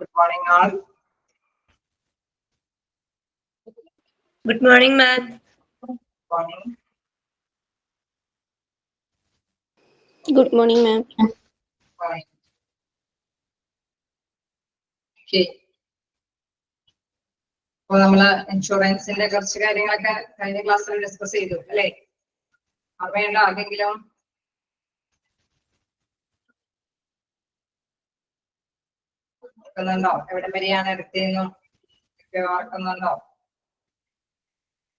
Good morning, all. Good morning, ma'am. Good morning. Good morning, ma'am. Fine. Okay. അപ്പോൾ നമ്മള് ഇൻഷുറൻസിന്റെ കുറച്ച് കാര്യങ്ങളൊക്കെ കഴിഞ്ഞ ക്ലാസ്സിൽ ഡിസ്കസ് ചെയ്തു അല്ലേ? ഓർമ്മയുണ്ടോ ആർക്കെങ്കിലും? ഓർക്കുന്നുണ്ടോ? എവിടെ വരെയാണ് എടുത്തതെന്നും ഒക്കെ ഓർക്കുന്നുണ്ടോ?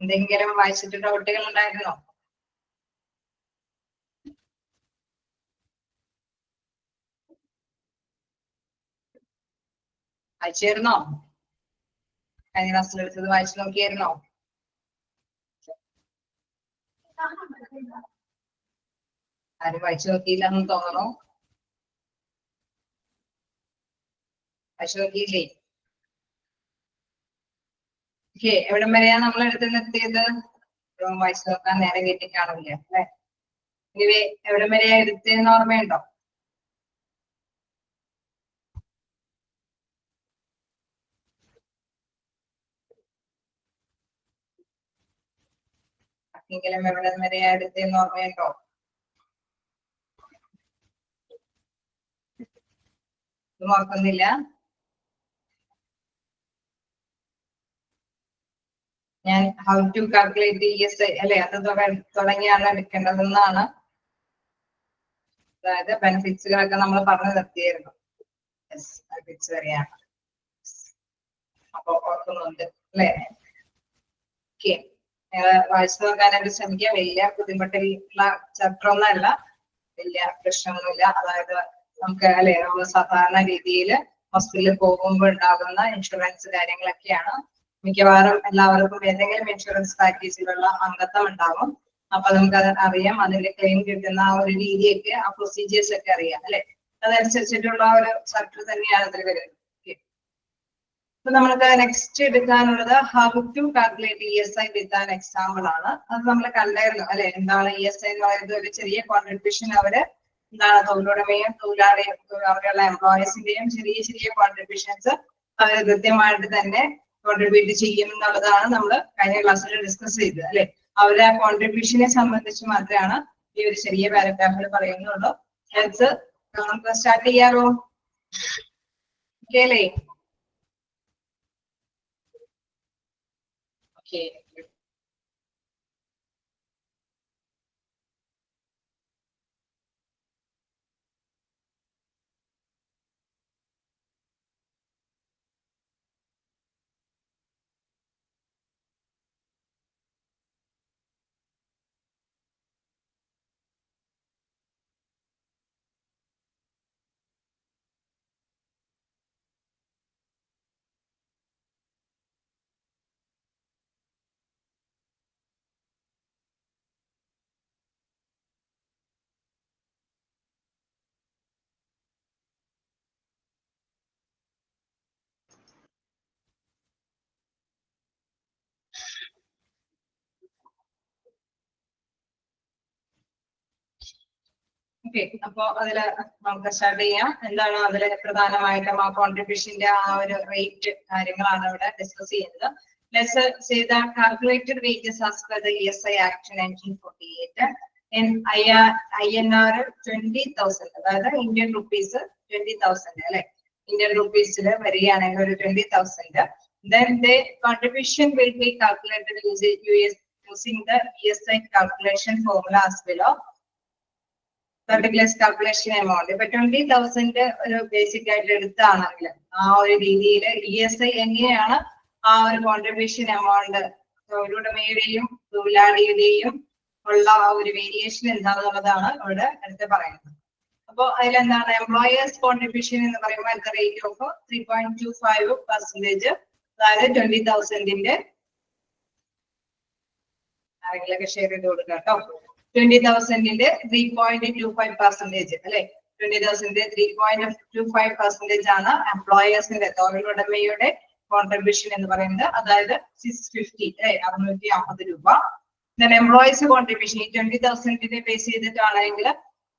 എന്തെങ്കിലും വായിച്ചിട്ടുള്ള കുട്ടികൾ ഉണ്ടായിരുന്നോ? വായിച്ചിരുന്നോ? കഴിഞ്ഞ ക്ലാസ്സിൽ എടുത്തത് വായിച്ചു നോക്കിയായിരുന്നോ? ആരും വായിച്ചു നോക്കിയില്ല എന്ന് തോന്നണോ? വായിച്ചു നോക്കിയില്ലേ? ഓക്കെ, എവിടം വരെയാണ് നമ്മൾ എടുത്ത് നിർത്തിയത്? വായിച്ചു നോക്കാൻ നേരെ കയറ്റി കാണില്ല അല്ലെ? ഇനി എവിടം വരെയാ എടുത്തതെന്ന് ഓർമ്മയുണ്ടോ? ആർക്കെങ്കിലും എവിടം വരെയാ എടുത്തതെന്ന് ഓർമ്മയുണ്ടോ? ഇത് ഓർക്കുന്നില്ല? ഞാൻ ഹൗ ടു കാൽക്കുലേറ്റ് ESI അല്ലെ, അത് തുടങ്ങിയാണ് എടുക്കേണ്ടതെന്നാണ്. അതായത് ബെനിഫിറ്റ്സുകളൊക്കെ നമ്മൾ പറഞ്ഞു നിർത്തിയായിരുന്നു. ബെനിഫിറ്റ്സ് വരെയാണ്. അപ്പൊ ഓർക്കുന്നുണ്ട് അല്ലെ? ഓക്കെ, വായിച്ചു നോക്കാനായിട്ട് ശ്രമിക്കുക. വലിയ ബുദ്ധിമുട്ടുള്ള ചാപ്റ്റർ ഒന്നല്ല, വലിയ പ്രശ്നമൊന്നുമില്ല. അതായത് നമുക്ക് അല്ലെ, നമ്മൾ സാധാരണ രീതിയിൽ ഹോസ്പിറ്റലിൽ പോകുമ്പോൾ ഉണ്ടാകുന്ന ഇൻഷുറൻസ് കാര്യങ്ങളൊക്കെയാണ്. മിക്കവാറും എല്ലാവർക്കും ഏതെങ്കിലും ഇൻഷുറൻസ് പാക്കേജിലുള്ള അംഗത്വം ഉണ്ടാവും. അപ്പൊ നമുക്ക് അത് അറിയാം, അതിന്റെ ക്ലെയിം കിട്ടുന്ന ആ ഒരു രീതിയൊക്കെ, ആ പ്രൊസീജിയേഴ്സ് ഒക്കെ അറിയാം അല്ലെ? അതനുസരിച്ചിട്ടുള്ള ഒരു ചാപ്റ്റർ തന്നെയാണ് ഇതിൽ വരുന്നത്. അപ്പൊ നമുക്ക് നെക്സ്റ്റ് എടുക്കാനുള്ളത് how to calculate ESI with an example ആണ്. അത് നമ്മൾ കണ്ടായിരുന്നു അല്ലെ? എന്താണ് ESI എന്ന് പറയുന്നത്? ഒരു ചെറിയ കോൺട്രിബ്യൂഷൻ അവര് എന്താണ് തൊഴിലുടമയും തൊഴിലാളിയും അവരുള്ള എംപ്ലോയീസിന്റെയും ചെറിയ ചെറിയ കോൺട്രിബ്യൂഷൻസ് അവർ കൃത്യമായിട്ട് തന്നെ കോൺട്രിബ്യൂട്ട് ചെയ്യും എന്നുള്ളതാണ് നമ്മൾ കഴിഞ്ഞ ക്ലാസ്സിൽ ഡിസ്കസ് ചെയ്തത് അല്ലെ? അവരുടെ കോൺട്രിബ്യൂഷനെ സംബന്ധിച്ച് മാത്രമാണ് ഈ ഒരു ചെറിയ പാരഗ്രാഫിൽ പറയുന്നുള്ളൂ. നമുക്ക് സ്റ്റാർട്ട് ചെയ്യാറോ? ഓക്കെ അല്ലേ? Okay, okay. അപ്പൊ അതില് നമുക്ക് സ്റ്റാർട്ട് ചെയ്യാം. എന്താണ് അതില് പ്രധാനമായിട്ടും ആ കോൺട്രിബ്യൂഷന്റെ ആ ഒരു റേറ്റ് കാര്യങ്ങളാണ് ഇവിടെ ഡിസ്കസ് ചെയ്യുന്നത്. Let's say the calculated wages as per the ESI Act 1948 in INR 20,000, അതായത് ഇന്ത്യൻ റുപ്പീസ് 20,000 അല്ലെ? ഇന്ത്യൻ റുപ്പീസിൽ വരികയാണെങ്കിൽ ഒരു 20,000. Then the contribution will be calculated using the ESI calculation formula as below. Particular calculation amount ഇപ്പൊ 20,000 ഒരു basic ആയിട്ട് എടുത്താണെങ്കിൽ ആ ഒരു രീതിയിൽ ESI എങ്ങനെയാണ് ആ ഒരു കോൺട്രിബ്യൂഷൻ എമൗണ്ട് തൊഴിലുടമയുടെയും തൊഴിലാളിയുടെയും ഉള്ള ആ ഒരു വേരിയേഷൻ എന്താണെന്നുള്ളതാണ് ഇവിടെ എടുത്ത് പറയുന്നത്. അപ്പൊ അതിലെന്താണ് എംപ്ലോയേഴ്സ് കോൺട്രിബ്യൂഷൻ എന്ന് പറയുമ്പോൾ അറ്റ് ദ റേറ്റ് ഓഫ് 3.25%, അതായത് 20,000ന്റെ ആരെങ്കിലൊക്കെ ഷെയർ ചെയ്ത് കൊടുക്കാം കേട്ടോ. 20,000ന്റെ 3.25% അല്ലെ? 20,000ന്റെ 3.25% ആണ് എംപ്ലോയേഴ്സിന്റെ തൊഴിലുടമയുടെ കോൺട്രിബ്യൂഷൻ എന്ന് പറയുന്നത്. അതായത് 650 650 രൂപ. എംപ്ലോയീസ് കോൺട്രിബ്യൂഷൻ ഈ 20,000ന്റെ ബേസ് ചെയ്തിട്ടാണെങ്കിൽ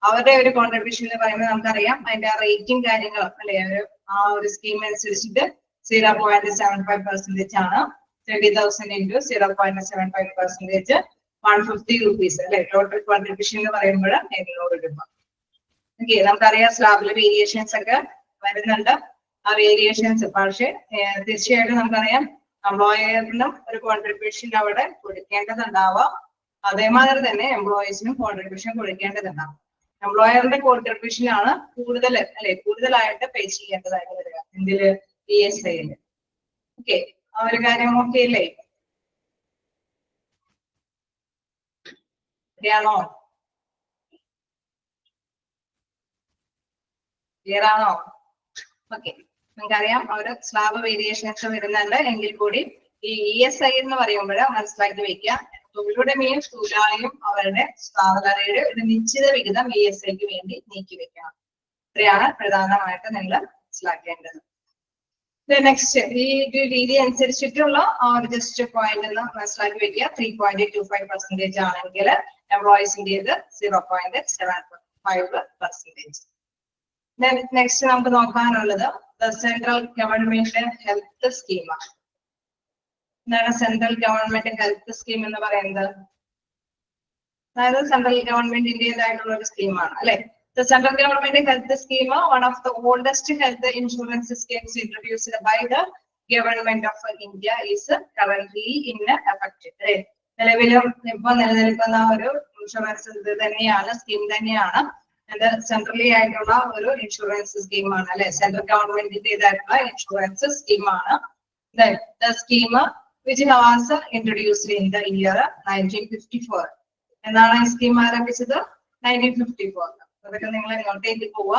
അവരുടെ ഒരു കോൺട്രിബ്യൂഷൻ എന്ന് പറയുന്നത് നമുക്കറിയാം അതിന്റെ റേറ്റിംഗ് കാര്യങ്ങളും അല്ലെ? ഒരു ആ ഒരു സ്കീം അനുസരിച്ചിട്ട് 0.75% ആണ്. 30,000 into 0.75%, 150 rupees അല്ലെ ടോട്ടൽ കോൺട്രിബ്യൂഷൻ എന്ന് പറയുമ്പോൾ 700 രൂപ. ഓക്കെ, നമുക്കറിയാം സ്ലാബിലെ വേരിയേഷൻസ് ഒക്കെ വരുന്നുണ്ട്. ആ വേരിയേഷൻസ് പക്ഷേ തീർച്ചയായിട്ടും നമുക്കറിയാം എംപ്ലോയറിനും ഒരു കോൺട്രിബ്യൂഷൻ അവിടെ കൊടുക്കേണ്ടതുണ്ടാവാം. അതേമാതിരി തന്നെ എംപ്ലോയീസിനും കോൺട്രിബ്യൂഷൻ കൊടുക്കേണ്ടതുണ്ടാവും. എംപ്ലോയറിന്റെ കോൺട്രിബ്യൂഷൻ ആണ് കൂടുതൽ അല്ലെ കൂടുതലായിട്ട് പേ ചെയ്യേണ്ടതായിട്ട് വരിക ഇതില് ESIL. ഓക്കെ, ആ ഒരു കാര്യം ഓക്കെ അല്ലേ? ശരിയാണോ? ക്ലിയർ ആണോ? ഓക്കെ, നമുക്കറിയാം ഒരു സ്ലാബ് വേരിയേഷൻസ് വരുന്നുണ്ട് എങ്കിൽ കൂടി ഈ ESI എന്ന് പറയുമ്പോൾ മനസ്സിലാക്കി വെക്കുക, തൊഴിലുടെ മേൽ തൊഴിലാളിയും അവരുടെ സാലറിയുടെ ഒരു നിശ്ചിത വിഹിതം ESIക്ക് വേണ്ടി നീക്കി വെക്കണം. ഇത്രയാണ് പ്രധാനമായിട്ട് നിങ്ങൾ മനസ്സിലാക്കേണ്ടത്. നെക്സ്റ്റ് ഈ രീതി അനുസരിച്ചിട്ടുള്ള ആ ഒരു ജസ്റ്റ് പോയിന്റ് ഒന്ന് മനസ്സിലാക്കി വെക്കുക. 3.25% ആണെങ്കിൽ എംപ്ലോയീസിന്റേത് 0.75%. നെക്സ്റ്റ് നമുക്ക് നോക്കാനുള്ളത് സെൻട്രൽ ഗവൺമെന്റ് ഹെൽത്ത് സ്കീമാണ്. എന്താണ് സെൻട്രൽ ഗവൺമെന്റ് ഹെൽത്ത് സ്കീം എന്ന് പറയുന്നത്? അതായത് സെൻട്രൽ ഗവൺമെന്റിന്റേതായിട്ടുള്ള ഒരു സ്കീമാണ് അല്ലെ. The central government health scheme, one of the oldest health insurance schemes introduced by the government of India, is currently in effect. നിലവിലും ഇപ്പൊ നിലനിൽക്കുന്ന ഒരു ഇൻഷുറൻസ് ഇത് തന്നെയാണ്, സ്കീം തന്നെയാണ്. അത് സെൻട്രലി ആയിട്ടുള്ള ഒരു ഇൻഷുറൻസ് സ്കീമാണ് അല്ലെ, സെൻട്രൽ ഗവൺമെന്റിന്റേതായിട്ടുള്ള ഇൻഷുറൻസ് സ്കീമാണ്. The scheme which was introduced in the year 1954. എന്നാണ് ഈ സ്കീം ആരംഭിച്ചത്? 1954. അതൊക്കെ നിങ്ങൾ നോട്ട് ചെയ്ത് പോവുക.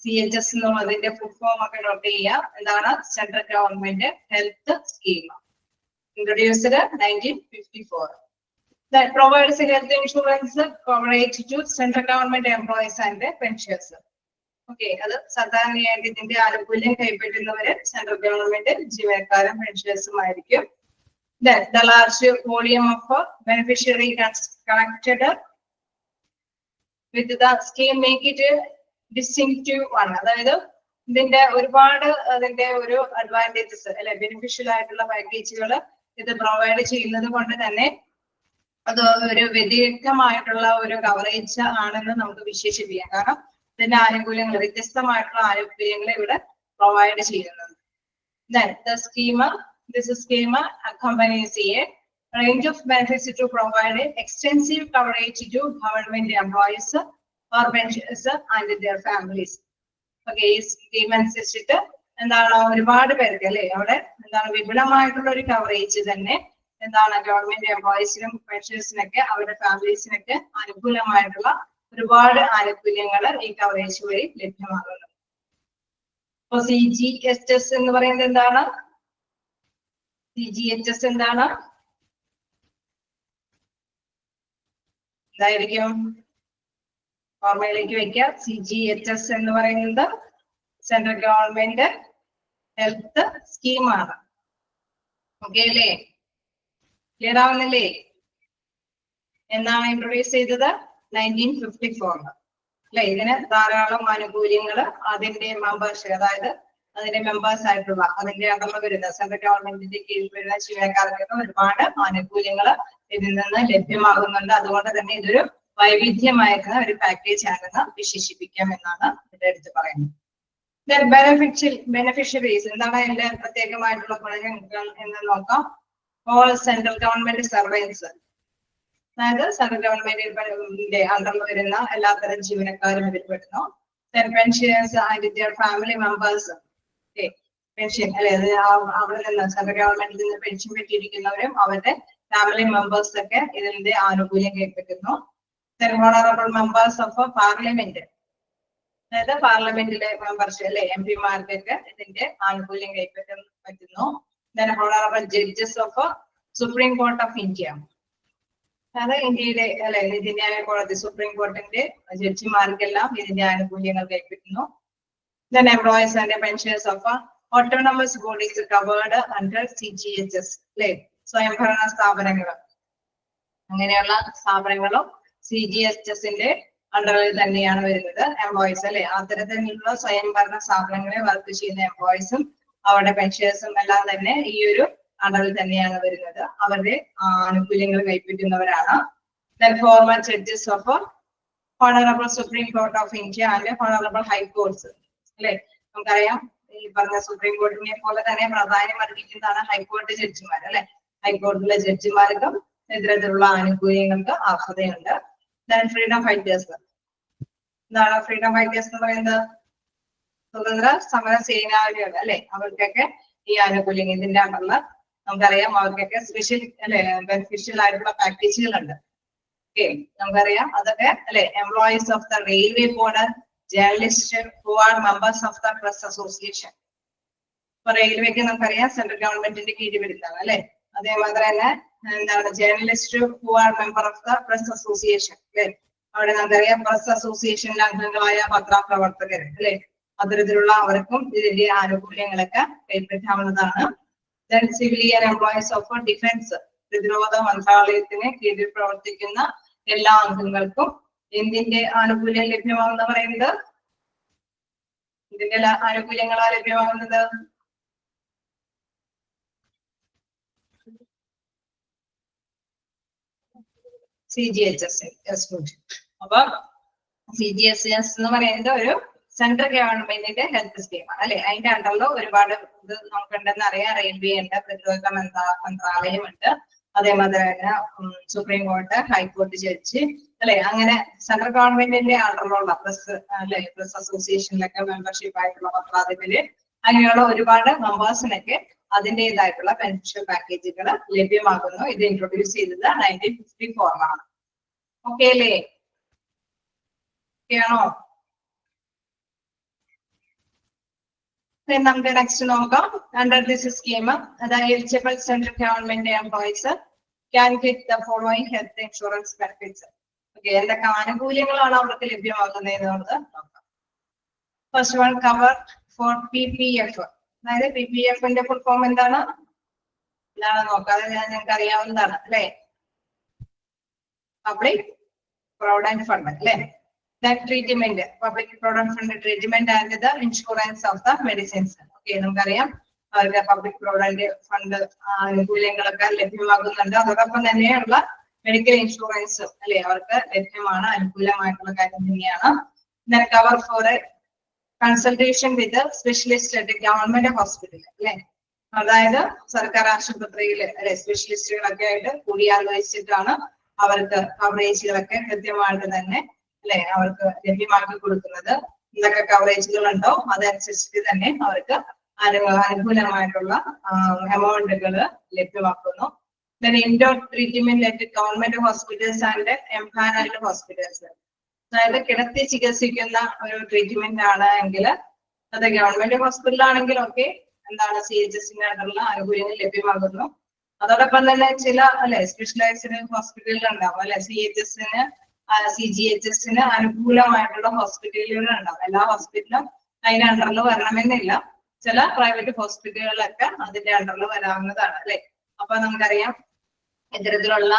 CHS എന്നുള്ളതിന്റെ ഫുൾ ഫോം ഒക്കെ നോട്ട് ചെയ്യുക. എന്താണ്? Central government health scheme, introduced 1954. That provides health insurance coverage to central government employees and pensioners. Okay, അത് സാധാരണയായിട്ട് ഇതിന്റെ ആനുകൂല്യം കൈപ്പറ്റുന്നവര് സെൻട്രൽ ഗവൺമെന്റ് ജീവനക്കാരും പെൻഷനേഴ്സും ആയിരിക്കും. The large volume of beneficiary connected with the scheme make it distinctive one. അതായത് ഇതിന്റെ ഒരുപാട് അതിന്റെ ഒരു അഡ്വാൻറ്റേജസ് അല്ലെ, ബെനിഫിഷ്യൽ ആയിട്ടുള്ള പാക്കേജുകൾ ഇത് പ്രൊവൈഡ് ചെയ്യുന്നത് കൊണ്ട് തന്നെ അത് ഒരു വ്യതിരിക്തമായിട്ടുള്ള ഒരു കവറേജ് ആണെന്ന് നമുക്ക് വിശേഷിപ്പിക്കാം. കാരണം ഇതിന്റെ ആനുകൂല്യങ്ങൾ, വ്യത്യസ്തമായിട്ടുള്ള ആനുകൂല്യങ്ങൾ ഇവിടെ പ്രൊവൈഡ് ചെയ്യുന്നുണ്ട്. Then the scheme, this scheme accompanies a range of benefits to provide extensive coverage to government employees or pensioners and their families. Okay, ഈ സ്കീം അനുസരിച്ചിട്ട് എന്താണ് ഒരുപാട് പേർക്ക് അല്ലെ അവിടെ എന്താണ് വിപുലമായിട്ടുള്ള ഒരു കവറേജ് തന്നെ എന്താണ് ഗവൺമെന്റ് എംപ്ലോയീസിനും പെൻഷനേഴ്സിനൊക്കെ അവരുടെ ഫാമിലീസിനൊക്കെ അനുകൂലമായിട്ടുള്ള ഒരുപാട് ആനുകൂല്യങ്ങൾ ഈ കവറേജ് വഴി ലഭ്യമാകുന്നു. അപ്പൊ CGHS എന്ന് പറയുന്നത് എന്താണ്? CGHS എന്താണ്? എന്തായിരിക്കും? ഓർമ്മയിലേക്ക് വെക്കുക. CGHS എന്ന് പറയുന്നത് സെൻട്രൽ ഗവൺമെന്റ് ഹെൽത്ത് സ്കീമാണ്. ഓക്കെ അല്ലേ? ക്ലിയർ ആവുന്നില്ലേ? എന്നാണ് ഇൻട്രൊഡ്യൂസ് ചെയ്തത്? 1954 അല്ലെ. ഇതിന് ധാരാളം ആനുകൂല്യങ്ങൾ അതിന്റെ മെമ്പേഴ്സ്, അതായത് അതിന്റെ മെമ്പേഴ്സ് ആയിട്ടുള്ള അതിന്റെ അകത്ത് വരുന്ന സെൻട്രൽ ഗവൺമെന്റിന്റെ കീഴിൽ വരുന്ന ജീവനക്കാർക്കൊക്കെ ഒരുപാട് ആനുകൂല്യങ്ങൾ ഇതിൽ നിന്ന് ലഭ്യമാകുന്നുണ്ട്. അതുകൊണ്ട് തന്നെ ഇതൊരു വൈവിധ്യമായിരുന്ന ഒരു പാക്കേജ് ആണെന്ന് വിശേഷിപ്പിക്കാം എന്നാണ് ഇവിടെ എടുത്ത് പറയുന്നത്. ബെനിഫിഷ്യറീസ് എന്താണ് അതിന്റെ പ്രത്യേകമായിട്ടുള്ള ഗുണങ്ങൾ എന്ന് നോക്കാം. ഓൾ സെൻട്രൽ ഗവൺമെന്റ് സർവീസ്, അതായത് സെൻട്രൽ ഗവൺമെന്റിന്റെ അണ്ടറിൽ വരുന്ന എല്ലാത്തരം ജീവനക്കാരും ഇതിൽ പെടുന്നു. Pensioners and their family members, pension അല്ലെ, അവിടെ നിന്ന് സെൻട്രൽ ഗവൺമെന്റിൽ നിന്ന് പെൻഷൻ പറ്റിയിരിക്കുന്നവരും അവരുടെ ഫാമിലി മെമ്പേഴ്സ് ഒക്കെ ഇതിന്റെ ആനുകൂല്യം കൈപ്പറ്റുന്നു. ഹോണറബിൾ മെമ്പേഴ്സ് ഓഫ് പാർലമെന്റ്, അതായത് പാർലമെന്റിലെ മെമ്പർഷിപ്പ് അല്ലെ, MP മാർക്കൊക്കെ ഇതിന്റെ ആനുകൂല്യം കൈപ്പറ്റാൻ പറ്റുന്നു. Honourable judges of supreme court of India, അതായത് ഇന്ത്യയിലെ അല്ലെ നീതിന്യായ കോടതി സുപ്രീം കോർട്ടിന്റെ ജഡ്ജിമാർക്കെല്ലാം ഇതിന്റെ ആനുകൂല്യങ്ങൾ കൈപ്പറ്റുന്നു. Employees and pensioners of autonomous bodies covered under CGHS അല്ലെ, സ്വയംഭരണ സ്ഥാപനങ്ങൾ, അങ്ങനെയുള്ള സ്ഥാപനങ്ങളും CGHS-ന്റെ അണ്ടറിൽ തന്നെയാണ് വരുന്നത്. എംപ്ലോയീസ് അല്ലെ, അത്തരത്തിലുള്ള സ്വയംഭരണ സ്ഥാപനങ്ങളിൽ വർക്ക് ചെയ്യുന്ന എംപ്ലോയീസും അവരുടെ പെൻഷേഴ്സും എല്ലാം തന്നെ ഈ ഒരു അണ്ടറിൽ തന്നെയാണ് വരുന്നത്. അവരുടെ ആനുകൂല്യങ്ങൾ കൈപ്പറ്റുന്നവരാണ്. Then former judges of Honorable Supreme Court of India and Honorable High Courts അല്ലെ. നമുക്കറിയാം ഈ പറഞ്ഞ സുപ്രീം കോടതിയെ പോലെ തന്നെ പ്രാധാന്യം അർഹിക്കുന്നതാണ് ഹൈക്കോടതി ജഡ്ജിമാർ അല്ലെ. ഹൈക്കോടതിയിലെ ജഡ്ജിമാർക്കും ഇത്തരത്തിലുള്ള ആനുകൂല്യങ്ങൾക്ക് അർഹതയുണ്ട്. Then freedom fighters. എന്താണ് ഫ്രീഡം ഫൈറ്റേഴ്സ് എന്ന് പറയുന്നത്? സ്വതന്ത്ര സമര സേനാനികൾ അല്ലെ. അവർക്കൊക്കെ ഈ ആനുകൂല്യം ഇതിന്റെ അണ്ടറിൽ നമുക്കറിയാം അവർക്കൊക്കെ സ്പെഷ്യൽ അല്ലെ ബെനിഫിഷ്യൽ ആയിട്ടുള്ള പാക്കേജുകളുണ്ട്. ഓക്കെ, നമുക്കറിയാം അതൊക്കെ അല്ലെ. Employees of the railway board, journalist who are members of the press association. ഇപ്പൊ റെയിൽവേക്ക് നമുക്കറിയാം സെൻട്രൽ ഗവൺമെന്റിന്റെ കീഴിൽ വരുന്നതാണ് അല്ലെ. അതേമാതിരി തന്നെ എന്താണ് journalist who are member of the press association അല്ലെ. അവിടെ നമുക്കറിയാം പ്രസ് അസോസിയേഷനിലെ അംഗങ്ങളായ പത്രപ്രവർത്തകർ അല്ലെ. അത്തരത്തിലുള്ള അവർക്കും ഇതിന്റെ ആനുകൂല്യങ്ങളൊക്കെ കൈപ്പറ്റാവുന്നതാണ്. Then civilian employees of defense, പ്രതിരോധ മന്ത്രാലയത്തിന് കീഴിൽ പ്രവർത്തിക്കുന്ന എല്ലാ അംഗങ്ങൾക്കും എന്തിന്റെ ആനുകൂല്യം ലഭ്യമാകുന്ന പറയുന്നത്? ഇതിന്റെ ആനുകൂല്യങ്ങളാ ലഭ്യമാകുന്നത്? CGHS. അപ്പൊ CGHS എന്ന് പറയുന്നത് ഒരു സെൻട്രൽ ഗവൺമെന്റിന്റെ ഹെൽത്ത് സ്കീമാണ് അല്ലെ. അതിന്റെ അണ്ടറിൽ ഒരുപാട് ഇത് നമുക്കുണ്ടെന്ന് അറിയാം. റെയിൽവേ ഉണ്ട്, പ്രതിരോധ മന്ത്രാലയം ഉണ്ട്, അതേമാതിരി തന്നെ സുപ്രീം കോർട്ട്, ഹൈക്കോടതി ജഡ്ജി അല്ലെ. അങ്ങനെ സെൻട്രൽ ഗവൺമെന്റിന്റെ അണ്ടറിലുള്ള പ്രസ് അല്ലെ, പ്രസ് അസോസിയേഷനിലൊക്കെ മെമ്പർഷിപ്പ് ആയിട്ടുള്ള പത്രാധിപര് അങ്ങനെയുള്ള ഒരുപാട് മെമ്പേഴ്സിനൊക്കെ അതിൻ്റെതായിട്ടുള്ള ബെനിഫിഷ്യൽ പാക്കേജുകൾ ലഭ്യമാകുന്നു. ഇത് ഇൻട്രൊഡ്യൂസ് ചെയ്തത് 1954 ഓക്കെ അല്ലേ? ഓക്കെയാണോ? നമുക്ക് നെക്സ്റ്റ് നോക്കാം. Under this scheme eligible central government employees can get the following health insurance benefits. Okay, എന്തൊക്കെ ആനുകൂല്യങ്ങളാണ് അവർക്ക് ലഭ്യമാകുന്നത് എന്നുള്ളത് നോക്കാം. First one, cover for PPF. അതായത് PPF-ന്റെ ഫുൾ ഫോം എന്താണ് നോക്കാതെ ഞങ്ങൾക്ക് അറിയാവുന്നതാണ് അല്ലെ. പബ്ലിക് പ്രൊവിഡന്റ് ഫണ്ട് അല്ലെ. Treatment, public provident fund treatment and the insurance of the medicines. Okay, നമുക്കറിയാം അവരുടെ പബ്ലിക് പ്രൊവിഡന്റ് ഫണ്ട് ആനുകൂല്യങ്ങളൊക്കെ ലഭ്യമാകുന്നുണ്ട്. അതോടൊപ്പം തന്നെയുള്ള മെഡിക്കൽ ഇൻഷുറൻസ് അല്ലെ അവർക്ക് ലഭ്യമാണ്. അനുകൂലമായിട്ടുള്ള കാര്യം തന്നെയാണ്. Cover four consultation with specialist at government hospital അല്ലെ. അതായത് സർക്കാർ ആശുപത്രിയിൽ അല്ലെ സ്പെഷ്യലിസ്റ്റുകളൊക്കെ ആയിട്ട് കൂടിയാലോചിച്ചിട്ടാണ് അവർക്ക് കവറേജുകളൊക്കെ കൃത്യമായിട്ട് തന്നെ അല്ലെ അവർക്ക് ലഭ്യമാക്കി കൊടുക്കുന്നത്. എന്തൊക്കെ കവറേജുകൾ ഉണ്ടോ അതനുസരിച്ചിട്ട് തന്നെ അവർക്ക് അനുകൂലമായിട്ടുള്ള എമൗണ്ടുകൾ ലഭ്യമാക്കുന്നു. Indoor treatment at government hospitals and empanelled hospitals. അതായത് കിടത്തി ചികിത്സിക്കുന്ന ഒരു ട്രീറ്റ്മെന്റ് ആണ് എങ്കിൽ അത് ഗവൺമെന്റ് ഹോസ്പിറ്റലാണെങ്കിലൊക്കെ എന്താണ് CHS-ന്റെ അണ്ടറിലുള്ള ആനുകൂല്യങ്ങൾ ലഭ്യമാകുന്നു. അതോടൊപ്പം തന്നെ ചില അല്ലെ സ്പെഷ്യലൈസ്ഡ് ഹോസ്പിറ്റലുകൾ ഉണ്ടാവും അല്ലെ. CGHS-ന് അനുകൂലമായിട്ടുള്ള ഹോസ്പിറ്റലുകൾ ഉണ്ടാവും. എല്ലാ ഹോസ്പിറ്റലും അതിന്റെ അണ്ടറിൽ വരണമെന്നില്ല. ചില പ്രൈവറ്റ് ഹോസ്പിറ്റലുകളൊക്കെ അതിന്റെ അണ്ടറിൽ വരാവുന്നതാണ് അല്ലെ. അപ്പൊ നമുക്കറിയാം ഇത്തരത്തിലുള്ള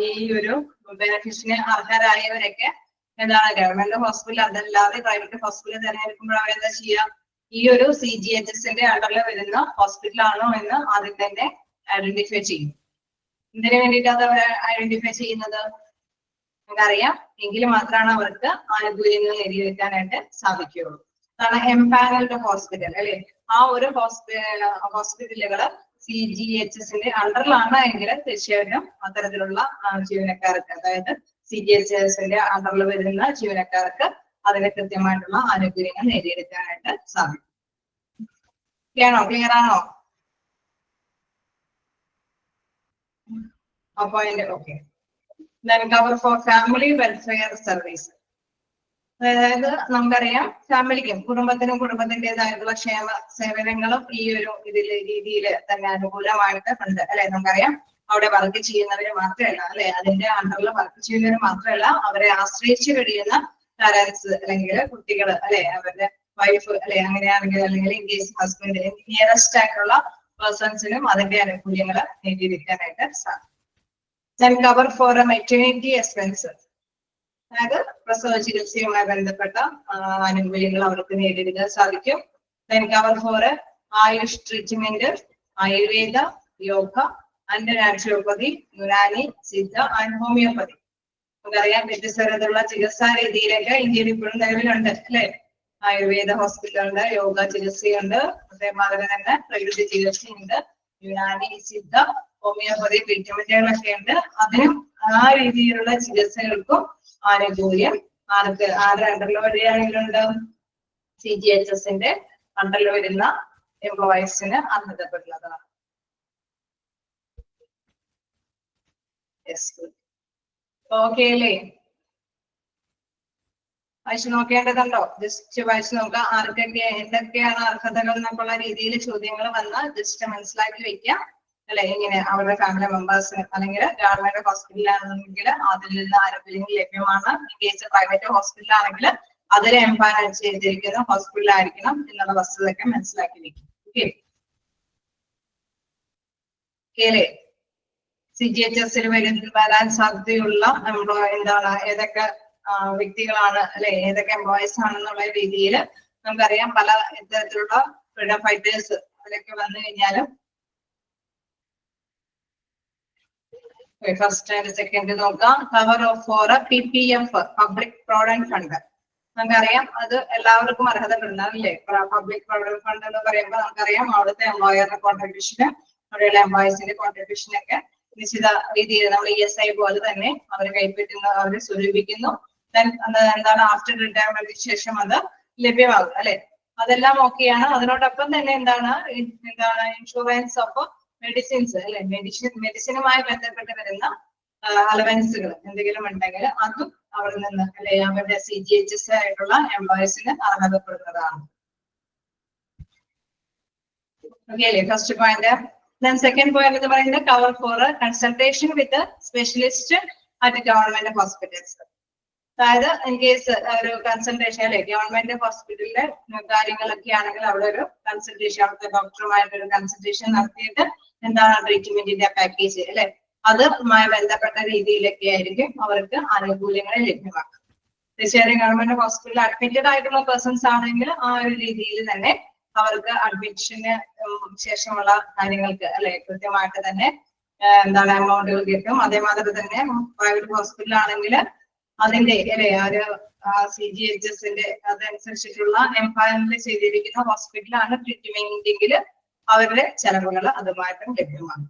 ഈ ഒരു ബെനിഫിറ്റിന് അർഹരായവരൊക്കെ എന്താണ് ഗവൺമെന്റ് ഹോസ്പിറ്റൽ അതല്ലാതെ പ്രൈവറ്റ് ഹോസ്പിറ്റൽ തിരഞ്ഞെടുക്കുമ്പോൾ അവരെന്താ ചെയ്യുക? ഈ ഒരു CGHS-ന്റെ അണ്ടറിൽ വരുന്ന ഹോസ്പിറ്റൽ ആണോ എന്ന് ആദ്യം തന്നെ ഐഡന്റിഫൈ ചെയ്യും. ഇതിനു വേണ്ടിയിട്ട് അത് അവർ ഐഡന്റിഫൈ ചെയ്യുന്നത് നമുക്കറിയാം എങ്കിൽ മാത്രമാണ് അവർക്ക് ആനുകൂല്യങ്ങൾ നേടിയെടുക്കാനായിട്ട് സാധിക്കുകയുള്ളൂ. അതാണ് എംപാനൽഡ് ഹോസ്പിറ്റൽ അല്ലെ. ആ ഒരു ഹോസ്പിറ്റലുകൾ CGHS-ന്റെ അണ്ടറിലാണ് എങ്കിൽ തീർച്ചയായിട്ടും അത്തരത്തിലുള്ള ജീവനക്കാർക്ക് അതായത് CGHS-ന്റെ അണ്ടറിൽ വരുന്ന ജീവനക്കാർക്ക് അതിന് കൃത്യമായിട്ടുള്ള ആനുകൂല്യങ്ങൾ നേടിയെടുക്കാനായിട്ട് സാധിക്കും. ക്ലിയർ ആണോ? Point okay. Cover four family welfare service. അതായത് നമുക്കറിയാം ഫാമിലിക്കും കുടുംബത്തിന്റേതായിട്ടുള്ള ക്ഷേമ സേവനങ്ങളും ഈ ഒരു രീതിയിൽ തന്നെ അനുകൂലമായിട്ട് ഉണ്ട് അല്ലെ. നമുക്കറിയാം അവിടെ വർക്ക് ചെയ്യുന്നവര് മാത്രമല്ല അല്ലെ, അതിന്റെ അണ്ടറിൽ വർക്ക് ചെയ്യുന്നവർ മാത്രമല്ല അവരെ ആശ്രയിച്ചു കഴിയുന്ന പാരന്റ്സ് അല്ലെങ്കിൽ കുട്ടികൾ അല്ലെ, അവരുടെ വൈഫ് അല്ലെ, അങ്ങനെയാണെങ്കിൽ അല്ലെങ്കിൽ ഇൻകേസ് ഹസ്ബൻഡ് നിയറസ്റ്റ് ആയിട്ടുള്ള പേഴ്സൺസിനും അതിന്റെ ആനുകൂല്യങ്ങൾ നേടിയെടുക്കാനായിട്ട് സാധിക്കും. Cover for maternity expense. അതായത് പ്രസവ ചികിത്സയുമായി ബന്ധപ്പെട്ട ആനുകൂല്യങ്ങൾ അവർക്ക് നേടിയെടുക്കാൻ സാധിക്കും. Then cover for AYUSH treatment, Ayurveda, yoga and naturopathy, Unani, Siddha and homoeopathy. നമുക്കറിയാം വ്യത്യസ്ത തരത്തിലുള്ള ചികിത്സാ രീതിയിലൊക്കെ ഇന്ത്യയിൽ ഇപ്പോഴും നിലവിലുണ്ട് അല്ലെ. ആയുർവേദ ഹോസ്പിറ്റലുണ്ട്, യോഗ ചികിത്സയുണ്ട്, അതേമാതിരി തന്നെ പ്രകൃതി ചികിത്സയുണ്ട്, യുനാനി, സിദ്ധ, ഹോമിയോപ്പതി ട്രീറ്റ്മെന്റുകളൊക്കെ ഉണ്ട്. അതിനും ആ രീതിയിലുള്ള ചികിത്സകൾക്കും ആനുകൂല്യം ആരുടെ അണ്ടറിൽ വരികയാണെങ്കിലുണ്ട് CGHSന്റെ അണ്ടറിൽ വരുന്ന എംപ്ലോയീസിന് അർഹതപ്പെടുന്നതാണ്. ഓക്കെ അല്ലേ? വായിച്ചു നോക്കേണ്ടതുണ്ടോ? ജസ്റ്റ് വായിച്ചു നോക്കാം. ആർക്കൊക്കെ എന്തൊക്കെയാണ് അർഹതകൾ എന്നൊക്കെയുള്ള രീതിയിൽ ചോദ്യങ്ങൾ വന്നാൽ ജസ്റ്റ് മനസ്സിലാക്കി വെക്കുക അല്ലെ. ഇങ്ങനെ അവരുടെ ഫാമിലി മെമ്പേഴ്സ് അല്ലെങ്കിൽ ഗവൺമെന്റ് ഹോസ്പിറ്റലാണെങ്കിൽ അതിൽ നിന്ന് ആനുകൂല്യങ്ങൾ ലഭ്യമാണ്. കേസ് പ്രൈവറ്റ് ഹോസ്പിറ്റൽ ആണെങ്കിൽ അതിൽ എംപാനൽ ചെയ്തിരിക്കുന്ന ഹോസ്പിറ്റലായിരിക്കണം എന്നുള്ള വസ്തുതയൊക്കെ മനസ്സിലാക്കി വെക്കും. ഓക്കെ അല്ലേ? CGHSൽ വരാൻ സാധ്യതയുള്ള എന്താണ് ഏതൊക്കെ വ്യക്തികളാണ് അല്ലെ, ഏതൊക്കെ എംപ്ലോയീസ് ആണെന്നുള്ള രീതിയിൽ നമുക്കറിയാം. പല ഇത്തരത്തിലുള്ള ഫ്രീഡം ഫൈറ്റേഴ്സ് അതിലൊക്കെ വന്നു കഴിഞ്ഞാലും ഫസ്റ്റ് ആൻഡ് സെക്കൻഡ് നോക്കാം. Cover for PPF public provident fund. നമുക്കറിയാം അത് എല്ലാവർക്കും അർഹതപ്പെടുന്നതാണ് അല്ലേ. പബ്ലിക് പ്രോവിഡന്റ് ഫണ്ട് എന്ന് പറയുമ്പോൾ നമുക്കറിയാം അവിടുത്തെ എംപ്ലോയറുടെ കോൺട്രിബ്യൂഷന്, അവിടെയുള്ള എംപ്ലോയീസിന്റെ കോൺട്രിബ്യൂഷനൊക്കെ നിശ്ചിത രീതിയിൽ നമ്മൾ ESI പോലെ തന്നെ അവർ കൈപ്പറ്റുന്ന, അവർ സ്വരൂപിക്കുന്നു. എന്താണ് ആഫ്റ്റർ റിട്ടയർമെന്റിന് ശേഷം അത് ലഭ്യമാകും അല്ലെ. അതെല്ലാം ഓക്കെയാണ്. അതിനോടൊപ്പം തന്നെ എന്താണ് ഇൻഷുറൻസ് ഓഫ് മെഡിസിൻസ് അല്ലെ, മെഡിസിനുമായി ബന്ധപ്പെട്ട് വരുന്ന അലവൻസുകൾ എന്തെങ്കിലും ഉണ്ടെങ്കിൽ അതും അവിടെ നിന്ന് അല്ലെ അവരുടെ CGHS ആയിട്ടുള്ള എംപ്ലോയീസിന് അർഹതപ്പെടുന്നതാണ്. ഓക്കെ അല്ലേ? First point. Then second point എന്ന് പറയുന്നത് cover for consultation with a specialist at government hospitals. അതായത് ഇൻ കേസ് ഒരു കൺസൾട്ടേഷൻ അല്ലെ, ഗവൺമെന്റ് ഹോസ്പിറ്റലിലെ കാര്യങ്ങളൊക്കെ ആണെങ്കിൽ അവിടെ ഒരു കൺസൾട്ടേഷൻ, അവിടുത്തെ ഡോക്ടറുമായിട്ട് ഒരു കൺസൾട്ടേഷൻ നടത്തിയിട്ട് എന്താണ് ട്രീറ്റ്മെന്റിന്റെ പാക്കേജ് അല്ലെ, അതുമായി ബന്ധപ്പെട്ട രീതിയിലൊക്കെ ആയിരിക്കും അവർക്ക് ആനുകൂല്യങ്ങൾ ലഭ്യമാക്കുക. തീർച്ചയായും ഗവൺമെന്റ് ഹോസ്പിറ്റലിൽ അഡ്മിറ്റഡ് ആയിട്ടുള്ള പേഴ്സൺസ് ആണെങ്കിൽ ആ ഒരു രീതിയിൽ തന്നെ അവർക്ക് അഡ്മിഷന് ശേഷമുള്ള കാര്യങ്ങൾക്ക് അല്ലെ കൃത്യമായിട്ട് തന്നെ എന്താണ് എമൗണ്ടുകൾ കിട്ടും. അതേമാതിരി തന്നെ പ്രൈവറ്റ് ഹോസ്പിറ്റൽ ആണെങ്കിൽ അതിന്റെ അല്ലെ ഒരു CGHSന്റെ അതനുസരിച്ചിട്ടുള്ള എംപാനൽ ചെയ്തിരിക്കുന്ന ഹോസ്പിറ്റലാണ് ട്രീറ്റ്മെന്റെങ്കിൽ അവരുടെ ചെലവുകൾ അതുമായിട്ടും ലഭ്യമാണ്.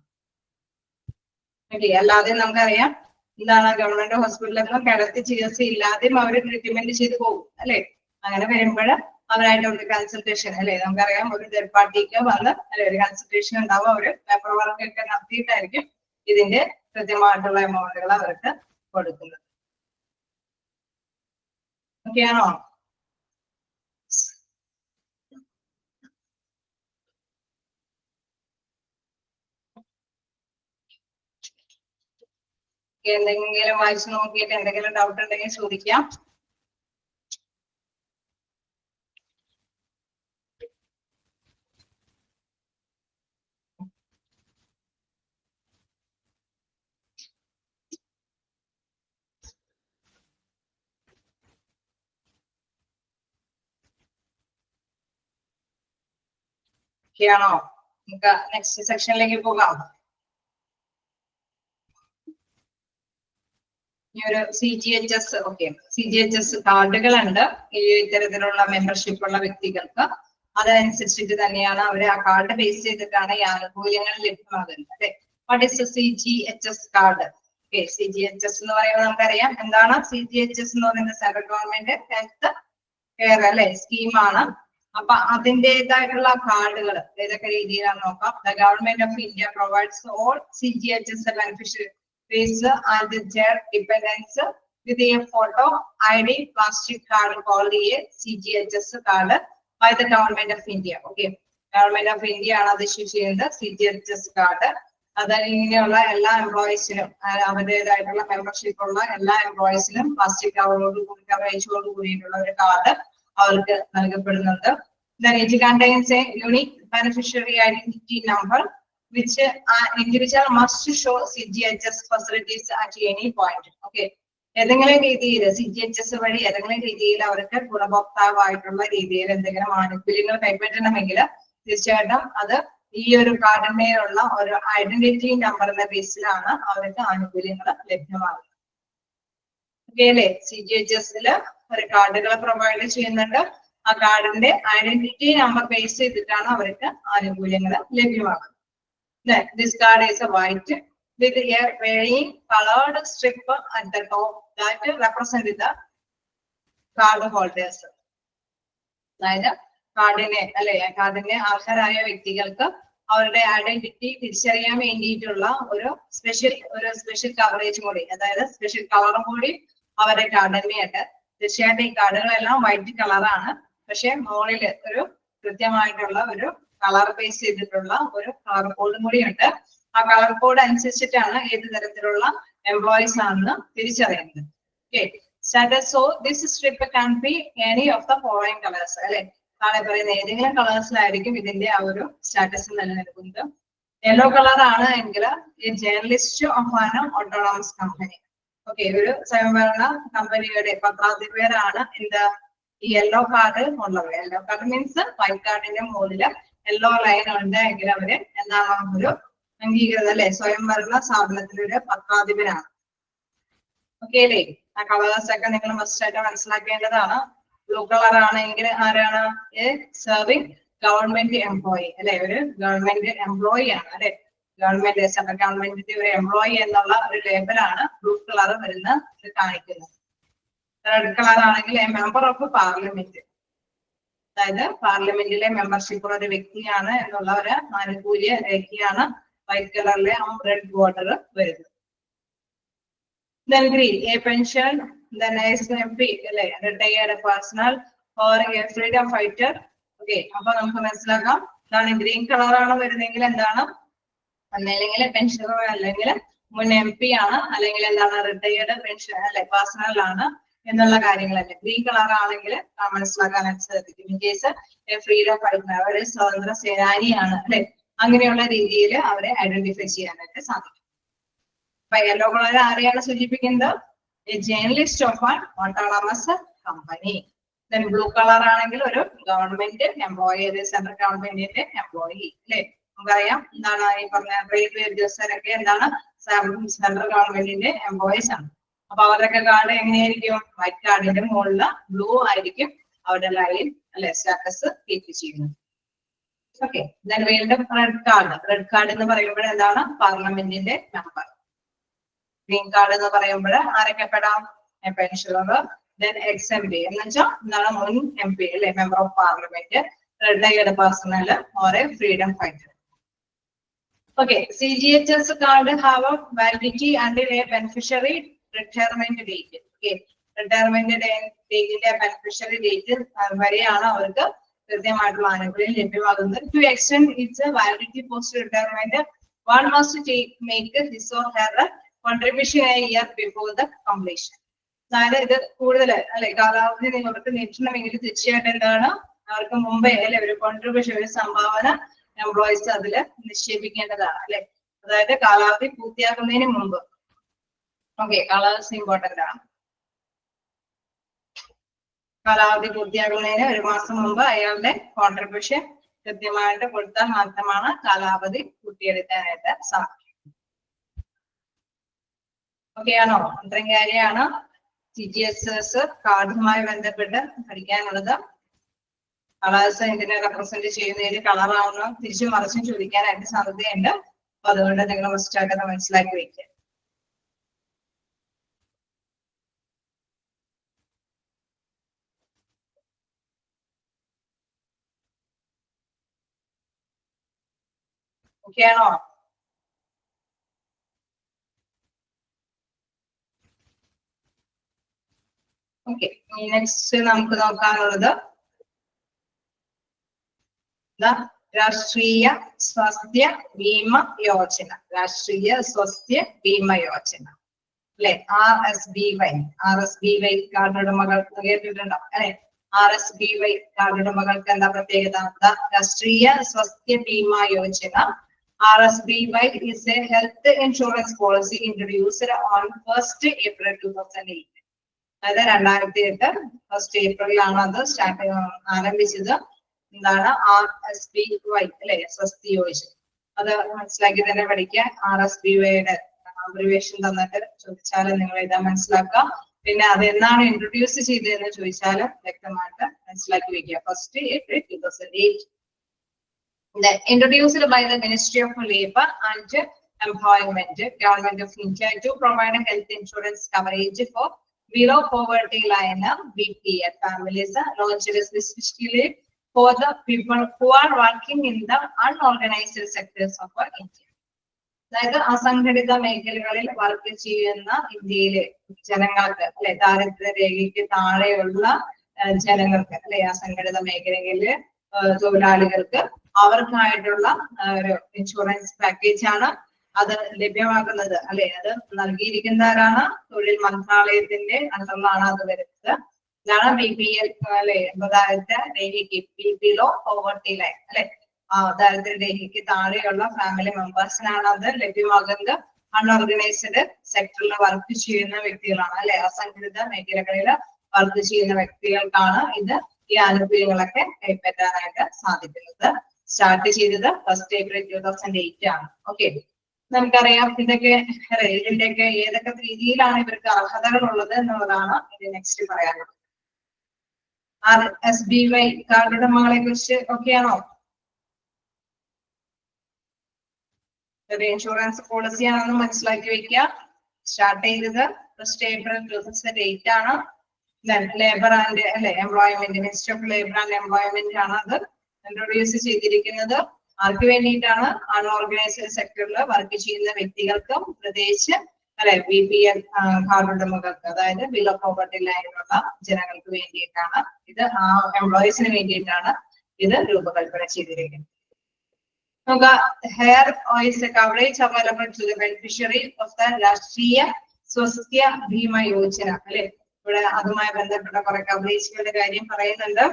അല്ലാതെ നമുക്കറിയാം എന്താണ് ഗവൺമെന്റ് ഹോസ്പിറ്റലൊക്കെ കിടത്തി ചികിത്സ ഇല്ലാതെയും അവർ ട്രീറ്റ്മെന്റ് ചെയ്ത് പോകും അല്ലെ. അങ്ങനെ വരുമ്പോൾ അവരായിട്ട് കൺസൾട്ടേഷൻ അല്ലെ, നമുക്കറിയാം ഒരു തേർഡ് പാർട്ടിക്ക് വന്ന് അല്ലെ ഒരു കൺസൾട്ടേഷൻ ഉണ്ടാവും. അവര് പേപ്പർ വർക്ക് ഒക്കെ നടത്തിയിട്ടായിരിക്കും ഇതിന്റെ കൃത്യമായിട്ടുള്ള എമൗണ്ടുകൾ അവർക്ക് കൊടുക്കുന്നത്. ഓക്കെ ആണോ? എന്തെങ്കിലും വായിച്ചു നോക്കിയിട്ട് എന്തെങ്കിലും ഡൗട്ട് ഉണ്ടെങ്കിൽ ചോദിക്കാം. ആണോ? നമുക്ക് നെക്സ്റ്റ് സെക്ഷനിലേക്ക് പോകാം. ഈ ഒരു CGHS CGHS കാർഡുകളുണ്ട് ഈ ഇത്തരത്തിലുള്ള മെമ്പർഷിപ്പ് ഉള്ള വ്യക്തികൾക്ക്. അതനുസരിച്ചിട്ട് തന്നെയാണ് അവർ ആ കാർഡ് ബേസ് ചെയ്തിട്ടാണ് ഈ ആനുകൂല്യങ്ങൾ ലഭ്യമാകുന്നത് അല്ലെ. What is CGHS card? CGHS എന്ന് പറയുമ്പോൾ നമുക്കറിയാം എന്താണ് CGHS എന്ന് പറയുന്നത് സെൻട്രൽ ഗവൺമെന്റ് ഹെൽത്ത് കെയർ അല്ലെ സ്കീമാണ്. അപ്പൊ അതിൻ്റെതായിട്ടുള്ള കാർഡുകൾ ഏതൊക്കെ രീതിയിലാണെന്ന് നോക്കാം. The government of India provides all CGHS beneficiaries and their dependents with a photo ID plastic card called a CGHS card by the government of India. Government of India ആണ് അത് issue ചെയ്യുന്നത് CGHS കാർഡ്. അത് ഇങ്ങനെയുള്ള എല്ലാ എംപ്ലോയീസിനും അവരുടേതായിട്ടുള്ള membership ഉള്ള എല്ലാ എംപ്ലോയീസിനും plastic കവറേജോട് കൂടിയിട്ടുള്ള ഒരു കാർഡ് അവർക്ക് നൽകപ്പെടുന്നുണ്ട്. Then it contains a unique beneficiary identity number which an individual must show CGHS facilities at any point. ഏതെങ്കിലും രീതിയിൽ CGHS വഴി ഏതെങ്കിലും രീതിയിൽ അവർക്ക് ഗുണഭോക്താവായിട്ടുള്ള രീതിയിൽ എന്തെങ്കിലും ആനുകൂല്യങ്ങൾ കൈപ്പറ്റണമെങ്കിൽ തീർച്ചയായിട്ടും അത് ഈ ഒരു കാർഡിന്മേലുള്ള ഒരു ഐഡന്റിറ്റി നമ്പറിന്റെ ബേസിലാണ് അവർക്ക് ആനുകൂല്യങ്ങൾ ലഭ്യമാകുന്നത്. ഓക്കെ അല്ലേ? CGHSൽ ഒരു കാർഡുകൾ പ്രൊവൈഡ് ചെയ്യുന്നുണ്ട്. ആ കാർഡിന്റെ ഐഡന്റിറ്റി നമ്പർ ബേസ് ചെയ്തിട്ടാണ് അവർക്ക് ആനുകൂല്യങ്ങൾ ലഭ്യമാകുന്നത്. This card is a white with a very colored strip at the top that represent the card holders. അതായത് കാർഡിനെ അർഹരായ വ്യക്തികൾക്ക് അവരുടെ ഐഡന്റിറ്റി തിരിച്ചറിയാൻ വേണ്ടിയിട്ടുള്ള ഒരു സ്പെഷ്യൽ കവറേജ് കൂടി, അതായത് സ്പെഷ്യൽ കളറും കൂടി അവരുടെ കാർഡിന്മേയുണ്ട്. തീർച്ചയായിട്ടും ഈ കാർഡുകളെല്ലാം വൈറ്റ് കളറാണ്. പക്ഷെ മുകളിൽ ഒരു കൃത്യമായിട്ടുള്ള ഒരു കളർ ബേസ് ചെയ്തിട്ടുള്ള ഒരു കളർ കോഡും കൂടി ഉണ്ട്. ആ കളർ കോഡ് അനുസരിച്ചിട്ടാണ് ഏത് തരത്തിലുള്ള എംപ്ലോയീസ് ആണെന്ന് തിരിച്ചറിയുന്നത്. Okay, status. So this strip can be any of the following colours. അല്ലെ, താഴെ പറയുന്ന ഏതെങ്കിലും കളേഴ്സിലായിരിക്കും ഇതിന്റെ ആ ഒരു സ്റ്റാറ്റസ് നിലനിൽക്കുന്നത്. യെല്ലോ കളർ ആണ് എങ്കിൽ journalist of an autonomous company. Okay, ഒരു സ്വയംഭരണ കമ്പനിയുടെ പത്രാധിപരാണ് എന്താ ഈ യെല്ലോ കാർഡ് ഉള്ളത്. യെല്ലോ കാർഡ് മീൻസ് വൈറ്റ് കാർഡിന്റെ മുകളിൽ യെല്ലോ ലൈൻ ഉണ്ട് എങ്കിൽ അവര് എന്താണ് ഒരു അംഗീകൃത അല്ലെ സ്വയംഭരണ സ്ഥാപനത്തിലെ ഒരു പത്രാധിപരാണ്. ഓക്കെ അല്ലേ? ആ കളേഴ്സ് ഒക്കെ നിങ്ങൾ മസ്റ്റ് ആയിട്ട് മനസ്സിലാക്കേണ്ടതാണ്. ബ്ലൂ കളർ ആണെങ്കിൽ ആരാണ്? സെർവിങ് ഗവൺമെന്റ് എംപ്ലോയി അല്ലെ, ഒരു ഗവൺമെന്റ് എംപ്ലോയി ആണ് അല്ലെ. ഗവൺമെന്റ് സെൻട്രൽ ഗവൺമെന്റിന്റെ ഒരു എംപ്ലോയി എന്നുള്ള ഒരു ലേബലാണ് ബ്ലൂ കളർ വരുന്ന ഇത് കാണിക്കുന്നത്. റെഡ് കളർ ആണെങ്കിൽ മെമ്പർ ഓഫ് പാർലമെന്റ്, അതായത് പാർലമെന്റിലെ മെമ്പർഷിപ്പ് ഉള്ള ഒരു വ്യക്തിയാണ് എന്നുള്ള ഒരു ആനുകൂല്യ രേഖയാണ് വൈറ്റ് കളറിലെ റെഡ് ബോർഡർ വരുന്നത്. Then green, a pension, then as MP, അല്ലെ, retired personnel or a freedom fighter. Okay, അപ്പൊ നമുക്ക് മനസ്സിലാക്കാം എന്താണ് ഗ്രീൻ കളറാണ് വരുന്നതെങ്കിൽ എന്താണ്, അല്ലെങ്കിൽ പെൻഷനർ അല്ലെങ്കിൽ മുൻ MP ആണ്, അല്ലെങ്കിൽ എന്താണ് റിട്ടയേർഡ് പെൻഷൻ അല്ലെ പേഴ്സണൽ ആണ് എന്നുള്ള കാര്യങ്ങളല്ലേ. ഗ്രീൻ കളർ ആണെങ്കിൽ മനസ്സിലാക്കാനായിട്ട് സാധിക്കും. ഇൻ കേസ് ഫ്രീഡം ഫൈറ്റർ, അവര് സ്വതന്ത്ര സേനാനിയാണ് അല്ലെ, അങ്ങനെയുള്ള രീതിയിൽ അവരെ ഐഡന്റിഫൈ ചെയ്യാനായിട്ട് സാധിക്കും. അപ്പൊ യെല്ലോ കളർ ആരെയാണ് സൂചിപ്പിക്കുന്നത്? Journalist of an autonomous company. Then blue colour ആണെങ്കിൽ ഒരു ഗവൺമെന്റ് എംപ്ലോയി, സെൻട്രൽ ഗവൺമെന്റിന്റെ എംപ്ലോയി അല്ലെ. നമുക്കറിയാം എന്താണ് ഈ പറഞ്ഞ റെയിൽവേ ഉദ്യോഗസ്ഥരൊക്കെ എന്താണ് സെൻട്രൽ ഗവൺമെന്റിന്റെ എംപ്ലോയീസ് ആണ്. അപ്പൊ അവരുടെയൊക്കെ കാർഡ് എങ്ങനെയായിരിക്കും? വൈറ്റ് കാർഡിന്റെ മുകളിൽ ബ്ലൂ ആയിരിക്കും അവരുടെ ലൈൻ അല്ലെ സ്റ്റാറ്റസ് കീപ്പ് ചെയ്യുന്നത്. ഓക്കെ, ദെൻ വീണ്ടും റെഡ് കാർഡ്. റെഡ് കാർഡ് എന്ന് പറയുമ്പോൾ എന്താണ്? പാർലമെന്റിന്റെ മെമ്പർ. ഗ്രീൻ കാർഡ് എന്ന് പറയുമ്പോൾ ആരൊക്കെ പെടാം? പെൻഷനർ, ദെൻ എക്സ് MP എന്ന് വെച്ചാൽ എന്താണ് മുൻ MP അല്ലെ, member of parliament, retired personal or A freedom fighter. Okay, CGHS card have a validity until a beneficiary retirement date. Okay, retirement date beneficiary date വരെയാണ് അവർക്ക് കൃത്യമായിട്ടുള്ള ആനുകൂല്യം ലഭ്യമാകുന്നത്. To extend its validity post retirement, one must make his or her contribution a year before the completion. അതായത് ഇത് കൂടുതൽ അല്ലെ കാലാവധി നിങ്ങൾക്ക് നീട്ടണമെങ്കിൽ തീർച്ചയായിട്ടും എന്താണ് അവർക്ക് മുമ്പേ അല്ലെ ഒരു കോൺട്രിബ്യൂഷൻ, ഒരു സംഭാവന എംപ്ലോയീസ് അതില് നിക്ഷേപിക്കേണ്ടതാണ് അല്ലെ. അതായത് കാലാവധി പൂർത്തിയാക്കുന്നതിന് മുമ്പ്. ഓക്കെ, കാലാവധി ഇമ്പോർട്ടന്റ് ആണ്. കാലാവധി പൂർത്തിയാക്കുന്നതിന് ഒരു മാസം മുമ്പ് അയാളുടെ കോൺട്രിബ്യൂഷൻ കൃത്യമായിട്ട് കൊടുത്താൽ മാത്രമാണ് കാലാവധി പൂർത്തിയെടുക്കാനായിട്ട് സാധിക്കും. ഓക്കെ ആണോ? ഇത്രയും കാര്യമാണ് CGHS കാർഡുമായി ബന്ധപ്പെട്ട് പഠിക്കാനുള്ളത്. കളേഴ്സ് ഇതിനെ റെപ്രസെന്റ് ചെയ്യുന്നതിൽ കളറാവുന്ന തിരിച്ചും മറിച്ചും ചോദിക്കാനായിട്ട് സാധ്യതയുണ്ട്. അപ്പൊ അതുകൊണ്ട് നിങ്ങൾ മസ്റ്റായിട്ട് മനസ്സിലാക്കി വെക്കുക. ഓക്കെ ആണോ? ഓക്കെ, നെക്സ്റ്റ് നമുക്ക് നോക്കാനുള്ളത് രാഷ്ട്രീയ സ്വാസ്ഥ്യ ബീമ യോജന. രാഷ്ട്രീയ സ്വാസ്ഥ്യ ബീമ യോജന അല്ലെ, RSBY. RSBY കാർഡ് ഉടമകൾ കേട്ടിട്ടുണ്ടോ അല്ലെ? RSBY കാർഡ് ഉടമകൾക്ക് എന്താ പ്രത്യേകത? രാഷ്ട്രീയ Swasthya Bima Yojana RSBY is a health insurance policy introduced on 1st April 2008. അതായത് 2008 1st ഏപ്രിലാണ് അത് ആരംഭിച്ചത്. എന്താണ് RSBY അല്ലെ, സ്വസ്തി യോജന. അത് മനസ്സിലാക്കി തന്നെ പഠിക്കുക. RSBYയുടെ അബ്രിവേഷൻ തന്നിട്ട് ചോദിച്ചാലും നിങ്ങൾ ഇതാ മനസ്സിലാക്കുക. പിന്നെ അത് എന്നാണ് ഇൻട്രൊഡ്യൂസ് ചെയ്തതെന്ന് ചോദിച്ചാലും വ്യക്തമായിട്ട് മനസ്സിലാക്കി വെക്കുക. 1st April 2008. Introduced by the Ministry of Labour and Employment, Government of India, to provide health insurance coverage for below poverty line BPL families, launched specifically for the people who are working in the unorganized sectors of India. അതായത് അസംഘടിത മേഖലകളിൽ work ചെയ്യുന്ന ഇന്ത്യയിലെ ജനങ്ങൾക്ക് അല്ലെ, ദാരിദ്ര്യ രേഖയ്ക്ക് താഴെയുള്ള ജനങ്ങൾക്ക് അല്ലെ, അസംഘടിത മേഖലകളിലെ തൊഴിലാളികൾക്ക് അവർക്കായിട്ടുള്ള ഒരു ഇൻഷുറൻസ് പാക്കേജ് ആണ് അത് ലഭ്യമാക്കുന്നത് അല്ലെ. അത് നൽകിയിരിക്കുന്നവരാണ് തൊഴിൽ മന്ത്രാലയത്തിന്റെ അണ്ടറിലാണ് അത് വരുന്നത്. ഇതാണ് BPL അല്ലെ, ദാരിദ്ര്യ രേഖയ്ക്ക് ബിലോ പോവർട്ടി ലൈൻ അല്ലെ, ദാരിദ്ര്യ രേഖയ്ക്ക് താഴെയുള്ള ഫാമിലി മെമ്പേഴ്സിനാണ് അത് ലഭ്യമാകുന്നത്. അൺഓർഗനൈസ്ഡ് സെക്ടറിൽ വർക്ക് ചെയ്യുന്ന വ്യക്തികളാണ് അല്ലെ, അസംഘടിത മേഖലകളിൽ വർക്ക് ചെയ്യുന്ന വ്യക്തികൾക്കാണ് ഇത് ഈ ആനുകൂല്യങ്ങളൊക്കെ കൈപ്പറ്റാനായിട്ട് സാധിക്കുന്നത്. സ്റ്റാർട്ട് ചെയ്തത് 1st April 2008 ആണ്. ഓക്കെ, നമുക്കറിയാം ഇതൊക്കെ ഇതിന്റെയൊക്കെ ഏതൊക്കെ രീതിയിലാണ് ഇവർക്ക് അർഹതകൾ ഉള്ളത് എന്നുള്ളതാണ് ഇത് നെക്സ്റ്റ് പറയാനുള്ളത്. RSBY കാർഡ് ഉടമകളെ കുറിച്ച് ഒക്കെയാണോ? ഒരു ഇൻഷുറൻസ് പോളിസി ആണെന്ന് മനസ്സിലാക്കി വെക്കുക. സ്റ്റാർട്ട് ചെയ്തത് 1st April 2008 ആണ്. ലേബർ ആൻഡ് അല്ലെ employment, minister of labour and employment ആണ് അത് ഇൻട്രൊഡ്യൂസ് ചെയ്തിരിക്കുന്നത്. ആർക്ക് വേണ്ടിയിട്ടാണ്? അൺഓർഗനൈസ്ഡ് സെക്ടറിൽ വർക്ക് ചെയ്യുന്ന വ്യക്തികൾക്കും പ്രത്യേകിച്ച് അല്ലെ BPL കാർഡ് ഉടമകൾക്ക്, അതായത് ബിലോ പോവർട്ടി ലൈനിലുള്ള ജനങ്ങൾക്ക് വേണ്ടിയിട്ടാണ് ഇത്, ആ എംപ്ലോയീസിന് വേണ്ടിയിട്ടാണ് ഇത് രൂപകൽപ്പന ചെയ്തിരിക്കുന്നത്. നമുക്ക് hair oils coverage available to the beneficiary of the Rashtriya Swasthya Bhima Yojana അല്ലെ. ഇവിടെ അതുമായി ബന്ധപ്പെട്ട കുറെ കവറേജുകളുടെ കാര്യം പറയുന്നുണ്ട്.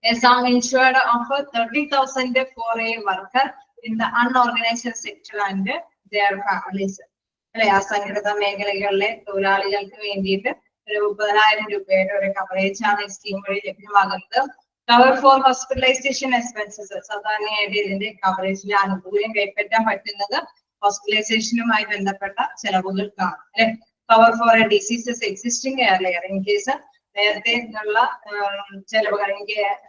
A sum insured of 30,000 for a worker in the unorganized sector and their families. അല്ലെ, അസംഘടിത മേഖലകളിലെ തൊഴിലാളികൾക്ക് വേണ്ടിയിട്ട് ഒരു 30,000 രൂപയുടെ ഒരു കവറേജ് ആണ് ഈ സ്കീം വഴി ലഭ്യമാകുന്നത്. കവർ ഫോർ ഹോസ്പിറ്റലൈസേഷൻ എക്സ്പെൻസസ്, സാധാരണയായിട്ട് ഇതിന്റെ കവറേജിലെ ആനുകൂല്യം കൈപ്പറ്റാൻ പറ്റുന്നത് ഹോസ്പിറ്റലൈസേഷനുമായി ബന്ധപ്പെട്ട ചെലവുകൾക്കാണ് അല്ലെ. Cover for diseases existing earlier, in case നേരത്തെ ഉള്ള ചെലവുകൾ,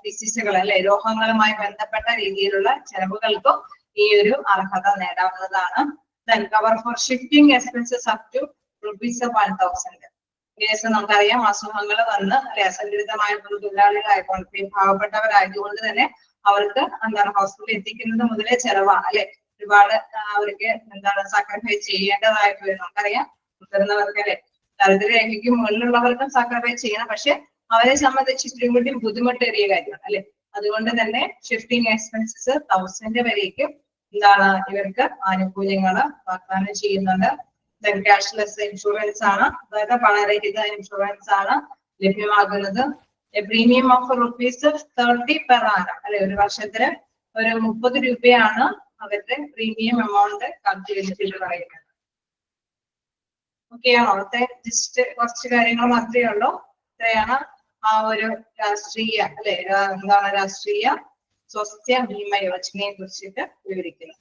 ഡിസീസുകൾ അല്ലെ, രോഗങ്ങളുമായി ബന്ധപ്പെട്ട രീതിയിലുള്ള ചെലവുകൾക്കും ഈ ഒരു അർഹത നേടാവുന്നതാണ്. Then cover for shifting expenses up to ₹1,000. Case നമുക്കറിയാം അസുഖങ്ങൾ വന്ന് അല്ലെ, അസംഘടിതമായിട്ടുള്ള തൊഴിലാളികളായിക്കൊണ്ട് പാവപ്പെട്ടവരായതുകൊണ്ട് തന്നെ അവർക്ക് എന്താണ് ഹോസ്പിറ്റലിൽ എത്തിക്കുന്നത് മുതലേ ചെലവാണ് അല്ലെ. ഒരുപാട് അവർക്ക് എന്താണ് സാക്രിഫൈസ് ചെയ്യേണ്ടതായിട്ട് വരും. നമുക്കറിയാം മുതിർന്നവർക്ക് അല്ലെ, ദരിദ്രരേഖയ്ക്ക് മുകളിലുള്ളവർക്കും സാക്രിഫൈസ് ചെയ്യണം. പക്ഷെ അവരെ സംബന്ധിച്ച് ഇത്രയും കൂടി ബുദ്ധിമുട്ടേറിയ കാര്യമാണ് അല്ലെ. അതുകൊണ്ട് തന്നെ ഷിഫ്റ്റിംഗ് എക്സ്പെൻസസ് 1000 വരേക്കും എന്താണ് ഇവർക്ക് ആനുകൂല്യങ്ങൾ വാഗ്ദാനം ചെയ്യുന്നുണ്ട്. ക്യാഷ്ലെസ് ഇൻഷുറൻസ് ആണ്, അതായത് പണരഹിത ഇൻഷുറൻസ് ആണ് ലഭ്യമാകുന്നത്. പ്രീമിയം ഓഫ് ₹30 per annum അല്ലെ, ഒരു വർഷത്തിന് ഒരു 30 രൂപയാണ് അവരുടെ പ്രീമിയം എമൗണ്ട് കാൽക്കുലേറ്റ് പറയുന്നത്. ഓക്കെ ആണോ? അവിടുത്തെ ജസ്റ്റ് കുറച്ച് കാര്യങ്ങൾ മാത്രമേ ഉള്ളൂ. ഇത്രയാണ് ആ ഒരു രാഷ്ട്രീയ അല്ലെ, എന്താണ് രാഷ്ട്രീയ സ്വാസ്ഥ്യ ഭീമ യോജനയെ കുറിച്ചിട്ട് വിവരിക്കുന്നത്.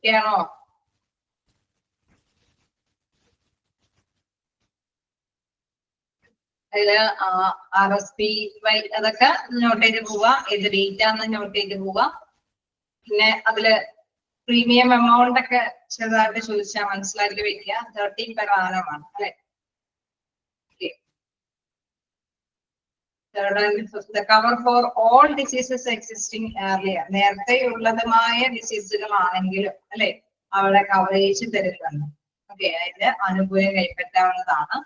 ആണോ? അതില് RSBY അതൊക്കെ നോട്ട് ചെയ്ത് പോവുക, ഏത് ഡേറ്റ് ആണെന്ന് നോട്ട് ചെയ്ത് പോവുക. പിന്നെ അതില് പ്രീമിയം എമൗണ്ട് ഒക്കെ ചെറുതായിട്ട് ചോദിച്ചാൽ മനസ്സിലാക്കി വെക്കുക. 30 per annum ആണ് അല്ലെ. Cover for all diseases existing earlier, നേരത്തെ ഉള്ളതുമായ ഡിസീസുകളാണെങ്കിലും അല്ലെ അവിടെ കവറേജ് തരുന്നുണ്ട്. ഓക്കെ, അതിന്റെ ആനുകൂല്യം കൈപ്പറ്റാവുന്നതാണ്.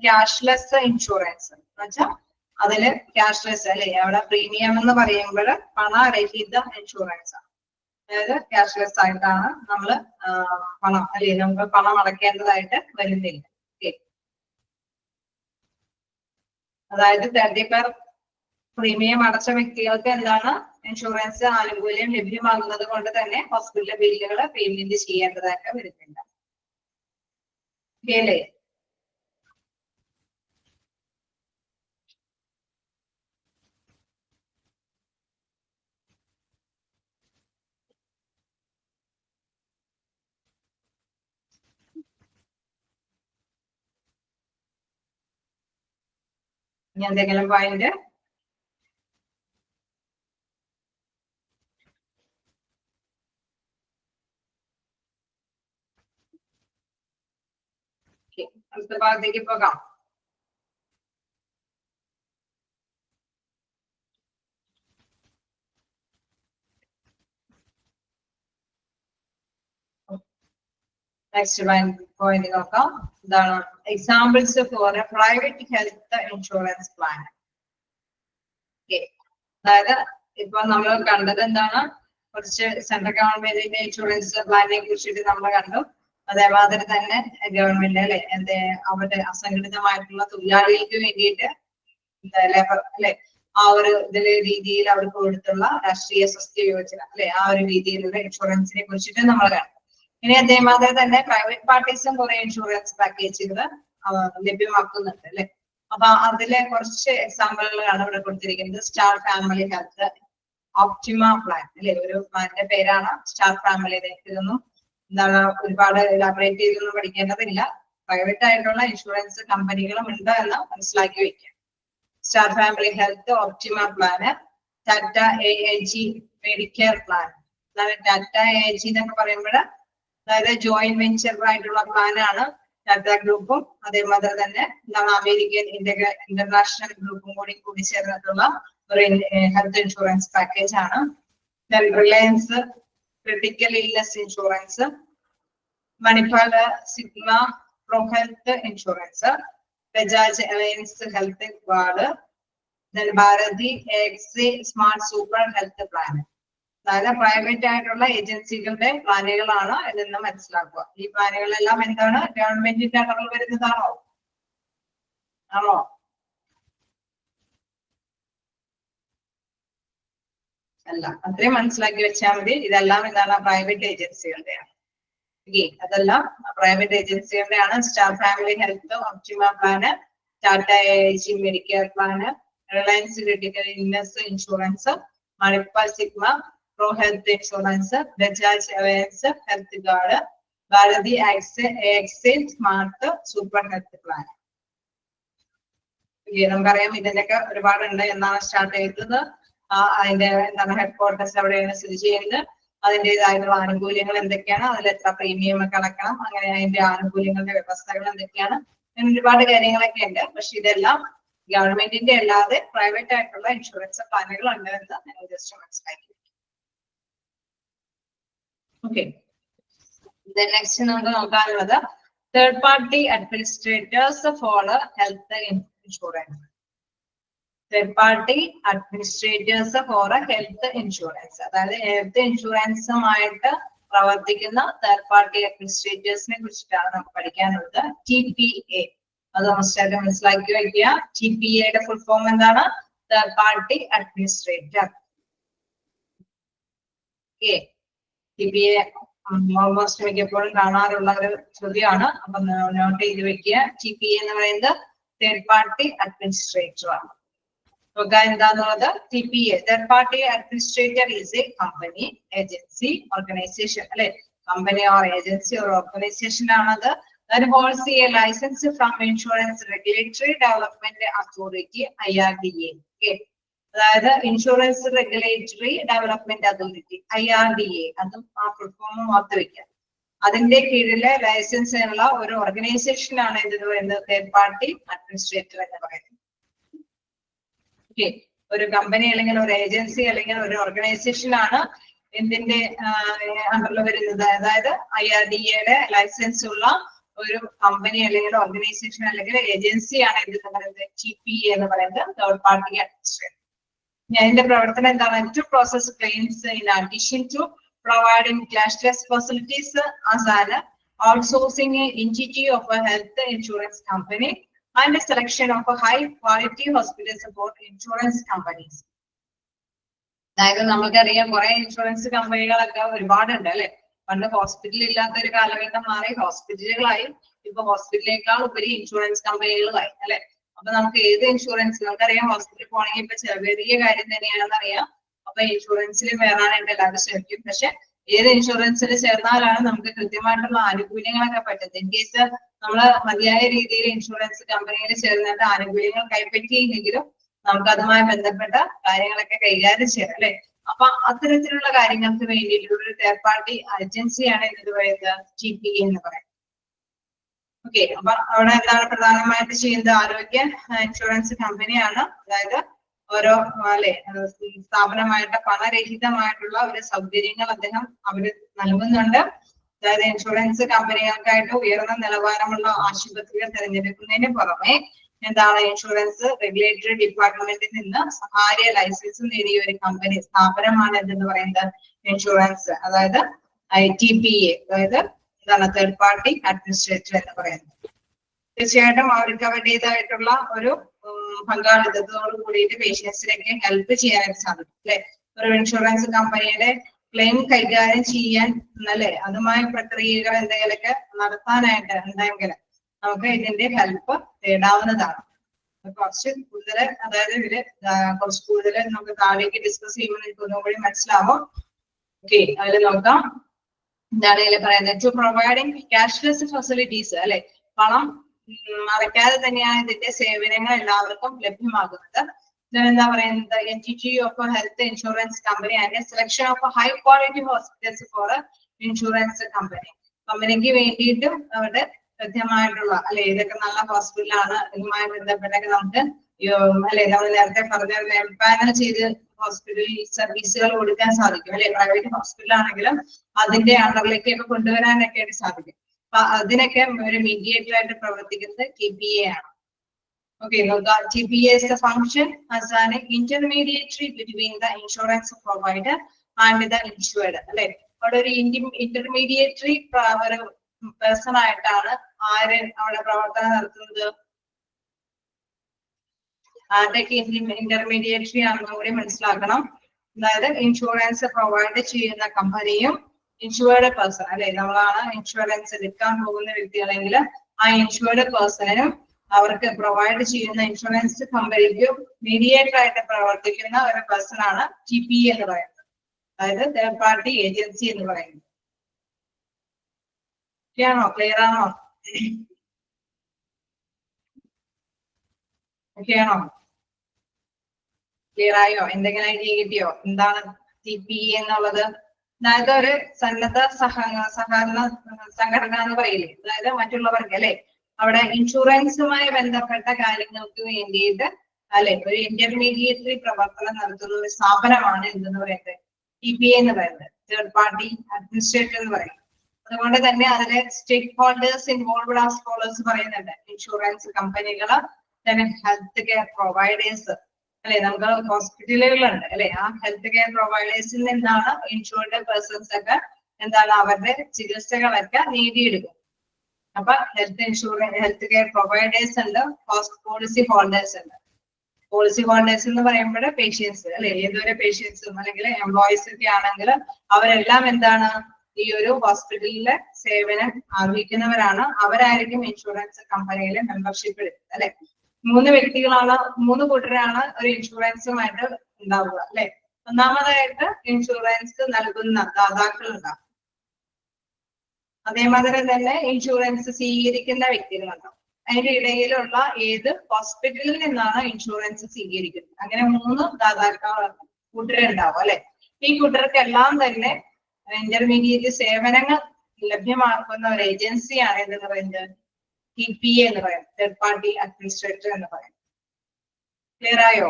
ക്യാഷ്ലെസ് ഇൻഷുറൻസ് എന്ന് വെച്ചാൽ അതില് ക്യാഷ്ലെസ് അല്ലെ, അവിടെ പ്രീമിയം എന്ന് പറയുമ്പോൾ പണരഹിത ഇൻഷുറൻസ് ആണ്. അതായത് ക്യാഷ്ലെസ് ആയിട്ടാണ് നമ്മൾ പണം അല്ലെ, നമുക്ക് പണം അടയ്ക്കേണ്ടതായിട്ട് വരുന്നില്ല. അതായത് 30 പ്രീമിയം അടച്ച വ്യക്തികൾക്ക് എന്താണ് ഇൻഷുറൻസ് ആനുകൂല്യം ലഭ്യമാകുന്നത് കൊണ്ട് തന്നെ ഹോസ്പിറ്റൽ ബില്ലുകൾ പേയ്മെന്റ് ചെയ്യേണ്ടതായിട്ട് വരുന്നില്ല. അല്ലേ? ഇനി എന്തെങ്കിലും പോയിന്റ്? അടുത്ത ഭാഗത്തേക്ക് പോകാം. നെക്സ്റ്റ് പോയിന്റ് നോക്കാം. എന്താണ് examples for A private health insurance plan. അതായത് ഇപ്പൊ നമ്മൾ കണ്ടത് എന്താണ്, കുറച്ച് സെൻട്രൽ ഗവൺമെന്റിന്റെ ഇൻഷുറൻസ് പ്ലാനിനെ കുറിച്ചിട്ട് നമ്മൾ കണ്ടു. അതേമാതിരി തന്നെ ഗവൺമെന്റ് അല്ലെ അവരുടെ അസംഘടിതമായിട്ടുള്ള തൊഴിലാളികൾക്ക് വേണ്ടിയിട്ട് ലേബർ അല്ലെ ആ ഒരു രീതിയിൽ അവർക്ക് കൊടുത്തുള്ള രാഷ്ട്രീയ സ്വാസ്ഥ്യ യോജന അല്ലെ, ആ ഒരു രീതിയിലുള്ള ഇൻഷുറൻസിനെ കുറിച്ചിട്ട് നമ്മൾ കണ്ടു. ഇനി അതേമാതിരി തന്നെ പ്രൈവറ്റ് പാർട്ടീസും കുറെ ഇൻഷുറൻസ് പാക്കേജുകൾ ലഭ്യമാക്കുന്നുണ്ട് അല്ലെ. അപ്പൊ അതിലെ കുറച്ച് എക്സാമ്പിളുകളാണ് ഇവിടെ കൊടുത്തിരിക്കുന്നത്. Star family health Optima plan അല്ലെ, ഒരു പ്ലാനിന്റെ പേരാണ് സ്റ്റാർ ഫാമിലി. ഇതൊന്നും എന്താണ് ഒരുപാട് ഇലാബറേറ്റ് ചെയ്തൊന്നും പഠിക്കേണ്ടതില്ല. പ്രൈവറ്റ് ആയിട്ടുള്ള ഇൻഷുറൻസ് കമ്പനികളും ഉണ്ട് എന്ന് മനസ്സിലാക്കി വെക്കാം. Star family health optima plan, Tata AIG Medicare plan. Tata AIG എന്നൊക്കെ പറയുമ്പോൾ അതായത് ജോയിന്റ് വെഞ്ചർ ആയിട്ടുള്ള പ്ലാനാണ്. ടാറ്റ ഗ്രൂപ്പും അതേമാതിരി തന്നെ എന്താണ് അമേരിക്കൻ ഇന്റർനാഷണൽ ഗ്രൂപ്പും കൂടി ചേർന്നിട്ടുള്ള ഒരു ഹെൽത്ത് ഇൻഷുറൻസ് പാക്കേജ് ആണ്. Reliance critical illness insurance, Manipal Cigna pro health insurance, Bajaj Allianz health card, Bharti AXA smart super health plan. അതായത് പ്രൈവറ്റ് ആയിട്ടുള്ള ഏജൻസികളുടെ പ്ലാനുകളാണ് ഇതെന്ന് മനസ്സിലാക്കുക. ഈ പ്ലാനുകളെല്ലാം എന്താണ് ഗവൺമെന്റിന്റെ അണ്ടറിൽ വരുന്നതാണോ? ആണോ? അല്ല, അത്രയും മനസ്സിലാക്കി വെച്ചാൽ മതി. ഇതെല്ലാം എന്താണ് പ്രൈവറ്റ് ഏജൻസികളുടെയാണ്. അതെല്ലാം പ്രൈവറ്റ് ഏജൻസികളുടെയാണ്. Star family health optima plan, Tata AIG Medicare plan, Reliance critical illness insurance, Manipal Cigna pro health insurance, Bajaj Allianz health card, Bharti AXA smart super health plan. നമുക്കറിയാം ഇതിന്റെയൊക്കെ ഒരുപാടുണ്ട്. എന്നാണ് സ്റ്റാർട്ട് ചെയ്തത്, അതിന്റെ എന്താണ് ഹെഡ്ക്വാർട്ടേഴ്സ് എവിടെയാണ് സ്ഥിതി ചെയ്യുന്നത്, അതിൻ്റെതായിട്ടുള്ള ആനുകൂല്യങ്ങൾ എന്തൊക്കെയാണ്, അതിൽ എത്ര പ്രീമിയം ഒക്കെ അടക്കണം, അങ്ങനെ അതിന്റെ ആനുകൂല്യങ്ങളുടെ വ്യവസ്ഥകൾ എന്തൊക്കെയാണ്, അങ്ങനെ ഒരുപാട് കാര്യങ്ങളൊക്കെ ഉണ്ട്. പക്ഷെ ഇതെല്ലാം ഗവൺമെന്റിന്റെ അല്ലാതെ പ്രൈവറ്റ് ആയിട്ടുള്ള ഇൻഷുറൻസ് പ്ലാനുകൾ ഉണ്ട് എന്ന് നിങ്ങൾ ജസ്റ്റ് മനസ്സിലാക്കി. ഓക്കെ, നെക്സ്റ്റ് നമുക്ക് നോക്കാനുള്ളത് third party administrators for health insurance. Third party administrators for health insurance, അതായത് ഹെൽത്ത് ഇൻഷുറൻസുമായിട്ട് പ്രവർത്തിക്കുന്ന തേർഡ് പാർട്ടി അഡ്മിനിസ്ട്രേറ്റേഴ്സിനെ കുറിച്ചിട്ടാണ് നമുക്ക് പഠിക്കാനുള്ളത്. TPA അത് മനസ്സിലാക്കി വയ്ക്കുക. TPAയുടെ ഫുൾ ഫോം എന്താണ്? Third party administrator. TPA almost മിക്കപ്പോഴും കാണാറുള്ള ഒരു ചോദ്യമാണ്. അപ്പൊ നോട്ട് ചെയ്ത് വെക്കുക. TPA എന്ന് പറയുന്നത് തേർഡ് പാർട്ടി അഡ്മിനിസ്ട്രേറ്റർ ആണ്. എന്താന്നുള്ളത് TPA third party administrator is a company, agency, organisation അല്ലെ. Company or agency or organisation ആണത്. That holds a license from Insurance Regulatory Development Authority IRDA. അതായത് insurance regulatory development authority IRDA, അതും ആ full ഫോമും ഓർത്ത് വെക്കാം. അതിന്റെ കീഴിലെ ലൈസൻസ് ഉള്ള ഒരു ഓർഗനൈസേഷൻ ആണ് ഇത് പറയുന്നത് തേർഡ് പാർട്ടി അഡ്മിനിസ്ട്രേറ്റർ എന്ന് പറയുന്നത്. ഒരു കമ്പനി അല്ലെങ്കിൽ ഒരു ഏജൻസി അല്ലെങ്കിൽ ഒരു ഓർഗനൈസേഷൻ ആണ് എന്തിന്റെ അണ്ടറിൽ വരുന്നത്, അതായത് IRDAയുടെ ലൈസൻസ് ഉള്ള ഒരു കമ്പനി അല്ലെങ്കിൽ ഓർഗനൈസേഷൻ അല്ലെങ്കിൽ ഏജൻസിയാണ് എന്ത് പറയുന്നത് TPA എന്ന് പറയുന്നത്, തേർഡ് പാർട്ടി അഡ്മിനിസ്ട്രേറ്റർ. ഇതിന്റെ പ്രവർത്തനം എന്താണ്? To process claims in addition to providing cashless facilities as an outsourcing entity of a health insurance company and a selection of a high quality hospitals for insurance companies. അതായത് നമുക്കറിയാം കുറെ insurance കമ്പനികളൊക്കെ ഒരുപാടുണ്ട് അല്ലെ. പണ്ട് hospital ഇല്ലാത്ത ഒരു കാലഘട്ടം മാറി ഹോസ്പിറ്റലുകളായി, ഇപ്പൊ ഹോസ്പിറ്റലിനേക്കാൾ ഉപരി ഇൻഷുറൻസ് കമ്പനികളായി അല്ലെ. അപ്പൊ നമുക്ക് ഏത് ഇൻഷുറൻസ്, നമുക്കറിയാം ഹോസ്പിറ്റലിൽ പോകണമെങ്കിൽ ഇപ്പൊ ചെറിയ കാര്യം തന്നെയാണെന്ന് അറിയാം. അപ്പൊ ഇൻഷുറൻസിൽ വേറാനായിട്ട് എല്ലാവരും ശ്രമിക്കും. പക്ഷെ ഏത് ഇൻഷുറൻസിൽ ചേർന്നാലാണ് നമുക്ക് കൃത്യമായിട്ടുള്ള ആനുകൂല്യങ്ങളൊക്കെ പറ്റുന്നത്. ഇൻ കേസ് നമ്മൾ മതിയായ രീതിയിൽ ഇൻഷുറൻസ് കമ്പനിയിൽ ചേർന്നിട്ട് ആനുകൂല്യങ്ങൾ കൈപ്പറ്റിയില്ലെങ്കിലും നമുക്ക് അതുമായി ബന്ധപ്പെട്ട കാര്യങ്ങളൊക്കെ കൈകാര്യം ചെയ്യാം അല്ലെ. അപ്പൊ അത്തരത്തിലുള്ള കാര്യങ്ങൾക്ക് വേണ്ടിയിട്ടുള്ള ഒരു തേർഡ് പാർട്ടി ഏജൻസിയാണ് എന്ത് പറയുന്നത് TPA എന്ന് പറയുന്നത്. ഓക്കെ, അപ്പൊ അവിടെ എന്താണ് പ്രധാനമായിട്ട് ചെയ്യുന്നത്? ആരോഗ്യ ഇൻഷുറൻസ് കമ്പനിയാണ്. അതായത് ഓരോ അല്ലെ സ്ഥാപനമായിട്ട് പണരഹിതമായിട്ടുള്ള ഒരു സൗകര്യങ്ങൾ അദ്ദേഹം അവര് നൽകുന്നുണ്ട്. അതായത് ഇൻഷുറൻസ് കമ്പനികൾക്കായിട്ട് ഉയർന്ന നിലവാരമുള്ള ആശുപത്രികൾ തിരഞ്ഞെടുക്കുന്നതിന് പുറമെ എന്താണ് ഇൻഷുറൻസ് റെഗുലേറ്ററി ഡിപ്പാർട്ട്മെന്റിൽ നിന്ന് സ്വകാര്യ ലൈസൻസ് നേടിയ ഒരു കമ്പനി സ്ഥാപനമാണ് എന്തെന്ന് പറയുന്നത് ഇൻഷുറൻസ്, അതായത് TPA, അതായത് എന്താണ് തേർഡ് പാർട്ടി അഡ്മിനിസ്ട്രേറ്റർ എന്ന് പറയുന്നത്. തീർച്ചയായിട്ടും അവർക്ക് അവരുടേതായിട്ടുള്ള ഒരു പങ്കാളിത്തത്തോട് കൂടിയിട്ട് പേഷ്യൻസിനൊക്കെ ഹെൽപ്പ് ചെയ്യാനായിട്ട് സാധിക്കും അല്ലെ. ഒരു ഇൻഷുറൻസ് കമ്പനിയുടെ ക്ലെയിം കൈകാര്യം ചെയ്യാൻ അല്ലെ, അതുമായ പ്രക്രിയകൾ എന്തെങ്കിലുമൊക്കെ നടത്താനായിട്ട് ഉണ്ടെങ്കിൽ നമുക്ക് ഇതിന്റെ ഹെൽപ്പ് തേടാവുന്നതാണ്. കുറച്ച് കൂടുതൽ, അതായത് ഇതില് കുറച്ച് കൂടുതൽ നമുക്ക് താഴേക്ക് ഡിസ്കസ് ചെയ്യുമ്പോൾ നിങ്ങൾക്ക് ഒന്നുകൂടി മനസ്സിലാവും. ഓക്കെ, അതിൽ നോക്കാം. എന്താണ് ഇതിൽ പറയുന്നത്? ടു പ്രൊവൈഡിങ് ക്യാഷ്ലെസ് ഫെസിലിറ്റീസ് അല്ലെ, പണം അടയ്ക്കാതെ തന്നെയാണ് ഇതിന്റെ സേവനങ്ങൾ എല്ലാവർക്കും ലഭ്യമാകുന്നത്. എന്താ പറയുന്നത്? entity of a health insurance company and a selection of a high quality hospitals for a insurance company. കമ്പനിക്ക് വേണ്ടിയിട്ടും അവരുടെ കൃത്യമായിട്ടുള്ള അല്ലെ ഇതൊക്കെ നല്ല ഹോസ്പിറ്റലാണ്, ഇതുമായി ബന്ധപ്പെട്ടൊക്കെ നമുക്ക് അല്ലെ നമ്മൾ നേരത്തെ പറഞ്ഞ എംപാനൽ ചെയ്ത് ഹോസ്പിറ്റൽ സർവീസുകൾ കൊടുക്കാൻ സാധിക്കും അല്ലെ. പ്രൈവറ്റ് ഹോസ്പിറ്റൽ ആണെങ്കിലും അതിന്റെ അണ്ടറിലേക്കൊക്കെ കൊണ്ടുവരാനൊക്കെ ആയിട്ട് സാധിക്കും. അപ്പൊ അതിനൊക്കെ ഒരു മീഡിയേറ്റർ ആയിട്ട് പ്രവർത്തിക്കുന്നത് TPA ആണ്. Okay, now the TPA is the function as an intermediary between the insurance provider and the insured. അല്ലെ, അവിടെ ഒരു ഇന്റർമീഡിയേറ്ററി ഒരു പേഴ്സൺ ആയിട്ടാണ് ആര് അവിടെ പ്രവർത്തനം നടത്തുന്നത്? ആരുടെയൊക്കെ ഇന്റർമീഡിയേറ്ററി ആണെന്ന് കൂടി മനസ്സിലാക്കണം. അതായത് ഇൻഷുറൻസ് പ്രൊവൈഡ് ചെയ്യുന്ന കമ്പനിയും ഇൻഷുവേർഡ് പേഴ്സൺ അല്ലെ, നമ്മളാണ് ഇൻഷുറൻസ് എടുക്കാൻ പോകുന്ന വ്യക്തികളെങ്കിൽ ആ ഇൻഷുവേർഡ് പേഴ്സണിനും അവർക്ക് പ്രൊവൈഡ് ചെയ്യുന്ന ഇൻഷുറൻസ് കമ്പനിക്കും മീഡിയേറ്റർ ആയിട്ട് പ്രവർത്തിക്കുന്ന ഒരു പേഴ്സൺ ആണ് TPA എന്ന് പറയുന്നത്, അതായത് തേർഡ് പാർട്ടി ഏജൻസി എന്ന് പറയുന്നത്. ആണോ? ക്ലിയർ ആണോ? ഓക്കെ ആണോ? ക്ലിയർ ആയോ? എന്തെങ്കിലും ഐഡിയ കിട്ടിയോ എന്താണ് TPA എന്നുള്ളത്? അതായത് ഒരു സന്നദ്ധ സഹകരണ സംഘടന എന്ന് പറയില്ലേ, അതായത് മറ്റുള്ളവർക്ക് അല്ലെ അവിടെ ഇൻഷുറൻസുമായി ബന്ധപ്പെട്ട കാര്യങ്ങൾക്ക് വേണ്ടിയിട്ട് അല്ലെ ഒരു ഇന്റർമീഡിയേറ്ററി പ്രവർത്തനം നടത്തുന്ന ഒരു സ്ഥാപനമാണ് എന്തെന്ന് പറയുന്നത് TPA എന്ന് പറയുന്നത്, തേർഡ് പാർട്ടി അഡ്മിനിസ്ട്രേറ്റർ എന്ന് പറയും. അതുകൊണ്ട് തന്നെ അതിലെ സ്റ്റേക്ക് ഹോൾഡേഴ്സ് ഇൻവോൾവ്ഡ് ആസ് ഫോളോസ് പറയുന്നുണ്ട്. ഇൻഷുറൻസ് കമ്പനികള്, ഹെൽത്ത് കെയർ പ്രൊവൈഡേഴ്സ് അല്ലെ, നമുക്ക് ഹോസ്പിറ്റലുകളുണ്ട് അല്ലെ, ആ ഹെൽത്ത് കെയർ പ്രൊവൈഡേഴ്സിൽ നിന്നാണ് ഇൻഷുർഡ് പേഴ്സൺസ് ഒക്കെ എന്താണ് അവരുടെ ചികിത്സകളൊക്കെ നേടിയെടുക്കും. അപ്പൊ ഹെൽത്ത് കെയർ പ്രൊവൈഡേഴ്സ് ഉണ്ട്, പോളിസി ഹോൾഡേഴ്സ് ഉണ്ട്. പോളിസി ഹോൾഡേഴ്സ് എന്ന് പറയുമ്പോൾ പേഷ്യൻസ് അല്ലെ, ഏതൊരു പേഷ്യൻസും അല്ലെങ്കിൽ എംപ്ലോയീസ് ഒക്കെ ആണെങ്കിൽ അവരെല്ലാം എന്താണ് ഈ ഒരു ഹോസ്പിറ്റലിലെ സേവനം ആഗ്രഹിക്കുന്നവരാണ്. അവരായിരിക്കും ഇൻഷുറൻസ് കമ്പനിയിലെ മെമ്പർഷിപ്പ് എടുക്കുന്നത് അല്ലെ. മൂന്ന് കൂട്ടരാണ് ഒരു ഇൻഷുറൻസുമായിട്ട് ഉണ്ടാവുക അല്ലെ. ഒന്നാമതായിട്ട് ഇൻഷുറൻസ് നൽകുന്ന ദാതാക്കൾ ഉണ്ടാവും, അതേമാതിരി തന്നെ ഇൻഷുറൻസ് സ്വീകരിക്കുന്ന വ്യക്തികളുണ്ടാവും. അതിന്റെ ഇടയിലുള്ള ഏത് ഹോസ്പിറ്റലിൽ നിന്നാണ് ഇൻഷുറൻസ് സ്വീകരിക്കുന്നത്, അങ്ങനെ മൂന്ന് കൂട്ടരുണ്ടാവും അല്ലെ. ഈ കൂട്ടർക്കെല്ലാം തന്നെ ഇന്റർമീഡിയറ്റ് സേവനങ്ങൾ ലഭ്യമാക്കുന്ന ഒരു ഏജൻസിയാണ് എന്തെന്ന് പറയുന്നത് TPA എന്ന് പറയുന്നത്, തേർഡ് പാർട്ടി അഡ്മിനിസ്ട്രേറ്റർ എന്ന് പറയുന്നത്. ക്ലിയർ ആയോ?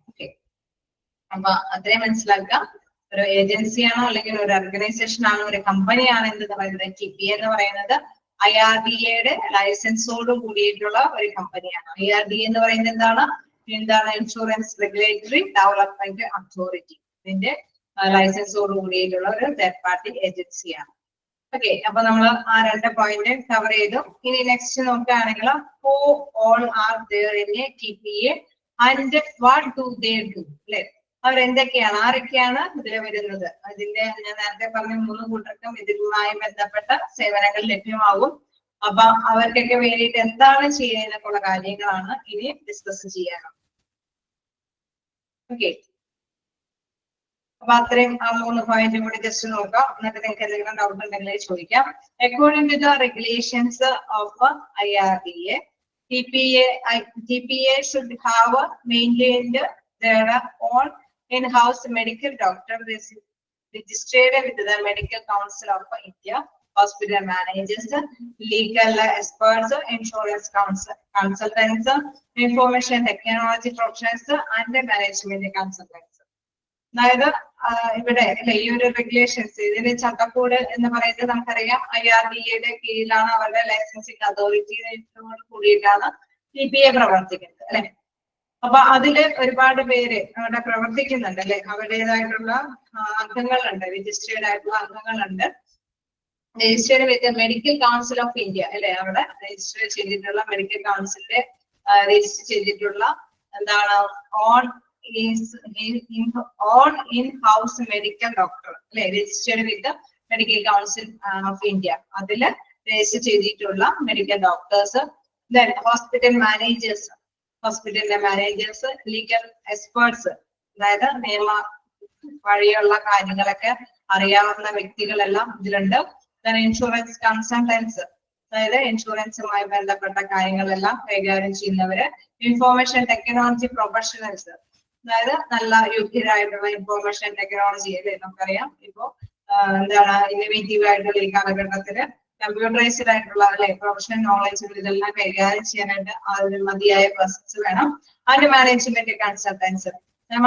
ഓക്കെ. അപ്പൊ അത്രയും മനസ്സിലാക്കുക. ഒരു ഏജൻസിയാണോ അല്ലെങ്കിൽ ഒരു ഓർഗനൈസേഷൻ ആണോ ഒരു കമ്പനിയാണ് എന്ന് പറയുന്നത് TPA എന്ന് പറയുന്നത് IRDA ലൈസൻസോട് കൂടിയിട്ടുള്ള ഒരു കമ്പനിയാണ്. IRDA എന്ന് പറയുന്നത് എന്താണ് ഇൻഷുറൻസ് റെഗുലേറ്ററി ഡെവലപ്മെന്റ് അതോറിറ്റി. ഇതിന്റെ ലൈസൻസോട് കൂടിയിട്ടുള്ള ഒരു തേർഡ് പാർട്ടി ഏജൻസിയാണ്. ഓക്കെ, അപ്പൊ നമ്മൾ ആ 2 പോയിന്റ് കവർ ചെയ്തു. ഇനി നെക്സ്റ്റ് നോക്കുകയാണെങ്കിൽ who all are there in a TPA and what do they do, അല്ലെ? അവരെന്തൊക്കെയാണ്, ആരൊക്കെയാണ് ഇതിൽ വരുന്നത്? അതിന്റെ ഞാൻ നേരത്തെ പറഞ്ഞ 3 കൂട്ടർക്കും ഇതിലുമായി ബന്ധപ്പെട്ട സേവനങ്ങൾ ലഭ്യമാകും. അപ്പൊ അവർക്കൊക്കെ വേണ്ടിയിട്ട് എന്താണ് ചെയ്യുന്നതിനുള്ള കാര്യങ്ങളാണ് ഇനി ഡിസ്കസ് ചെയ്യാറ്. ഓക്കെ, അപ്പൊ അത്രയും ആ 3 പോയിന്റും കൂടി ജസ്റ്റ് നോക്കാം. എന്നിട്ട് നിങ്ങൾക്ക് എന്തെങ്കിലും ഡൗട്ട് ഉണ്ടെങ്കിൽ ചോദിക്കാം. According to the regulations of IRDA, TPA should have maintained their own in-house medical doctor registered with the Medical Council of India, hospital managers, legal experts, insurance consultants, information technology professionals, and management consultants. അതായത് ഇവിടെ ഈ ഒരു regulations, ഇതിന്റെ ചട്ടക്കൂട് എന്ന് പറയുന്നത് നമുക്കറിയാം IRDA കീഴിലാണ്, അവരുടെ ലൈസൻസിങ് അതോറിറ്റിയോട് കൂടിയിട്ടാണ് TPA പ്രവർത്തിക്കുന്നത്, അല്ലെ? അപ്പൊ അതില് ഒരുപാട് പേര് അവിടെ പ്രവർത്തിക്കുന്നുണ്ട്, അല്ലെ? അവരുടേതായിട്ടുള്ള അംഗങ്ങളുണ്ട്, രജിസ്റ്റേർഡ് ആയിട്ടുള്ള അംഗങ്ങളുണ്ട്. Registered with medical council of India, അല്ലെ? അവിടെ രജിസ്റ്റർ ചെയ്തിട്ടുള്ള മെഡിക്കൽ കൗൺസിലിന്റെ രജിസ്റ്റർ ചെയ്തിട്ടുള്ള എന്താണ് own in house medical doctor, അല്ലെ? Registered with medical council of India, അതില് രജിസ്റ്റർ ചെയ്തിട്ടുള്ള മെഡിക്കൽ ഡോക്ടേഴ്സ്, ദെൻ ഹോസ്പിറ്റലിലെ മാനേജേഴ്സ്, ലീഗൽ എക്സ്പേർട്സ്, അതായത് നിയമ വഴിയുള്ള കാര്യങ്ങളൊക്കെ അറിയാവുന്ന വ്യക്തികളെല്ലാം ഇതിലുണ്ട്. ദെൻ ഇൻഷുറൻസ് കൺസൾട്ടൻസ്, അതായത് ഇൻഷുറൻസുമായി ബന്ധപ്പെട്ട കാര്യങ്ങളെല്ലാം കൈകാര്യം ചെയ്യുന്നവര്, ഇൻഫോർമേഷൻ ടെക്നോളജി പ്രൊഫഷണൽസ്, അതായത് നല്ല യോഗ്യരായിട്ടുള്ള ഇൻഫോർമേഷൻ ടെക്നോളജി, അല്ലെ? നമുക്കറിയാം ഇപ്പോ എന്താണ് ഇന്നോവേറ്റീവ് ആയിട്ടുള്ള ഈ കാലഘട്ടത്തില് കമ്പ്യൂട്ടറൈസ്ഡ് ആയിട്ടുള്ള, അല്ലെ, പ്രൊഫഷണൽ നോളജുകൾ ഇതെല്ലാം കൈകാര്യം ചെയ്യാനായിട്ട് അതിന് മതിയായ പേഴ്സൺസ് വേണം. അതിന്റെ മാനേജ്മെന്റ് കൺസൾട്ടൻസ്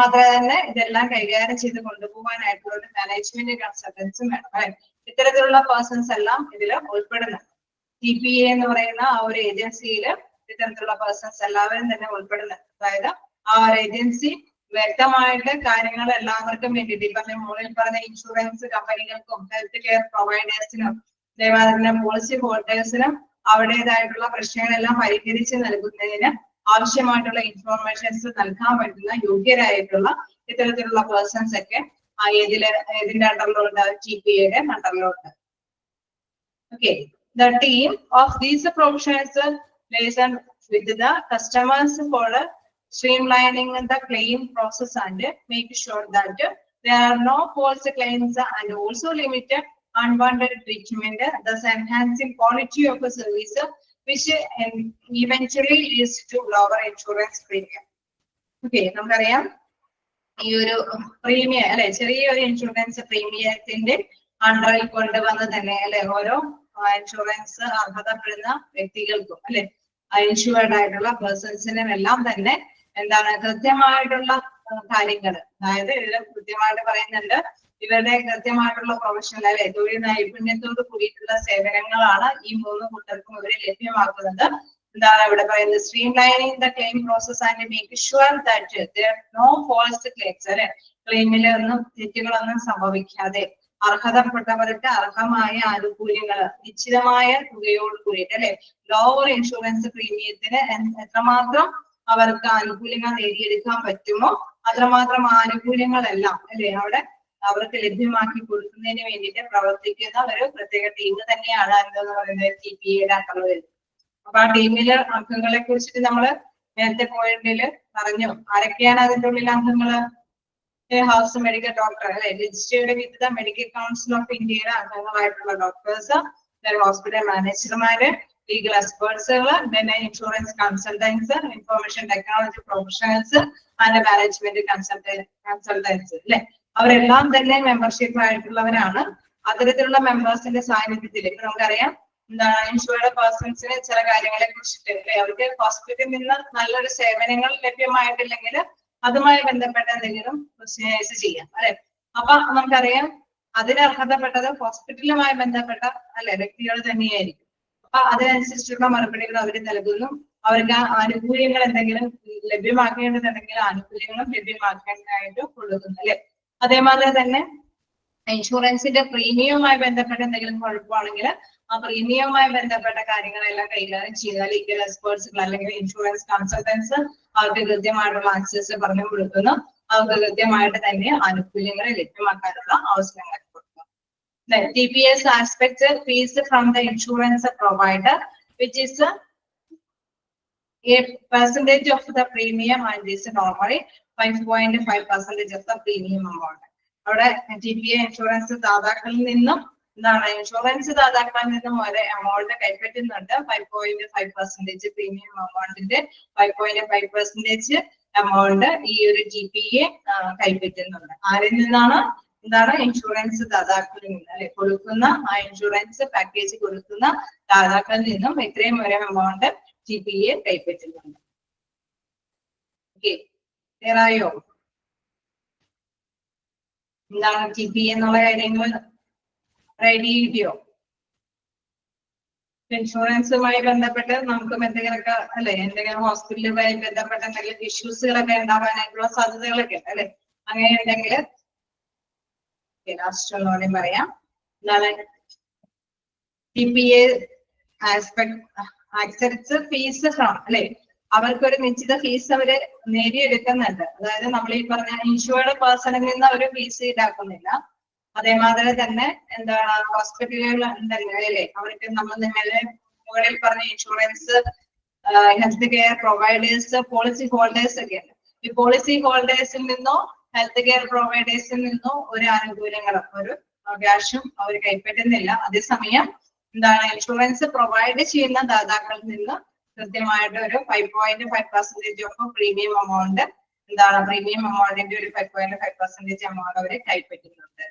മാത്രമേ തന്നെ ഇതെല്ലാം കൈകാര്യം ചെയ്ത് കൊണ്ടുപോകാനായിട്ടുള്ള ഒരു മാനേജ്മെന്റ് കൺസൾട്ടൻസും വേണം, അല്ലെ? ഇത്തരത്തിലുള്ള പേഴ്സൺസ് എല്ലാം ഇതിൽ ഉൾപ്പെടുന്നുണ്ട്. TPA എന്ന് പറയുന്ന ആ ഒരു ഏജൻസിയിൽ ഇത്തരത്തിലുള്ള പേഴ്സൺസ് എല്ലാവരും തന്നെ ഉൾപ്പെടുന്നുണ്ട്. അതായത് ആ ഒരു ഏജൻസി വ്യക്തമായിട്ട് കാര്യങ്ങൾ എല്ലാവർക്കും വേണ്ടിയിട്ട് ഈ പറഞ്ഞ മുകളിൽ പറഞ്ഞ ഇൻഷുറൻസ് കമ്പനികൾക്കും ഹെൽത്ത് കെയർ പ്രൊവൈഡേഴ്സിനും അതേപോലെ പോളിസി ഹോൾഡേഴ്സിനും അവരുടേതായിട്ടുള്ള പ്രശ്നങ്ങളെല്ലാം പരിഹരിച്ച് നൽകുന്നതിന് ആവശ്യമായിട്ടുള്ള ഇൻഫോർമേഷൻസ് നൽകാൻ പറ്റുന്ന യോഗ്യരായിട്ടുള്ള ഇത്തരത്തിലുള്ള പേഴ്സൺസ് ഒക്കെ ഇതിന്റെ അണ്ടറിലുണ്ട്, TPA അണ്ടറിലുണ്ട്. Okay, the team of these professionals liaison with the customers for streamlining the claim process and make sure that there are no false claims and also limit unwanted treatment, thus enhancing quality of the service, which eventually leads to lower insurance premium. Okay, നമുക്കറിയാം ഈ ഒരു premium, അല്ലെ, ചെറിയൊരു insurance പ്രീമിയത്തിന്റെ അണ്ടറിൽ കൊണ്ടുവന്ന് തന്നെ, അല്ലെ, ഓരോ ഇൻഷുറൻസ് അർഹതപ്പെടുന്ന വ്യക്തികൾക്കും, അല്ലെ, ഇൻഷുർഡ് ആയിട്ടുള്ള പേഴ്സൺസിനും എല്ലാം തന്നെ എന്താണ് കൃത്യമായിട്ടുള്ള കാര്യങ്ങൾ, അതായത് ഇതിൽ കൃത്യമായിട്ട് പറയുന്നുണ്ട് ഇവരുടെ കൃത്യമായിട്ടുള്ള പ്രൊഫഷണൽ, അല്ലെ, തൊഴിൽ നൈപുണ്യത്തോട് കൂടിയിട്ടുള്ള സേവനങ്ങളാണ് ഈ 3 കൂട്ടർക്കും ഇവരെ ലഭ്യമാക്കുന്നത്. എന്താണ് ഇവിടെ പറയുന്നത്? Streamlining the claim process and make sure that there are no false claims, അല്ലെ, ക്ലെയിമിലൊന്നും തെറ്റുകളൊന്നും സംഭവിക്കാതെ അർഹതപ്പെട്ടവർക്ക് അർഹമായ ആനുകൂല്യങ്ങൾ നിശ്ചിതമായ തുകയോട് കൂടിയിട്ട്, അല്ലെ, ലോവർ ഇൻഷുറൻസ് പ്രീമിയത്തിന് എത്രമാത്രം അവർക്ക് ആനുകൂല്യങ്ങൾ നേടിയെടുക്കാൻ പറ്റുമോ അത്രമാത്രം ആനുകൂല്യങ്ങളെല്ലാം, അല്ലെ, അവിടെ അവർക്ക് ലഭ്യമാക്കി കൊടുക്കുന്നതിന് വേണ്ടിയിട്ട് പ്രവർത്തിക്കുന്ന ഒരു പ്രത്യേക ടീം തന്നെയാണ് എന്തെന്ന് പറയുന്നത് TPA അംഗങ്ങൾ. അപ്പൊ ആ ടീമിലെ അംഗങ്ങളെ കുറിച്ചിട്ട് നമ്മള് നേരത്തെ പോയിന്റിൽ പറഞ്ഞു. ആരൊക്കെയാണ് അതിന്റെ ഉള്ളിൽ അംഗങ്ങള്? ഹൗസ് മെഡിക്കൽ ഡോക്ടർ, അല്ലെ, registered with the medical council of ഇന്ത്യയിലെ അംഗങ്ങളായിട്ടുള്ള ഡോക്ടേഴ്സ്, ഹോസ്പിറ്റൽ മാനേജർമാര്, ലീഗൽ എക്സ്പേർട്സുകൾ, പിന്നെ insurance consultants, information technology professionals and management consultants, അല്ലെ, അവരെല്ലാം തന്നെ മെമ്പർഷിപ്പ് ആയിട്ടുള്ളവരാണ്. അത്തരത്തിലുള്ള മെമ്പേഴ്സിന്റെ സാന്നിധ്യത്തിൽ നമുക്കറിയാം എന്താണ് ഇൻഷുർഡ് പേഴ്സൺസിന് ചില കാര്യങ്ങളെ കുറിച്ചിട്ട്, അല്ലെ, അവർക്ക് ഹോസ്പിറ്റലിൽ നിന്ന് നല്ലൊരു സേവനങ്ങൾ ലഭ്യമായിട്ടില്ലെങ്കിൽ അതുമായി ബന്ധപ്പെട്ട എന്തെങ്കിലും ക്വസ്റ്റ്യനൈസ് ചെയ്യാം അല്ലെ. അപ്പൊ നമുക്കറിയാം അതിന് അർഹതപ്പെട്ടത് ഹോസ്പിറ്റലുമായി ബന്ധപ്പെട്ട അല്ലെ വ്യക്തികൾ തന്നെയായിരിക്കും. അപ്പൊ അതിനനുസരിച്ചുള്ള മറുപടികൾ അവർ നൽകുന്നു. അവർക്ക് ആനുകൂല്യങ്ങൾ എന്തെങ്കിലും ലഭ്യമാക്കേണ്ടതുണ്ടെങ്കിൽ ആനുകൂല്യങ്ങളും ലഭ്യമാക്കാനായിട്ട് കൊടുക്കുന്നു അല്ലെ. അതേമാതിരി തന്നെ ഇൻഷുറൻസിന്റെ പ്രീമിയവുമായി ബന്ധപ്പെട്ട എന്തെങ്കിലും കുഴപ്പമാണെങ്കിൽ ആ പ്രീമിയവുമായി ബന്ധപ്പെട്ട കാര്യങ്ങളെല്ലാം കൈകാര്യം ചെയ്യുക ലീഗൽ എക്സ്പേർട്സുകൾ അല്ലെങ്കിൽ ഇൻഷുറൻസ് കൺസൾട്ടൻസ് അവർക്ക് കൃത്യമായിട്ടുള്ള ആക്സസ് പറഞ്ഞു കൊടുക്കുന്നു. അവർക്ക് കൃത്യമായിട്ട് തന്നെ ആനുകൂല്യങ്ങൾ ലഭ്യമാക്കാനുള്ള അവസരങ്ങൾ കൊടുക്കുന്നു. TPS aspect fees from the insurance provider, which is a percentage of the premium and is normally 5.5% of the premium amount. അവിടെ TPA ഇൻഷുറൻസ് ദാതാക്കളിൽ നിന്നും എന്താണ് ഇൻഷുറൻസ് ദാതാക്കളിൽ നിന്നും ഒരു എമൗണ്ട് കൈപ്പറ്റുന്നുണ്ട്. 5.5% പ്രീമിയം എമൗണ്ടിന്റെ 5.5% എമൗണ്ട് ഈ ഒരു TPA കൈപ്പറ്റുന്നുണ്ട്. ആരിൽ നിന്നാണ്? എന്താണ് ഇൻഷുറൻസ് ദാതാക്കളിൽ നിന്ന് അല്ലെ കൊടുക്കുന്ന ആ ഇൻഷുറൻസ് പാക്കേജ് കൊടുക്കുന്ന ദാതാക്കളിൽ നിന്നും ഇത്രയും ഒരു എമൗണ്ട് TPA കൈപ്പറ്റുന്നുണ്ട്. ഓക്കെ, ക്ലിയർ ആയോ? എന്താണ് TPA എന്നുള്ള കാര്യങ്ങൾ റെഡി കിട്ടിയോ? ഇൻഷുറൻസുമായി ബന്ധപ്പെട്ട് നമുക്കും എന്തെങ്കിലുമൊക്കെ അല്ലെ എന്തെങ്കിലും ഹോസ്പിറ്റലുമായി ബന്ധപ്പെട്ട എന്തെങ്കിലും ഇഷ്യൂസുകളൊക്കെ ഉണ്ടാവാനായിട്ടുള്ള സാധ്യതകളൊക്കെ ഉണ്ട് അല്ലെ. അങ്ങനെ ഉണ്ടെങ്കിൽ ലാസ്റ്റ് ഒന്നുകൂടി പറയാം. എന്താണ് TPA ആസ്പെക്ട് അനുസരിച്ച് ഫീസ് അല്ലെ അവർക്കൊരു നിശ്ചിത ഫീസ് അവര് നേടിയെടുക്കുന്നുണ്ട്. അതായത് നമ്മൾ ഈ പറഞ്ഞ ഇൻഷുർഡ് പേഴ്സണിൽ നിന്ന് അവർ ഫീസ് ഈടാക്കുന്നില്ല. അതേമാതിരി തന്നെ എന്താണ് ഹോസ്പിറ്റലുകൾ അല്ലെ അവർക്ക് നമ്മൾ മുകളിൽ പറഞ്ഞ insurance health care providers policy holders ഒക്കെ ഉണ്ട്. ഈ പോളിസി ഹോൾഡേഴ്സിൽ നിന്നോ ഹെൽത്ത് കെയർ പ്രൊവൈഡേഴ്സിൽ നിന്നോ ഒരു ആനുകൂല്യങ്ങളും ഒരു ക്യാഷും അവർ കൈപ്പറ്റുന്നില്ല. അതേസമയം എന്താണ് ഇൻഷുറൻസ് പ്രൊവൈഡ് ചെയ്യുന്ന ദാതാക്കളിൽ നിന്ന് കൃത്യമായിട്ട് ഒരു 5.5% ഓഫ് പ്രീമിയം എമൗണ്ട് എന്താണ് പ്രീമിയം എമൗണ്ടിന്റെ ഒരു 5.5% എമൗണ്ട് അവര് കൈപ്പറ്റുന്നുണ്ട്.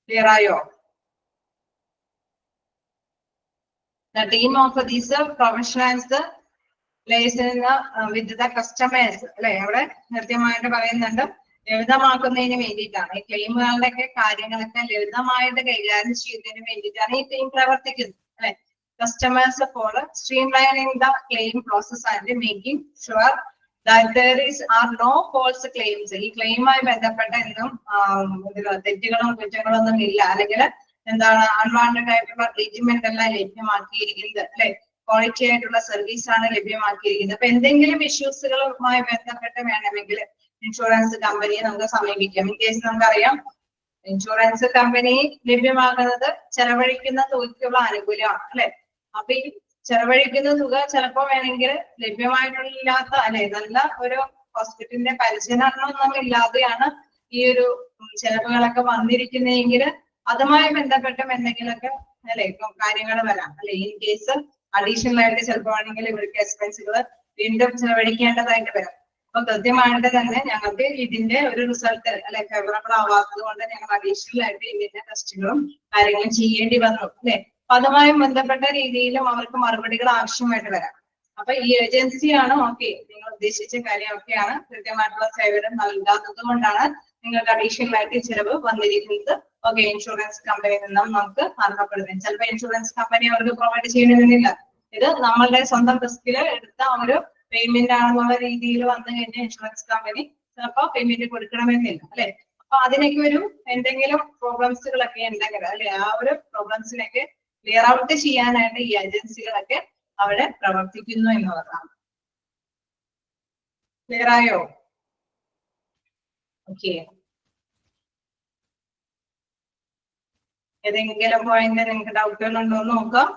ക്ലിയർ ആയോ? The team of these professionals lies in with the customers അല്ലെ അവിടെ കൃത്യമായിട്ട് പറയുന്നുണ്ട്. ലളിതമാക്കുന്നതിന് വേണ്ടിയിട്ടാണ് ഈ ക്ലെയിമുകളുടെ ഒക്കെ കാര്യങ്ങളൊക്കെ ലളിതമായിട്ട് കൈകാര്യം ചെയ്യുന്നതിന് വേണ്ടിയിട്ടാണ് ഈ ടീം പ്രവർത്തിക്കുന്നത് അല്ലെ. Customers for streamlining the claim process and making sure that there are no false claims. ഈ ക്ലെയിമുമായി ബന്ധപ്പെട്ട ഒന്നും തെറ്റുകളും കുറ്റങ്ങളൊന്നും ഇല്ല അല്ലെങ്കിൽ എന്താണ് അൺവാണ്ടഡ് ആയിട്ടുള്ള ട്രീറ്റ്മെന്റ് എല്ലാം ലഭ്യമാക്കിയിരിക്കുന്നത് അല്ലെ. ക്വാളിറ്റി ആയിട്ടുള്ള സർവീസ് ആണ് ലഭ്യമാക്കിയിരിക്കുന്നത്. അപ്പൊ എന്തെങ്കിലും ഇഷ്യൂസുകളുമായി ബന്ധപ്പെട്ട് വേണമെങ്കിൽ ഇൻഷുറൻസ് കമ്പനിയെ നമുക്ക് സമീപിക്കാം. ഇൻ കേസ് നമുക്കറിയാം ഇൻഷുറൻസ് കമ്പനി ലഭ്യമാകുന്നത് ചെലവഴിക്കുന്ന തുകയ്ക്കുള്ള ആനുകൂല്യമാണ് അല്ലെ. അപ്പൊ ഈ ചെലവഴിക്കുന്ന തുക ചിലപ്പോ വേണമെങ്കിൽ ലഭ്യമായിട്ടില്ലാത്ത അല്ലെ നല്ല ഒരു ഹോസ്പിറ്റലിന്റെ പരിചരണമൊന്നും ഇല്ലാതെയാണ് ഈ ഒരു ചെലവുകളൊക്കെ വന്നിരിക്കുന്നതെങ്കിൽ അതുമായി ബന്ധപ്പെട്ടും എന്തെങ്കിലുമൊക്കെ അല്ലെ കാര്യങ്ങൾ വരാം അല്ലെ. ഇൻ കേസ് അഡീഷണൽ ആയിട്ട് ചിലപ്പോ ആണെങ്കിൽ ഇവർക്ക് എക്സ്പെൻസുകൾ വീണ്ടും ചെലവഴിക്കേണ്ടതായിട്ട് വരാം. അപ്പൊ കൃത്യമായിട്ട് തന്നെ ഞങ്ങൾക്ക് ഇതിന്റെ ഒരു റിസൾട്ട് അല്ലെ ഫേവറബിൾ ആവാത്തത് കൊണ്ട് ഞങ്ങൾ അഡീഷണൽ ആയിട്ട് ഇതിന്റെ ടെസ്റ്റുകളും കാര്യങ്ങളും ചെയ്യേണ്ടി വന്നു അല്ലെ. അപ്പൊ അതുമായി ബന്ധപ്പെട്ട രീതിയിലും അവർക്ക് മറുപടികൾ ആവശ്യമായിട്ട് വരാം. അപ്പൊ ഈ ഏജൻസിയാണ് ഓക്കെ നിങ്ങൾ ഉദ്ദേശിച്ച കാര്യമൊക്കെയാണ് കൃത്യമായിട്ടുള്ള സേവനം നൽകാത്തത് കൊണ്ടാണ് നിങ്ങൾക്ക് അഡീഷണൽ ആയിട്ട് ചിലവ് വന്നിരിക്കുന്നത്. ഓക്കെ ഇൻഷുറൻസ് കമ്പനിയിൽ നിന്നും നമുക്ക് അർഹപ്പെടുന്നത്. ചിലപ്പോൾ ഇൻഷുറൻസ് കമ്പനി അവർക്ക് പ്രൊവൈഡ് ചെയ്യണമെന്നില്ല. ഇത് നമ്മളുടെ സ്വന്തം റിസ്കിൽ എടുത്ത ഒരു പേയ്മെന്റ് ആണെന്നുള്ള രീതിയിൽ വന്നു കഴിഞ്ഞാൽ ഇൻഷുറൻസ് കമ്പനി ചിലപ്പോൾ പേയ്മെന്റ് കൊടുക്കണമെന്നില്ല അല്ലെ. അപ്പൊ അതിനൊക്കെ ഒരു എന്തെങ്കിലും പ്രോബ്ലംസുകളൊക്കെ ഉണ്ടെങ്കിൽ അല്ലെ ആ ഒരു പ്രോബ്ലംസിനൊക്കെ ക്ലിയർ ഔട്ട് ചെയ്യാനായിട്ട് ഈ ഏജൻസികളൊക്കെ അവിടെ പ്രവർത്തിക്കുന്നു എന്നുള്ളതാണ്. ക്ലിയർ ആയോ? ഓക്കെ, ഏതെങ്കിലും പോയിന്റ് നിങ്ങൾക്ക് ഡൗട്ടുകൾ ഉണ്ടോ എന്ന് നോക്കാം.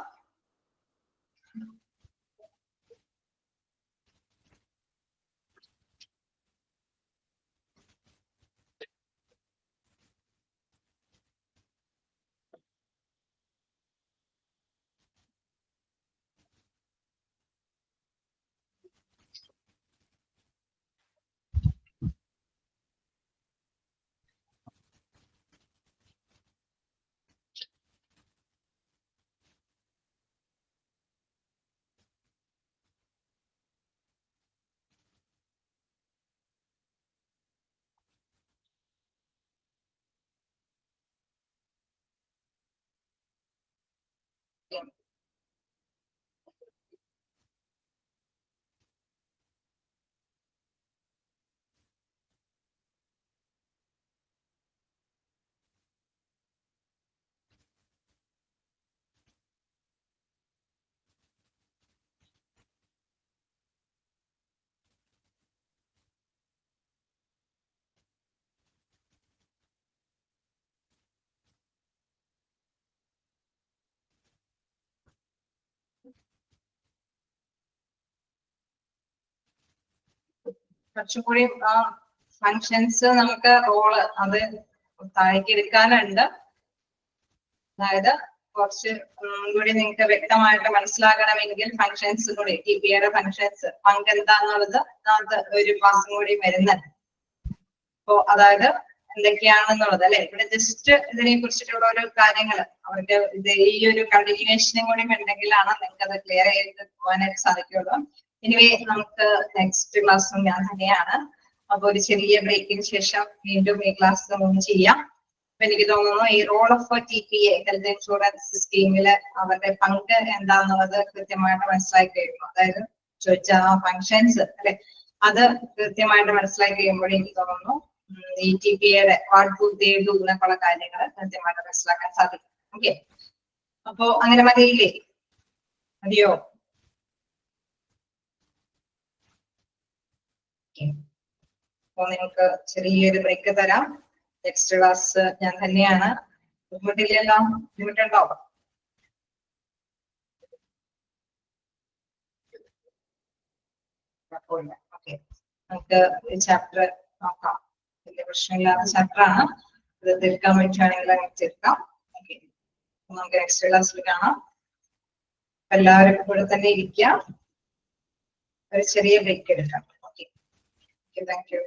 കുറച്ചുകൂടി ഫങ്ഷൻസ് നമുക്ക് റോള് അത് താഴേക്ക് എടുക്കാനുണ്ട്. അതായത് കുറച്ച് കൂടി നിങ്ങൾക്ക് വ്യക്തമായിട്ട് മനസ്സിലാകണമെങ്കിൽ ഫങ്ഷൻസ് കൂടി TPA ഫങ്ഷൻസ് പങ്ക് എന്താന്നുള്ളത് അത് ഒരു ക്ലാസ്സും കൂടി വരുന്നുണ്ട്. അപ്പോ അതായത് എന്തൊക്കെയാണെന്നുള്ളത് അല്ലെ, ഇവിടെ ജസ്റ്റ് ഇതിനെ കുറിച്ചിട്ടുള്ള ഓരോ കാര്യങ്ങൾ അവർക്ക് ഇത് ഈ ഒരു കണ്ടിന്യൂവേഷനും കൂടി ഉണ്ടെങ്കിലാണ് നിങ്ങൾക്ക് അത് ക്ലിയർ ചെയ്ത് പോകാനായിട്ട് സാധിക്കുള്ളൂ. എനിവേ നമുക്ക് നെക്സ്റ്റ് ക്ലാസ്സും ഞാൻ തന്നെയാണ്. അപ്പൊ ഒരു ചെറിയ ബ്രേക്കിന് ശേഷം വീണ്ടും ഈ ക്ലാസ് നമുക്ക് ചെയ്യാം. അപ്പൊ എനിക്ക് തോന്നുന്നു ഈ role of TPA health insurance സ്കീമില് അവരുടെ പങ്ക് എന്താണെന്നുള്ളത് കൃത്യമായിട്ട് മനസ്സിലാക്കി കഴിയുന്നു. അതായത് ചോദിച്ച ആ ഫങ്ഷൻസ് അല്ലെ, അത് കൃത്യമായിട്ട് മനസ്സിലാക്കി കഴിയുമ്പോൾ എനിക്ക് തോന്നുന്നു ഈ TPA what do they do എന്നൊക്കെയുള്ള കാര്യങ്ങൾ കൃത്യമായിട്ട് മനസ്സിലാക്കാൻ സാധിക്കും. ഓക്കെ, അപ്പോ അങ്ങനെ മതിയില്ലേ? മതിയോ? അപ്പൊ നിങ്ങൾക്ക് ചെറിയൊരു ബ്രേക്ക് തരാം. നെക്സ്റ്റ് ക്ലാസ് ഞാൻ തന്നെയാണ്. ബുദ്ധിമുട്ടില്ലല്ലോ? ബുദ്ധിമുട്ടുണ്ടോ? ഓക്കെ, നമുക്ക് ചാപ്റ്റർ നോക്കാം. വലിയ പ്രശ്നമില്ലാത്ത ചാപ്റ്റർ ആണ്. ഇത് തീർക്കാൻ പറ്റുകയാണെങ്കിൽ അങ്ങനെ തീർക്കാം. ഓക്കെ, നമുക്ക് നെക്സ്റ്റ് ക്ലാസ്സിൽ കാണാം. എല്ലാവരും കൂടെ തന്നെ ഇരിക്കാം. ഒരു ചെറിയ ബ്രേക്ക് എടുക്കാം. Okay, thank you.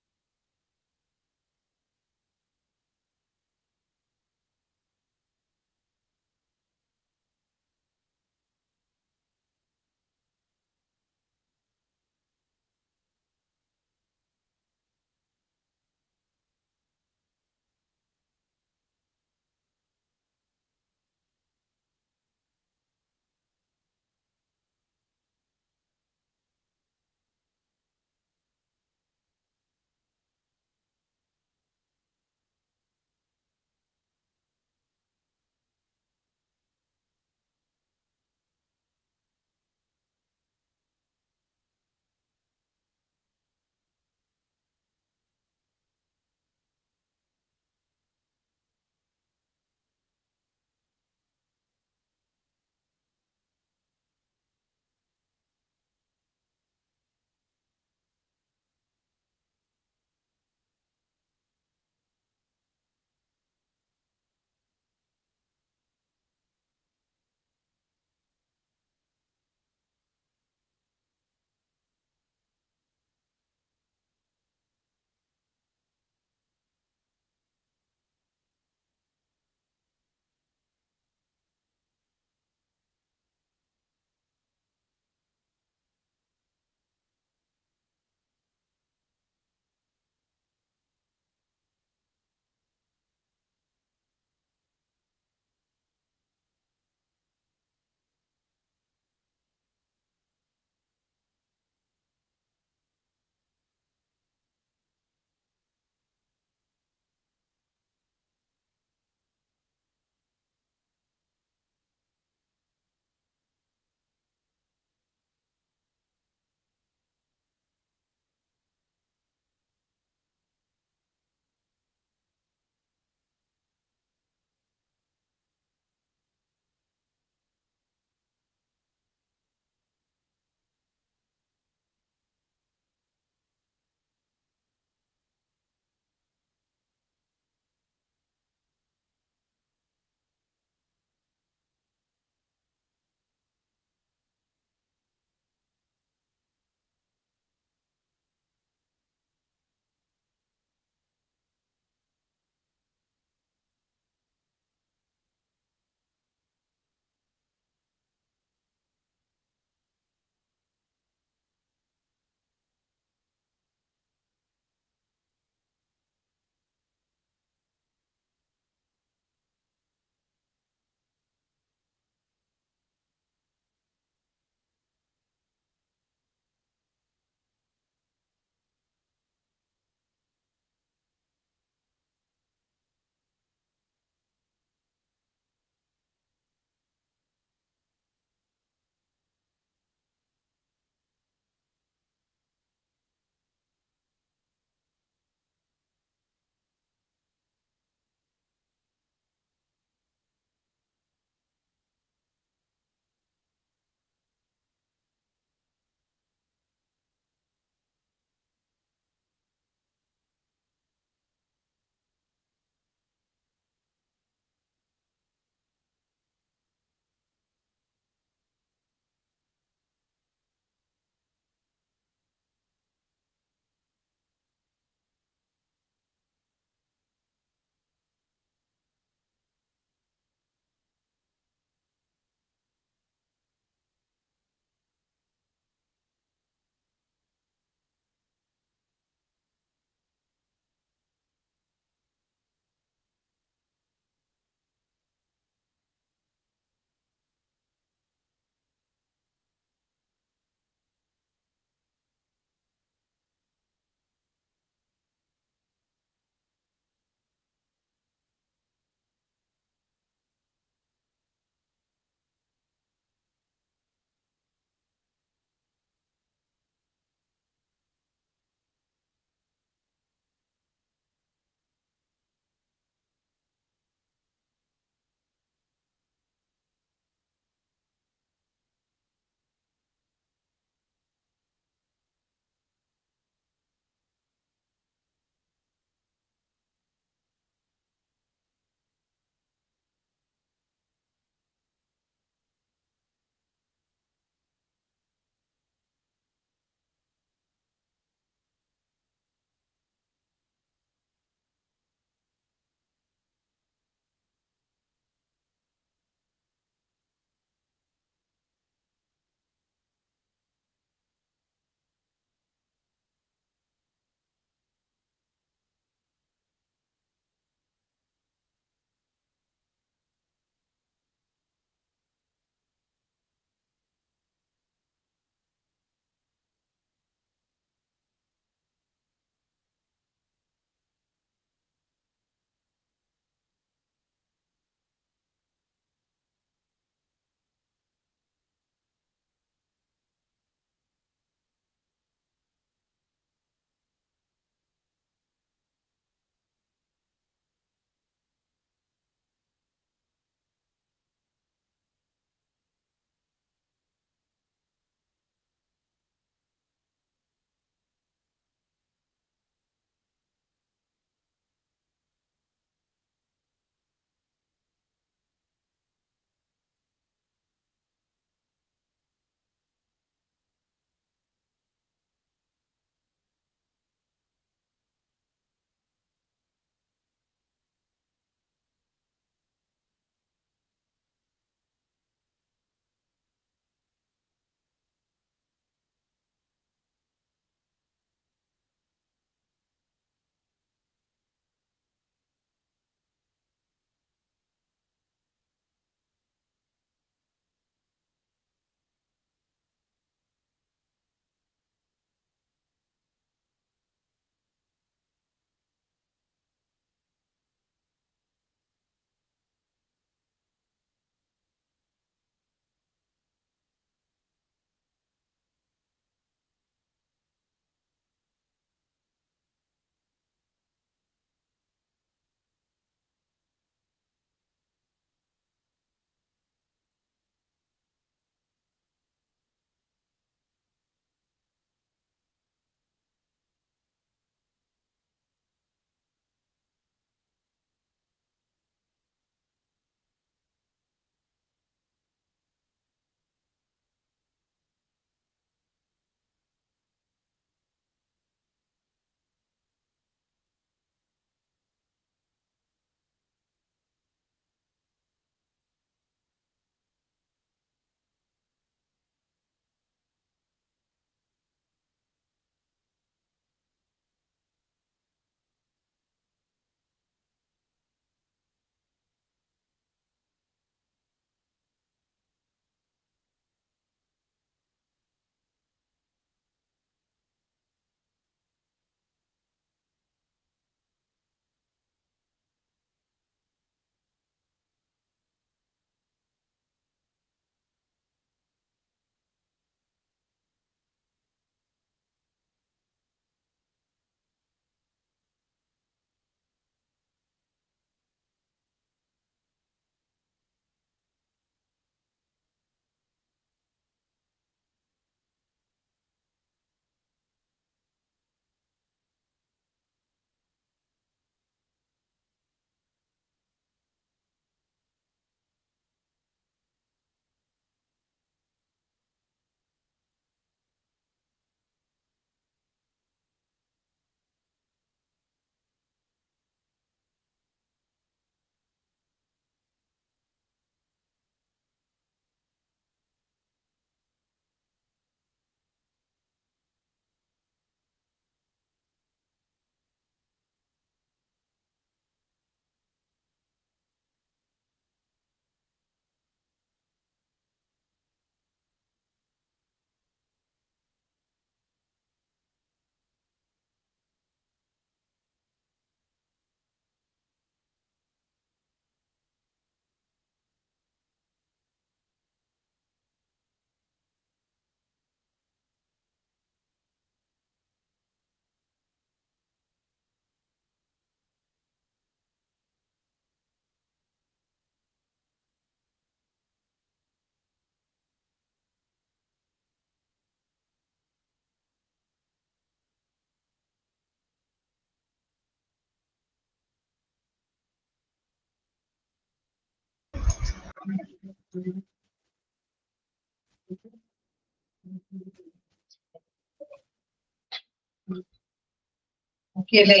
ഓക്കെ അല്ലേ?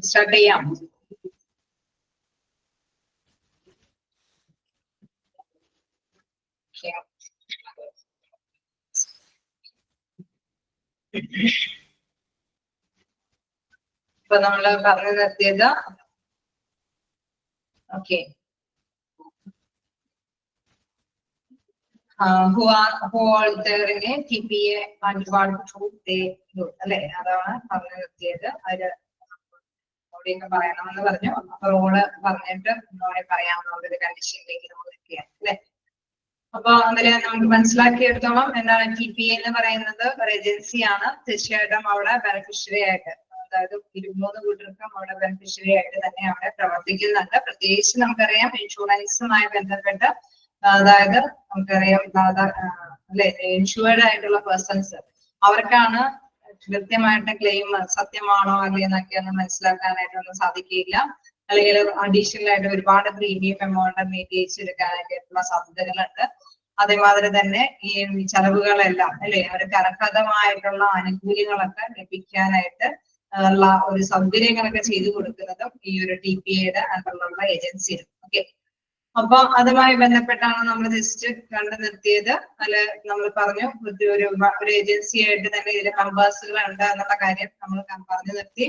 സ്റ്റാർട്ട് ചെയ്യാം. ഇപ്പൊ നമ്മള് പറഞ്ഞു നിർത്തിയത് okay who all there in a TPA and what do they do അല്ലെ? അതാണ് പറഞ്ഞു നിർത്തിയത്. അതില് ഓടിയൊക്കെ പറയണമെന്ന് പറഞ്ഞു. അപ്പൊ റോള് പറഞ്ഞിട്ട് ഒന്നുകൂടെ പറയാമെന്നുള്ളൊരു കണ്ടീഷനിലേക്ക് നമ്മൾ നിൽക്കുകയാണ് അല്ലെ? അപ്പൊ അതില് നമുക്ക് മനസ്സിലാക്കിയെടുത്തോളം എന്താണ് TPA എന്ന് പറയുന്നത്? ഒരു ഏജൻസിയാണ്. തീർച്ചയായിട്ടും അവിടെ ബെനിഫിഷ്യറി ആയിട്ട്, അതായത് 23 കൂട്ടർക്കും അവിടെ ബെനിഫിഷ്യറി ആയിട്ട് തന്നെ അവിടെ പ്രവർത്തിക്കുന്നുണ്ട്. പ്രത്യേകിച്ച് നമുക്കറിയാം ഇൻഷുറൻസുമായി ബന്ധപ്പെട്ട്, അതായത് നമുക്കറിയാം അല്ലെ, ഇൻഷുവേർഡ് ആയിട്ടുള്ള പേഴ്സൺസ് അവർക്കാണ് കൃത്യമായിട്ട് ക്ലെയിം സത്യമാണോ അല്ലെ എന്നൊക്കെ ഒന്ന് മനസ്സിലാക്കാനായിട്ടൊന്നും സാധിക്കില്ല. അല്ലെങ്കിൽ അഡീഷണൽ ആയിട്ട് ഒരുപാട് പ്രീമിയം എമൗണ്ട് നീട്ടിച്ചെടുക്കാനായിട്ടുള്ള സാധ്യതകളുണ്ട്. അതേമാതിരി തന്നെ ഈ ചെലവുകളെല്ലാം അല്ലെ, അവർക്ക് അർഹതമായിട്ടുള്ള ആനുകൂല്യങ്ങളൊക്കെ ലഭിക്കാനായിട്ട് ഉള്ള ഒരു സൗകര്യങ്ങളൊക്കെ ചെയ്തു കൊടുക്കുന്നതും ഈ ഒരു TPAയുടെ അണ്ടറിലുള്ള ഏജൻസിയാണ്. ഓക്കെ, അപ്പൊ അതുമായി ബന്ധപ്പെട്ടാണ് നമ്മൾ ജസ്റ്റ് കണ്ടു നിർത്തിയത്. അല്ലെ, നമ്മൾ പറഞ്ഞു ഒരു ഏജൻസി ആയിട്ട് തന്നെ ഇതിൽ മെമ്പേഴ്സുകൾ ഉണ്ട് എന്നുള്ള കാര്യം നമ്മൾ പറഞ്ഞു നിർത്തി.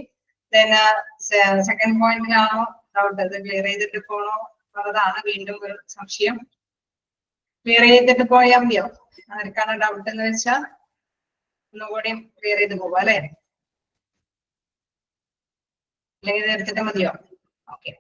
സെക്കൻഡ് പോയിന്റിലാണോ ഡൗട്ട്? അത് ക്ലിയർ ചെയ്തിട്ട് പോണോ എന്നുള്ളതാണ് വീണ്ടും ഒരു സംശയം. ക്ലിയർ ചെയ്തിട്ട് പോയാൽ മതിയോ? ആർക്കാണ് ഡൗട്ട് എന്ന് വെച്ചാൽ ഒന്നുകൂടി ക്ലിയർ ചെയ്ത് പോവാ അല്ലെ? അല്ലെങ്കിൽ എടുത്തിട്ട് മതിയോ? ഓക്കെ,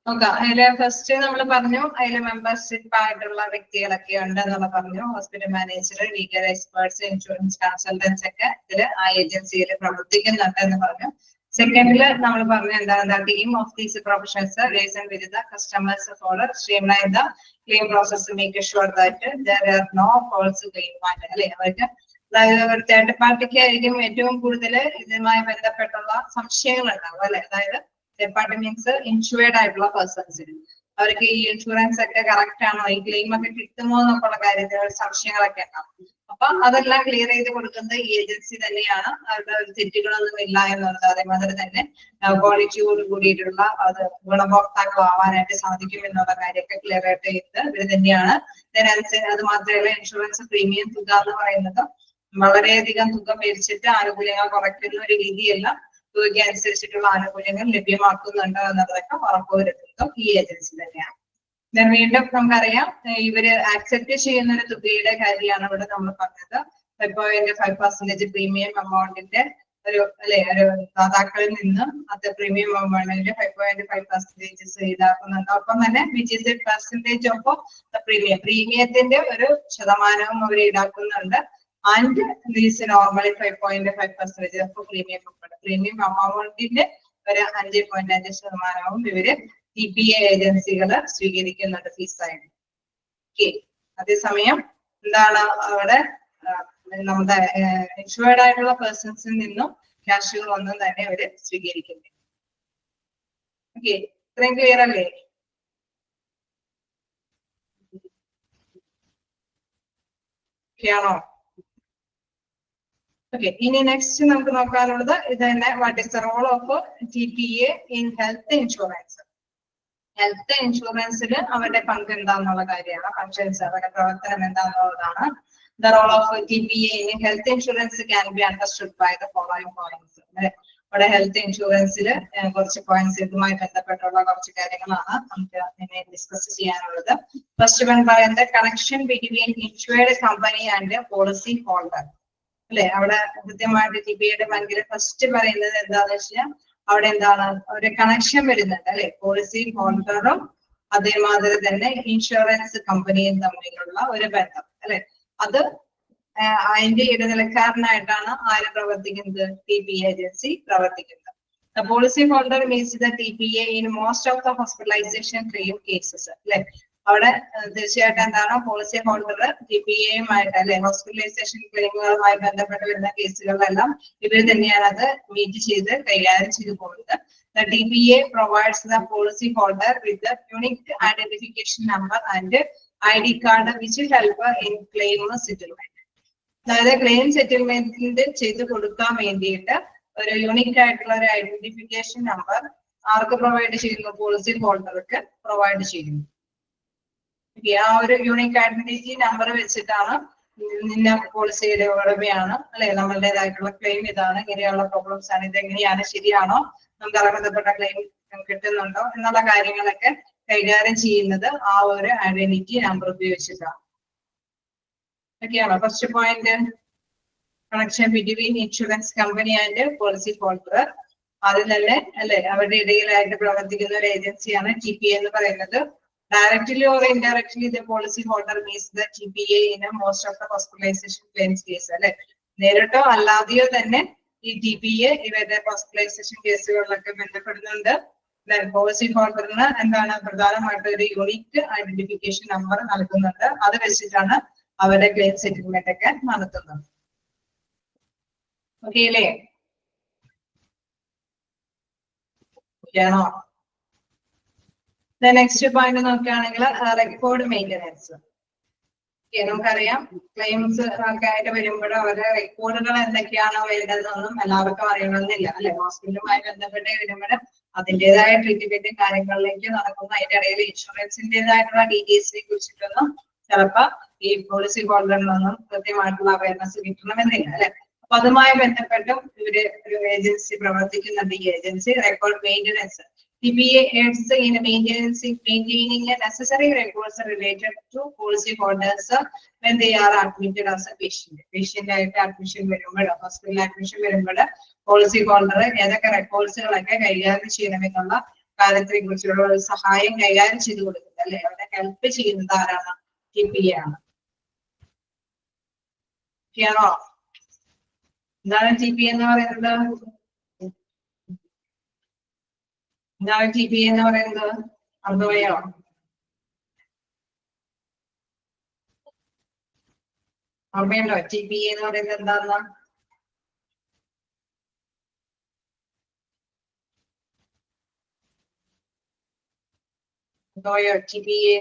നോക്കാം. അതില് ഫസ്റ്റ് നമ്മൾ പറഞ്ഞു അതില് മെമ്പർഷിപ്പ് ആയിട്ടുള്ള വ്യക്തികളൊക്കെ ഉണ്ട് എന്നുള്ള പറഞ്ഞു. Hospital manager, legal experts, insurance consultants ഒക്കെ ഇതില് ആ ഏജൻസിയിൽ പ്രവർത്തിക്കുന്നുണ്ട് എന്ന് പറഞ്ഞു. സെക്കൻഡില് നമ്മൾ പറഞ്ഞു എന്താണ് team of these professionals liaison with the customers follow streamline the claim process, make sure that there are no false claim and അല്ലെ, അവർക്ക് അതായത് ഒരു തേർഡ് പാർട്ടിക്ക് ആയിരിക്കും ഏറ്റവും കൂടുതൽ ഇതുമായി ബന്ധപ്പെട്ടുള്ള സംശയങ്ങൾ ഉണ്ടാവും അല്ലെ. അതായത് തേർഡ് പാർട്ടി മീൻസ് ഇൻഷുവേർഡ് ആയിട്ടുള്ള പേഴ്സൺസിന് അവർക്ക് ഈ ഇൻഷുറൻസ് ഒക്കെ കറക്റ്റ് ആണോ, ഈ ക്ലെയിം ഒക്കെ കിട്ടുമോ എന്നൊക്കെയുള്ള കാര്യത്തിൽ സംശയങ്ങളൊക്കെ ഉണ്ടാവും. അപ്പൊ അതെല്ലാം ക്ലിയർ ചെയ്ത് കൊടുക്കുന്നത് ഈ ഏജൻസി തന്നെയാണ്. അവരുടെ തെറ്റുകളൊന്നും ഇല്ല എന്നുള്ളത്, അതേമാതിരി തന്നെ ക്വാളിറ്റിയോട് കൂടിയിട്ടുള്ള അത് ഗുണഭോക്താക്കളാവാനായിട്ട് സാധിക്കും എന്നുള്ള കാര്യമൊക്കെ ക്ലിയർ ആയിട്ട് ചെയ്ത് ഇവർ തന്നെയാണ്. അത് മാത്രമല്ല ഇൻഷുറൻസ് പ്രീമിയം തുക എന്ന് പറയുന്നത് വളരെയധികം തുക മേടിച്ചിട്ട് ആനുകൂല്യങ്ങൾ കുറയ്ക്കുന്ന ഒരു രീതിയല്ല, തുകയ്ക്ക് അനുസരിച്ചിട്ടുള്ള ആനുകൂല്യങ്ങൾ ലഭ്യമാക്കുന്നുണ്ട് എന്നതൊക്കെ ഉറപ്പുവരുത്തുന്നതും ഈ ഏജൻസി തന്നെയാണ്. വീണ്ടും നമുക്കറിയാം ഇവര് ആക്സെപ്റ്റ് ചെയ്യുന്ന ഒരു തുകയുടെ കാര്യമാണ് ഇവിടെ നമ്മൾ പറഞ്ഞത്. 5.5% പ്രീമിയം എമൗണ്ടിന്റെ ഒരു അല്ലെ, ഒരു ദാതാക്കളിൽ നിന്ന് അത് പ്രീമിയം എമൗണ്ടിന്റെ 5.5% ഈടാക്കുന്നുണ്ട്. ഒപ്പം തന്നെ which is the percentage of പ്രീമിയത്തിന്റെ ഒരു ശതമാനവും അവർ ഈടാക്കുന്നുണ്ട്. And these normally 5.5% of premium premium എമൗണ്ടിന്റെ ഒരു 5.5% ഇവര് TPA ഏജൻസികൾ സ്വീകരിക്കുന്നുണ്ട് ഫീസായിട്ട്. ഓക്കെ, അതേസമയം എന്താണ് അവിടെ നമ്മുടെ ഇൻഷുവേർഡ് ആയിട്ടുള്ള പേഴ്സൺസിൽ നിന്നും ക്യാഷുകൾ ഒന്നും തന്നെ അവര് സ്വീകരിക്കുന്നില്ല. ഓക്കെ, ഇത്രയും ക്ലിയർ അല്ലേ? ആണോ? ഓക്കെ, ഇനി നെക്സ്റ്റ് നമുക്ക് നോക്കാനുള്ളത് ഇത് തന്നെ. What is the role of TPA in health insurance? Health ഇൻഷുറൻസിൽ അവരുടെ പങ്ക് എന്താന്നുള്ള കാര്യമാണ്, ഫങ്ഷൻസ്, അവരുടെ പ്രവർത്തനം എന്താന്നുള്ളതാണ്. The role of TPA in health insurance can be understood by the following points. ഇവിടെ ഹെൽത്ത് ഇൻഷുറൻസിൽ കുറച്ച് പോയിന്റ്സ് ഇതുമായി ബന്ധപ്പെട്ടുള്ള കുറച്ച് കാര്യങ്ങളാണ് നമുക്ക് ഇനി ഡിസ്കസ് ചെയ്യാനുള്ളത്. ഫസ്റ്റ് വൺ പറയുന്നത് connection between insured company and policy holder അല്ലെ. അവിടെ കൃത്യമായിട്ട് TPAയുടെ പങ്കില് ഫസ്റ്റ് പറയുന്നത് എന്താന്ന് വെച്ചാൽ അവിടെ എന്താണ് ഒരു കണക്ഷൻ വരുന്നുണ്ട് അല്ലെ, പോളിസി ഹോൾഡറും അതേമാതിരി തന്നെ ഇൻഷുറൻസ് കമ്പനിയും തമ്മിലുള്ള ഒരു ബന്ധം അല്ലെ. അത് അതിന്റെ ഇടനിലക്കാരനായിട്ടാണ് ആര് പ്രവർത്തിക്കുന്നത്? TPA ഏജൻസി പ്രവർത്തിക്കുന്നത്. The policy holder means the TPA in most of the hospitalization claim cases അല്ലെ. അവിടെ തീർച്ചയായിട്ടും എന്താണ് പോളിസി ഹോൾഡർ TPA-യുമായിട്ട് അല്ലെ ഹോസ്പിറ്റലൈസേഷൻ ക്ലെയിമുകളുമായി ബന്ധപ്പെട്ട് വരുന്ന കേസുകളിലെല്ലാം ഇവർ തന്നെയാണ് അത് മീറ്റ് ചെയ്ത് കൈകാര്യം ചെയ്തു പോകുന്നത്. The TPA provides the policy holder with the unique identification number and ID card which will help in claim settlement. അതായത് ക്ലെയിം സെറ്റിൽമെന്റ് ചെയ്ത് കൊടുക്കാൻ വേണ്ടിയിട്ട് ഒരു യൂണിക് ആയിട്ടുള്ള ഒരു ഐഡന്റിഫിക്കേഷൻ നമ്പർ ആർക്ക് പ്രൊവൈഡ് ചെയ്യുന്നു? പോളിസി ഹോൾഡർക്ക് പ്രൊവൈഡ് ചെയ്യുന്നു. ആ ഒരു യൂണിക് ഐഡന്റിറ്റി നമ്പർ വെച്ചിട്ടാണ് നിന്ന പോളിസിയുടെ ഉടമയാണ് അല്ലെ, നമ്മളുടേതായിട്ടുള്ള ക്ലെയിം ഇതാണ്, ഇങ്ങനെയുള്ള പ്രോബ്ലംസ് ആണ്, ഇതെങ്ങനെയാണ്, ശരിയാണോ, നമുക്ക് അത് ബന്ധപ്പെട്ട ക്ലെയിം കിട്ടുന്നുണ്ടോ എന്നുള്ള കാര്യങ്ങളൊക്കെ കൈകാര്യം ചെയ്യുന്നത് ആ ഒരു ഐഡന്റിറ്റി നമ്പർ ഉപയോഗിച്ചിട്ടാണ്. ഒക്കെയാണോ first point? Connection between insurance company and policy holder. ആദ്യം തന്നെ അല്ലെ അവരുടെ ഇടയിലായിട്ട് പ്രവർത്തിക്കുന്ന ഒരു ഏജൻസിയാണ് TPA എന്ന് പറയുന്നത്. Directly or indirectly, the policy holder meets the TPA in most of the hospitalization claims case. അല്ലെ നേരിട്ടോ അല്ലാതെയോ തന്നെ ഈ TPA ഇവരുടെ ഹോസ്പിറ്റലൈസേഷൻ കേസുകളിലൊക്കെ ബന്ധപ്പെടുന്നുണ്ട്. പോളിസി ഹോൾഡറിന് എന്താണ് പ്രധാനമായിട്ട് ഒരു യൂണിക് ഐഡന്റിഫിക്കേഷൻ നമ്പർ നൽകുന്നുണ്ട്. അത് വെച്ചിട്ടാണ് അവരുടെ ക്ലെയിം സെറ്റിൽമെന്റ് ഒക്കെ നടത്തുന്നത്. ഓക്കെ അല്ലേ? ഓക്കെയാണോ? നെക്സ്റ്റ് പോയിന്റ് നോക്കുകയാണെങ്കിൽ റെക്കോർഡ് മെയിൻ്റെനൻസ്. നമുക്കറിയാം ക്ലെയിംസ് ഒക്കെ ആയിട്ട് വരുമ്പോൾ അവരുടെ റെക്കോർഡുകൾ എന്തൊക്കെയാണോ വേണ്ടതെന്നൊന്നും എല്ലാവർക്കും അറിയണമെന്നില്ല അല്ലെ. ഹോസ്പിറ്റലുമായി ബന്ധപ്പെട്ട് വരുമ്പോൾ അതിൻ്റെതായ ട്രീറ്റ്മെന്റും കാര്യങ്ങളിലേക്ക് നടക്കുന്ന അതിന്റെ ഇടയിൽ ഇൻഷുറൻസിൻ്റെതായിട്ടുള്ള ഡീറ്റെയിൽസിനെ കുറിച്ചിട്ടൊന്നും ചിലപ്പോ ഈ പോളിസി ഹോൾഡറിനൊന്നും കൃത്യമായിട്ടുള്ള അവയർനെസ് കിട്ടണമെന്നില്ല അല്ലെ. അപ്പൊ അതുമായി ബന്ധപ്പെട്ടും ഇവര് ഒരു ഏജൻസി പ്രവർത്തിക്കുന്നുണ്ട്. ഈ agency record maintenance TPA aids in maintaining necessary records related to policy holders when they are admitted as a patient. Patient ആയിട്ട് അഡ്മിഷൻ വരുമ്പോൾ, ഹോസ്പിറ്റൽ അഡ്മിഷൻ വരുമ്പോൾ പോളിസി ഹോൾഡർ ഏതൊക്കെ റെക്കോർഡ്സുകളൊക്കെ കൈകാര്യം ചെയ്യണമെന്നുള്ള കാര്യത്തെ കുറിച്ചുള്ള ഒരു സഹായം കൈകാര്യം ചെയ്ത് കൊടുക്കുന്നത് അല്ലെ. അവിടെ ഹെൽപ്പ് ചെയ്യുന്നത് ആരാണ്? TPA ആണ്. ശരിയാണോ? എന്താണ് TPA എന്ന് പറയുന്നത്? എന്താണ് TPA എന്ന് പറയുന്നത്? അർദ്ധവയോ? ഓർമ്മയുണ്ടോ TPA എന്ന് പറയുന്നത് എന്താന്ന്? അർദ്ധവയോ TPA?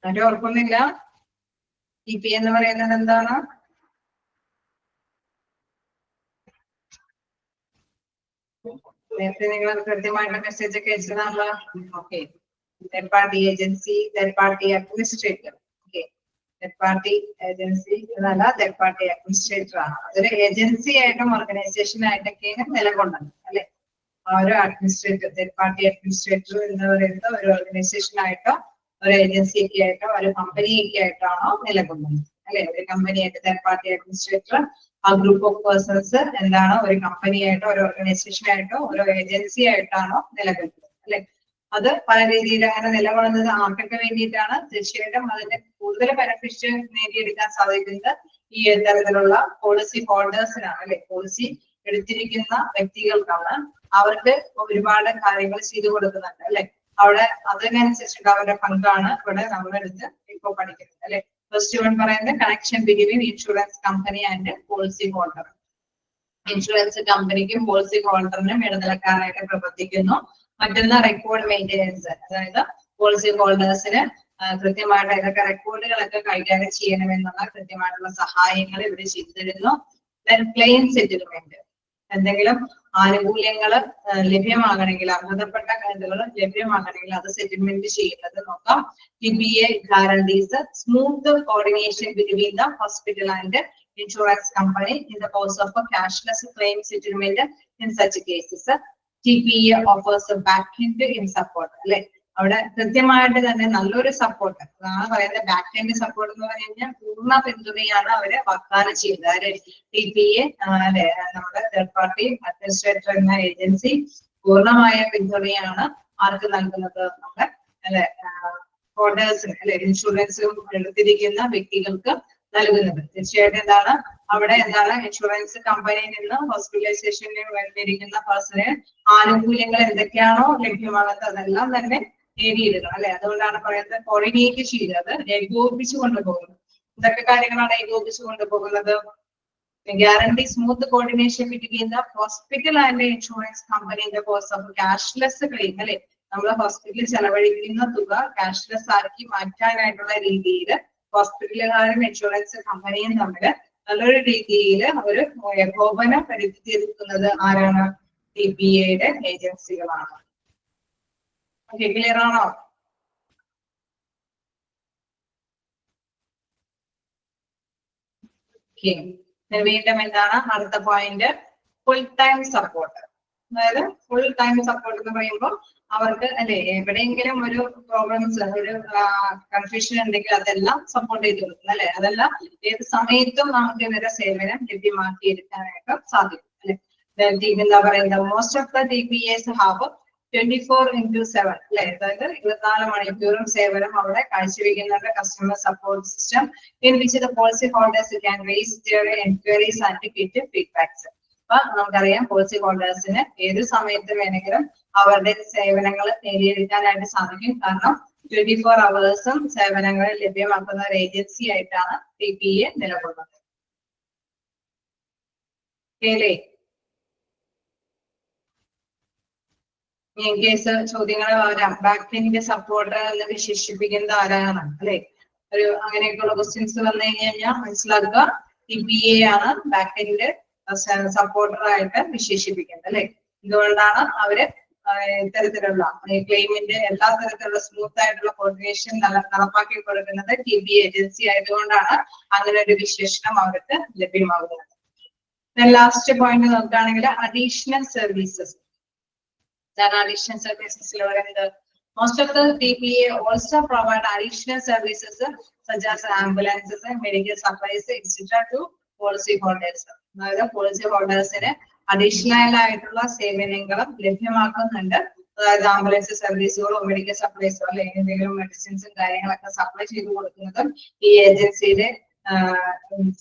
ആരും ഓർക്കുന്നില്ല? TPA എന്ന് പറയുന്നത് എന്താണ്? നേരത്തെ നിങ്ങൾ കൃത്യമായിട്ട് മെസ്സേജ് ഒക്കെ അയച്ചതാണല്ലോ. Okay. Third party agency, third party administrator. Okay. Third party agency എന്നല്ല, തേർഡ് പാർട്ടി അഡ്മിനിസ്ട്രേറ്റർ ആണ്. അതൊരു ഏജൻസി ആയിട്ടും ഓർഗനൈസേഷൻ ആയിട്ടൊക്കെയാണ് നിലകൊണ്ടത് അല്ലെ. ആ ഒരു അഡ്മിനിസ്ട്രേറ്റർ, തേർഡ് പാർട്ടി അഡ്മിനിസ്ട്രേറ്റർ എന്ന് പറയുന്നത് ഒരു ഓർഗനൈസേഷൻ ആയിട്ടോ ഒരു ഏജൻസി ഒക്കെ ആയിട്ടോ ഒരു കമ്പനി ഒക്കെ ആയിട്ടാണോ നിലകൊള്ളുന്നത് അല്ലെ. ഒരു കമ്പനി ആയിട്ട് തേർഡ് പാർട്ടി അഡ്മിനിസ്ട്രേറ്റർ ആ ഗ്രൂപ്പ് ഓഫ് പേഴ്സൺസ് എന്താണ് ഒരു കമ്പനി ആയിട്ടോ ഒരു ഓർഗനൈസേഷൻ ആയിട്ടോ ഒരു ഏജൻസി ആയിട്ടാണോ നിലകൊള്ളുന്നത് അല്ലെ. അത് പല രീതിയിൽ അങ്ങനെ നിലകൊള്ളുന്നത് ആർക്കൊക്കെ വേണ്ടിയിട്ടാണ്? തീർച്ചയായിട്ടും അതിന്റെ കൂടുതൽ ബെനിഫിറ്റ് നേടിയെടുക്കാൻ സാധിക്കുന്നത് ഈ തരത്തിലുള്ള പോളിസി ഹോൾഡേഴ്സിനാണ് അല്ലെ. പോളിസി എടുത്തിരിക്കുന്ന വ്യക്തികൾക്കാണ്. അവർക്ക് ഒരുപാട് കാര്യങ്ങൾ ചെയ്തു കൊടുക്കുന്നുണ്ട് അല്ലെ. അവിടെ അതിനനുസരിച്ചിട്ട് അവരുടെ പങ്കാണ് ഇവിടെ നമ്മളെടുത്ത് ഇപ്പൊ പഠിക്കുന്നത് അല്ലെ. ഫസ്റ്റ് വൺ പറയുന്നത് connection between insurance company and policy holder. Insurance കമ്പനിക്കും പോളിസി ഹോൾഡറിനും ഇടനിലക്കാരായിട്ട് പ്രവർത്തിക്കുന്നു. മറ്റൊന്ന് റെക്കോർഡ് മെയിൻ്റെനൻസ്, അതായത് പോളിസി ഹോൾഡേഴ്സിന് കൃത്യമായിട്ട് ഏതൊക്കെ റെക്കോർഡുകളൊക്കെ കൈകാര്യം ചെയ്യണമെന്നുള്ള കൃത്യമായിട്ടുള്ള സഹായങ്ങൾ ഇവിടെ ചെയ്തു തരുന്നു. ക്ലെയിം സെറ്റിൽമെന്റ്, എന്തെങ്കിലും ആനുകൂല്യങ്ങൾ ലഭ്യമാകണമെങ്കിൽ, അർഹതപ്പെട്ട കാര്യങ്ങൾ ലഭ്യമാകണമെങ്കിൽ അത് സെറ്റിൽമെന്റ് ചെയ്യുന്നത് നോക്കാം. TPA guarantees smooth coordination between the hospital and insurance company in the course of a cashless claim settlement. In such cases, TPA offers a back-end in support. അല്ലെ, അവിടെ കൃത്യമായിട്ട് തന്നെ നല്ലൊരു സപ്പോർട്ട്, അതാണ് പറയുന്നത് ബാക്ക് എൻഡ് സപ്പോർട്ട് എന്ന് പറഞ്ഞു കഴിഞ്ഞാൽ പൂർണ്ണ പിന്തുണയാണ് അവര് വാഗ്ദാനം ചെയ്യുന്നത്. TPA അല്ലെ, നമ്മുടെ തേർഡ് പാർട്ടി അഡ്മിനിസ്ട്രേറ്റർ എന്ന ഏജൻസി പൂർണ്ണമായ പിന്തുണയാണ് ആർക്ക് നൽകുന്നത്? നമ്മുടെ അല്ലെ ഹോൾഡേഴ്സിന് അല്ലെ, ഇൻഷുറൻസ് എടുത്തിരിക്കുന്ന വ്യക്തികൾക്ക് നൽകുന്നത്. തീർച്ചയായിട്ടും എന്താണ് അവിടെ എന്താണ് ഇൻഷുറൻസ് കമ്പനിയിൽ നിന്ന് ഹോസ്പിറ്റലൈസേഷന് വേണ്ടിയിരിക്കുന്ന പേഴ്സണൽ ആനുകൂല്യങ്ങൾ എന്തൊക്കെയാണോ ലഭ്യമാകുന്നത് അതെല്ലാം തന്നെ നേടിയെടുക്കണം അല്ലെ. അതുകൊണ്ടാണ് പറയുന്നത് കോർഡിനേറ്റ് ചെയ്തത് ഏകോപിപ്പിച്ചു കൊണ്ടുപോകുന്നത്. എന്തൊക്കെ കാര്യങ്ങളാണ് ഏകോപിപ്പിച്ചു കൊണ്ടുപോകുന്നത്? Guarantee smooth coordination between the hospital and the insurance company in the course of cashless claim അല്ലെ. നമ്മൾ ഹോസ്പിറ്റലിൽ ചെലവഴിക്കുന്ന തുക ക്യാഷ്ലെസ് ആക്കി മാറ്റാനായിട്ടുള്ള രീതിയിൽ ഹോസ്പിറ്റലുകാരും ഇൻഷുറൻസ് കമ്പനിയും തമ്മിൽ നല്ലൊരു രീതിയിൽ ഒരു ഏകോപനം വരുത്തിയിരിക്കുന്നത് ആരാണ്? TPA ഏജൻസികളാണ്. ഓക്കെ, ക്ലിയർ ആണോ? വീണ്ടും എന്താണ് അടുത്ത പോയിന്റ്? Full time support. അതായത് ഫുൾ ടൈം സപ്പോർട്ട് എന്ന് പറയുമ്പോൾ അവർക്ക് അല്ലെ എവിടെയെങ്കിലും ഒരു പ്രോബ്ലംസ് ഒരു കൺഫ്യൂഷൻ ഉണ്ടെങ്കിൽ അതെല്ലാം സപ്പോർട്ട് ചെയ്ത് കൊടുക്കും അല്ലെ. അതെല്ലാം ഏത് സമയത്തും നമുക്ക് ഇവരുടെ സേവനം ലഭ്യമാക്കിയെടുക്കാനായിട്ട് സാധിക്കും അല്ലെ. എന്താ പറയുന്നത്? Most of the TPAs have 24/7 അല്ലെ. അതായത് 24 മണിക്കൂറും സേവനം അവിടെ കാഴ്ചവെക്കുന്നുണ്ട്. Customer support system in which the policy holders can raise their enquiries and get feedbacks. അപ്പൊ നമുക്കറിയാം പോളിസി ഹോൾഡേഴ്സിന് ഏത് സമയത്ത് വേണമെങ്കിലും അവരുടെ സേവനങ്ങൾ നേടിയെടുക്കാനായിട്ട് സാധിക്കും. കാരണം 24 hours സേവനങ്ങൾ ലഭ്യമാക്കുന്ന ഒരു ഏജൻസി ആയിട്ടാണ് TPA നിലകൊള്ളുന്നത്. ഇൻ കേസ് ചോദ്യങ്ങൾ വരാം. ബാക്കിന്റെ സപ്പോർട്ടർ എന്ന് വിശേഷിപ്പിക്കുന്നത് ആരാണ് അല്ലെ. ഒരു അങ്ങനെയൊക്കെയുള്ള ക്വസ്റ്റ്യൻസ് വന്നു കഴിഞ്ഞാൽ മനസ്സിലാക്കുക TPA ആണ് ബാക്കിന്റെ സപ്പോർട്ടർ ആയിട്ട് വിശേഷിപ്പിക്കുന്നത് അല്ലെ. എന്തുകൊണ്ടാണ് അവര് ഇത്തരത്തിലുള്ള ക്ലെയിമിന്റെ എല്ലാ തരത്തിലുള്ള സ്മൂത്ത് ആയിട്ടുള്ള കോർഡിനേഷൻ നടപ്പാക്കി കൊടുക്കുന്നത് TPA ഏജൻസി ആയതുകൊണ്ടാണ് അങ്ങനെ ഒരു വിശേഷണം അവർക്ക് ലഭ്യമാകുന്നത്. ലാസ്റ്റ് പോയിന്റ് നോക്കുകയാണെങ്കിൽ additional services. Additional services most of the TPA also provide additional services such as ambulances, medical supplies, etc. to policy holders. അതായത് പോളിസി ഹോൾഡേഴ്സിന് അഡീഷണൽ ആയിട്ടുള്ള സേവനങ്ങളും ലഭ്യമാക്കുന്നുണ്ട്. അതായത് ആംബുലൻസ് സർവീസുകളോ മെഡിക്കൽ സപ്ലൈസോ അല്ലെ എന്തെങ്കിലും മെഡിസിൻസും കാര്യങ്ങളൊക്കെ സപ്ലൈ ചെയ്ത് കൊടുക്കുന്നതും ഈ ഏജൻസിയുടെ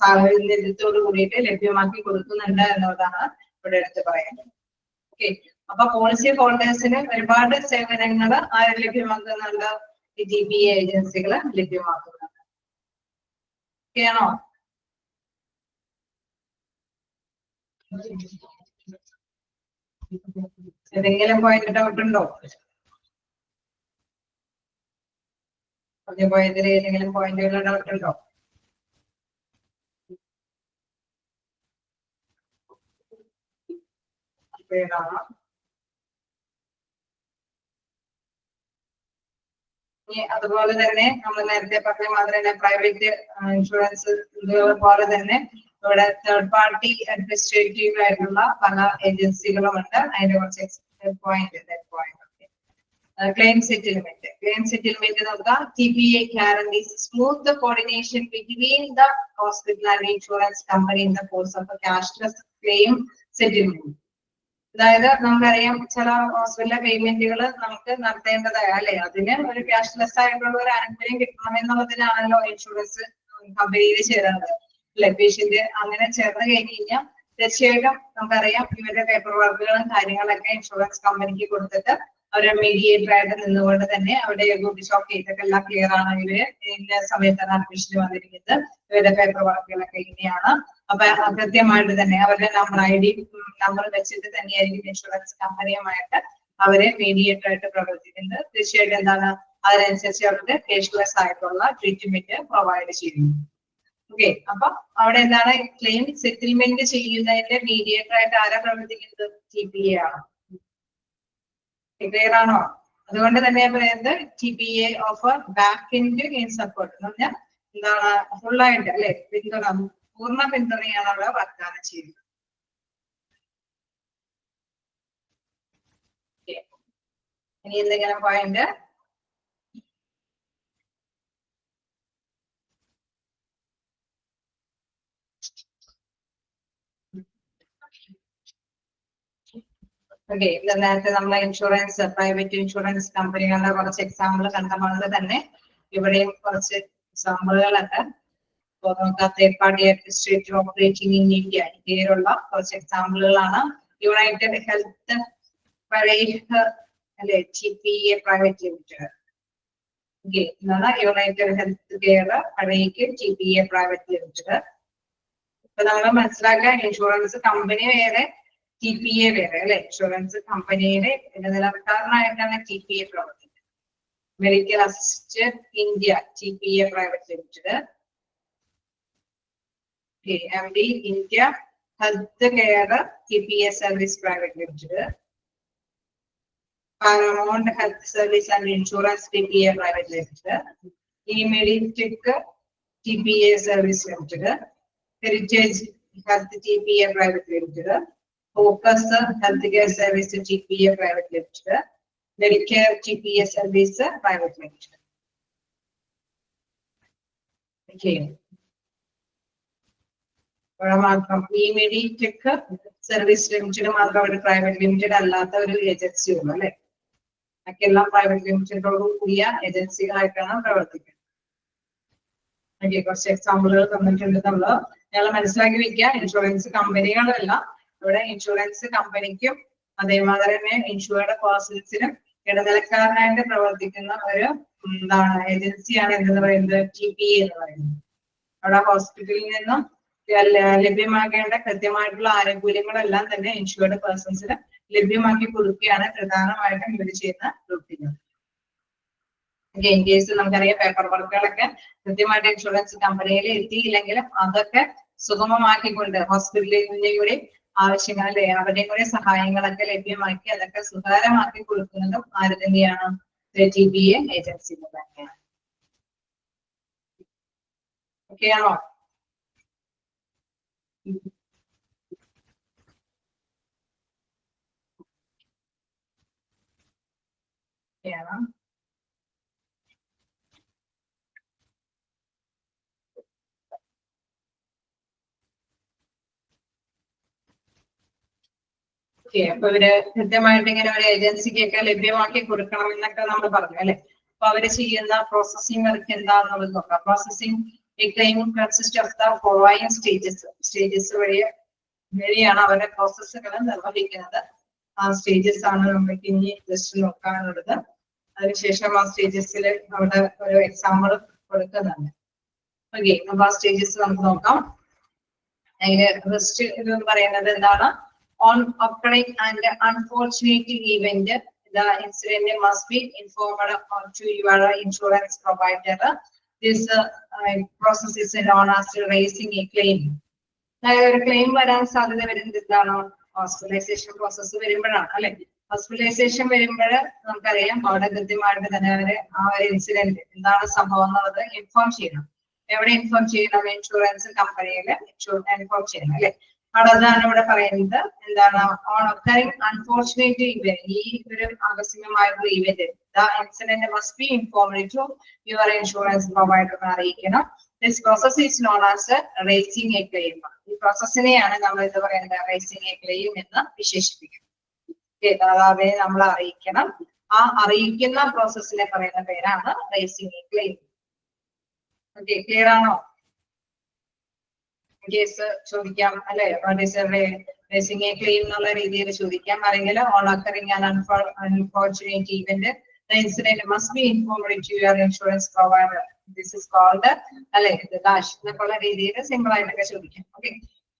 സാഹചര്യത്തോട് കൂടിയിട്ട് ലഭ്യമാക്കി കൊടുക്കുന്നുണ്ട് എന്നുള്ളതാണ് ഇവിടെ എടുത്ത് പറയുന്നത്. ഓക്കെ, അപ്പൊ പോളിസി ഹോൾഡേഴ്സിന് ഒരുപാട് സേവനങ്ങൾ ആര് ലഭ്യമാക്കുന്നുണ്ട്? ഈ TPA ഏജൻസികൾ ലഭ്യമാക്കുന്നുണ്ട്. ഓക്കെയാണോ? ഏതെങ്കിലും പോയിന്റ് ഡൗട്ട് ഉണ്ടോ? പോയതിൽ ഏതെങ്കിലും പോയിന്റുകൾ ഡൗട്ട് ഉണ്ടോ? അതുപോലെ തന്നെ നമ്മൾ നേരത്തെ പറഞ്ഞ മാതിരി തന്നെ പ്രൈവറ്റ് ഇൻഷുറൻസ് പോലെ തന്നെ ഇവിടെ തേർഡ് പാർട്ടി അഡ്മിനിസ്ട്രേറ്റീവ് ആയിട്ടുള്ള പല ഏജൻസികളും ഉണ്ട്. അതിന്റെ കുറച്ച് പോയിന്റ് ക്ലെയിം സെറ്റിൽമെന്റ് നോക്കാം. TPA guarantees smooth coordination between the hospital and insurance company in the course of a cashless claim settlement. അതായത് നമുക്കറിയാം ചില ഹോസ്പിറ്റലിലെ പേയ്മെന്റുകൾ നമുക്ക് നടത്തേണ്ടതായ അല്ലെ, അതിന് ഒരു ക്യാഷ്ലെസ് ആയിട്ടുള്ള ഒരു ആനുകൂല്യം കിട്ടണം എന്നുള്ളതിനാണല്ലോ ഇൻഷുറൻസ് കമ്പനിയിൽ ചേരുന്നത് അല്ലെ. പേഷ്യന്റ് അങ്ങനെ ചേർന്ന് കഴിഞ്ഞ് കഴിഞ്ഞാൽ തീർച്ചയായിട്ടും നമുക്കറിയാം ഇവരുടെ പേപ്പർ വർക്കുകളും കാര്യങ്ങളൊക്കെ ഇൻഷുറൻസ് കമ്പനിക്ക് കൊടുത്തിട്ട് അവരെ മീഡിയേറ്റർ ആയിട്ട് നിന്നുകൊണ്ട് തന്നെ അവിടെ ഷോപ്പ് ഇതൊക്കെ എല്ലാം ക്ലിയർ ആണ്, ഇവര് ഇന്ന സമയത്താണ് അഡ്മിഷന് വന്നിരിക്കുന്നത്, ഇവരുടെ പേപ്പർ വർക്കുകളൊക്കെ ഇങ്ങനെയാണ്. അപ്പൊ കൃത്യമായിട്ട് തന്നെ അവരുടെ നമ്പർ ID നമ്പർ വെച്ചിട്ട് തന്നെയായിരിക്കും ഇൻഷുറൻസ് കമ്പനിയുമായിട്ട് അവരെ മീഡിയേറ്റർ ആയിട്ട് പ്രവർത്തിക്കുന്നത്. തീർച്ചയായിട്ടും എന്താണ് അതിനനുസരിച്ച് അവർക്ക് കേഷ്ലെസ് ആയിട്ടുള്ള ട്രീറ്റ്മെന്റ് പ്രൊവൈഡ് ചെയ്യുന്നു. ഓക്കെ, അപ്പൊ അവിടെ എന്താണ് ക്ലെയിം സെറ്റിൽമെന്റ് ചെയ്യുന്നതിന്റെ മീഡിയേറ്റർ ആയിട്ട് ആരാ പ്രവർത്തിക്കുന്നത്? TPA ആണ്. ക്ലിയർ ആണോ? അതുകൊണ്ട് തന്നെ പറയുന്നത് TPA offer back end in support എന്ന് പറഞ്ഞാൽ എന്താണ് ഫുള്ളായിട്ട് അല്ലെ പിന്തുണ, പൂർണ്ണ പിന്തുണയാണ് അവിടെ വാഗ്ദാനം ചെയ്യുന്നത്. ഇനി എന്തെങ്കിലും പോയിന്റ്? ഓക്കെ, നേരത്തെ നമ്മളെ ഇൻഷുറൻസ് പ്രൈവറ്റ് ഇൻഷുറൻസ് കമ്പനികളുടെ കുറച്ച് എക്സാമ്പിൾ കണ്ട പോലെ തന്നെ ഇവിടെയും കുറച്ച് എക്സാമ്പിളുകളൊക്കെ അപ്പോൾ നമുക്ക് third party administrator operating in India, ഇന്ത്യയിലുള്ള കുറച്ച് എക്സാമ്പിളുകളാണ്. യുണൈറ്റഡ് ഹെൽത്ത് അല്ലെ TPA പ്രൈവറ്റ് ലിമിറ്റഡ്. ഓക്കെ, ഇതാണ് യുണൈറ്റഡ് ഹെൽത്ത് കെയർ പഴയക്ക് TPA പ്രൈവറ്റ് ലിമിറ്റഡ്. ഇപ്പൊ നമ്മൾ മനസ്സിലാക്കുക, ഇൻഷുറൻസ് കമ്പനി വേറെ TPA വേറെ അല്ലെ. ഇൻഷുറൻസ് കമ്പനിയുടെ ഇടനിലക്കാരനായിട്ടാണ് TPA പ്രവർത്തിക്കുന്നത്. Medical assist India TPA private limited. MD India health care TPA service private limited. Paramount health service and insurance TPA private limited. Meditech TPA service limited. Heritage health TPA private limited. Focus health care service TPA private limited. Medicare TPA service private limited. മാത്രം ഈ Meditech service limited മാത്രം ഒരു private limited അല്ലാത്ത ഒരു agency ഉള്ളു അല്ലെ. ബാക്കിയെല്ലാം private ലിമിറ്റഡോട് കൂടിയ ഏജൻസികളായിട്ടാണ് പ്രവർത്തിക്കുന്നത്. ഓക്കെ, കുറച്ച് എക്സാമ്പിളുകൾ തന്നിട്ടുണ്ട്. ഞങ്ങൾ മനസ്സിലാക്കി വെക്കുക, ഇൻഷുറൻസ് കമ്പനികളല്ല, ഇവിടെ ഇൻഷുറൻസ് കമ്പനിക്കും അതേമാതിരി തന്നെ ഇൻഷുർഡ് പേഴ്സൺസിനും ഇടനിലക്കാരനായിട്ട് പ്രവർത്തിക്കുന്ന ഒരു ഏജൻസിയാണ് എന്തെന്ന് പറയുന്നത് TPA എന്ന് പറയുന്നത്. അവിടെ ഹോസ്പിറ്റലിൽ നിന്നും ലഭ്യമാക്കേണ്ട കൃത്യമായിട്ടുള്ള ആനുകൂല്യങ്ങളെല്ലാം തന്നെ ഇൻഷുർഡ് പേഴ്സൺസിന് ലഭ്യമാക്കി കൊടുക്കുകയാണ് പ്രധാനമായിട്ടും ഇവർ ചെയ്യുന്ന പ്രവൃത്തികൾ. ഇൻ കേസ് നമുക്കറിയാം പേപ്പർ വർക്കുകളൊക്കെ കൃത്യമായിട്ട് ഇൻഷുറൻസ് കമ്പനിയിൽ എത്തിയില്ലെങ്കിലും അതൊക്കെ സുഗമമാക്കിക്കൊണ്ട് ഹോസ്പിറ്റലിന്റെ കൂടി ആവശ്യങ്ങൾ അവരുടെയും കൂടി സഹായങ്ങളൊക്കെ ലഭ്യമാക്കി അതൊക്കെ സുതാരമാക്കി കൊടുക്കുന്നതും ആര് തന്നെയാണ്? TPA ഏജൻസി തന്നെയാണ്. ഓക്കെ ആണോ? Yeah. അപ്പൊ ഇവര് കൃത്യമായിട്ട് ഇങ്ങനെ ഒരു ഏജൻസിക്കൊക്കെ ലഭ്യമാക്കി കൊടുക്കണം എന്നൊക്കെ നമ്മൾ പറഞ്ഞു അല്ലെ. അപ്പൊ അവര് ചെയ്യുന്ന പ്രോസസിംഗ് വർക്ക് എന്താണെന്നുള്ളത് നോക്കാം. Processing claim consist of the following stages വഴിയാണ് അവരുടെ പ്രോസസ്സുകൾ നിർവഹിക്കുന്നത്. ആ സ്റ്റേജസ് ആണ് നമുക്ക് ഇനി ജസ്റ്റ് നോക്കാനുള്ളത്. അതിനുശേഷം ആ സ്റ്റേജസിൽ അവിടെ ഒരു എക്സാമ്പിൾ കൊടുക്കുന്നുണ്ട്. ഓക്കെ, അപ്പൊ ആ സ്റ്റേജസ് നമുക്ക് നോക്കാം. അതിന് ഫസ്റ്റ് ഇത് പറയുന്നത് എന്താണ്? On occurring and unfortunate event, the incident must be informed to your insurance provider. This process is known as raising a claim. ഒരു ക്ലെയിം വരാൻ സാധ്യത വരുന്നത് എന്താണ്? ഹോസ്പിറ്റലൈസേഷൻ പ്രോസസ്സ് വരുമ്പോഴാണ് അല്ലെ. ഹോസ്പിറ്റലൈസേഷൻ വരുമ്പോൾ നമുക്കറിയാം അവിടെ കൃത്യമായിട്ട് തന്നെ അവര് ആ ഒരു ഇൻസിഡന്റ് എന്താണ് സംഭവം എന്നുള്ളത് ഇൻഫോം ചെയ്യണം. എവിടെ ഇൻഫോം ചെയ്യണം? ഇൻഷുറൻസ് കമ്പനിയിൽ ഇൻഫോം ചെയ്യണം അല്ലെ. അതാണ് ഇവിടെ പറയുന്നത് എന്താണ്? ഓൺ ഒക്കറിംഗ് അൺഫോർച്ചുനേറ്റ് ഇവന്റ്, ഈ ഒരു ആകസ്മികമായിട്ടുള്ള event the incident must be informed to your insurance provider അറിയിക്കണം. This process is known as raising a claim. ഈ പ്രോസസ്സിനെയാണ് നമ്മൾ ഇത് പറയുന്നത് റേസിംഗ് എ ക്ലെയിം എന്ന് വിശേഷിപ്പിക്കുന്നത്. അതായത് നമ്മൾ അറിയിക്കണം. ആ അറിയിക്കുന്ന പ്രോസസ്സിനെ പറയുന്ന പേരാണ് raising a claim. Okay, clear ആണോ? കേസ് ചോദിക്കാം അല്ലെ. റേസിംഗ് എ ക്ലെയിം എന്നുള്ള രീതിയിൽ ചോദിക്കാം. അല്ലെങ്കിൽ on occurring and unfortunate event the incident must be informed to your insurance provider. This is called അല്ലെ ഡാഷ് എന്നൊക്കെയുള്ള രീതിയിൽ സിമ്പിൾ ആയിട്ടൊക്കെ ചോദിക്കാം. ഓക്കെ,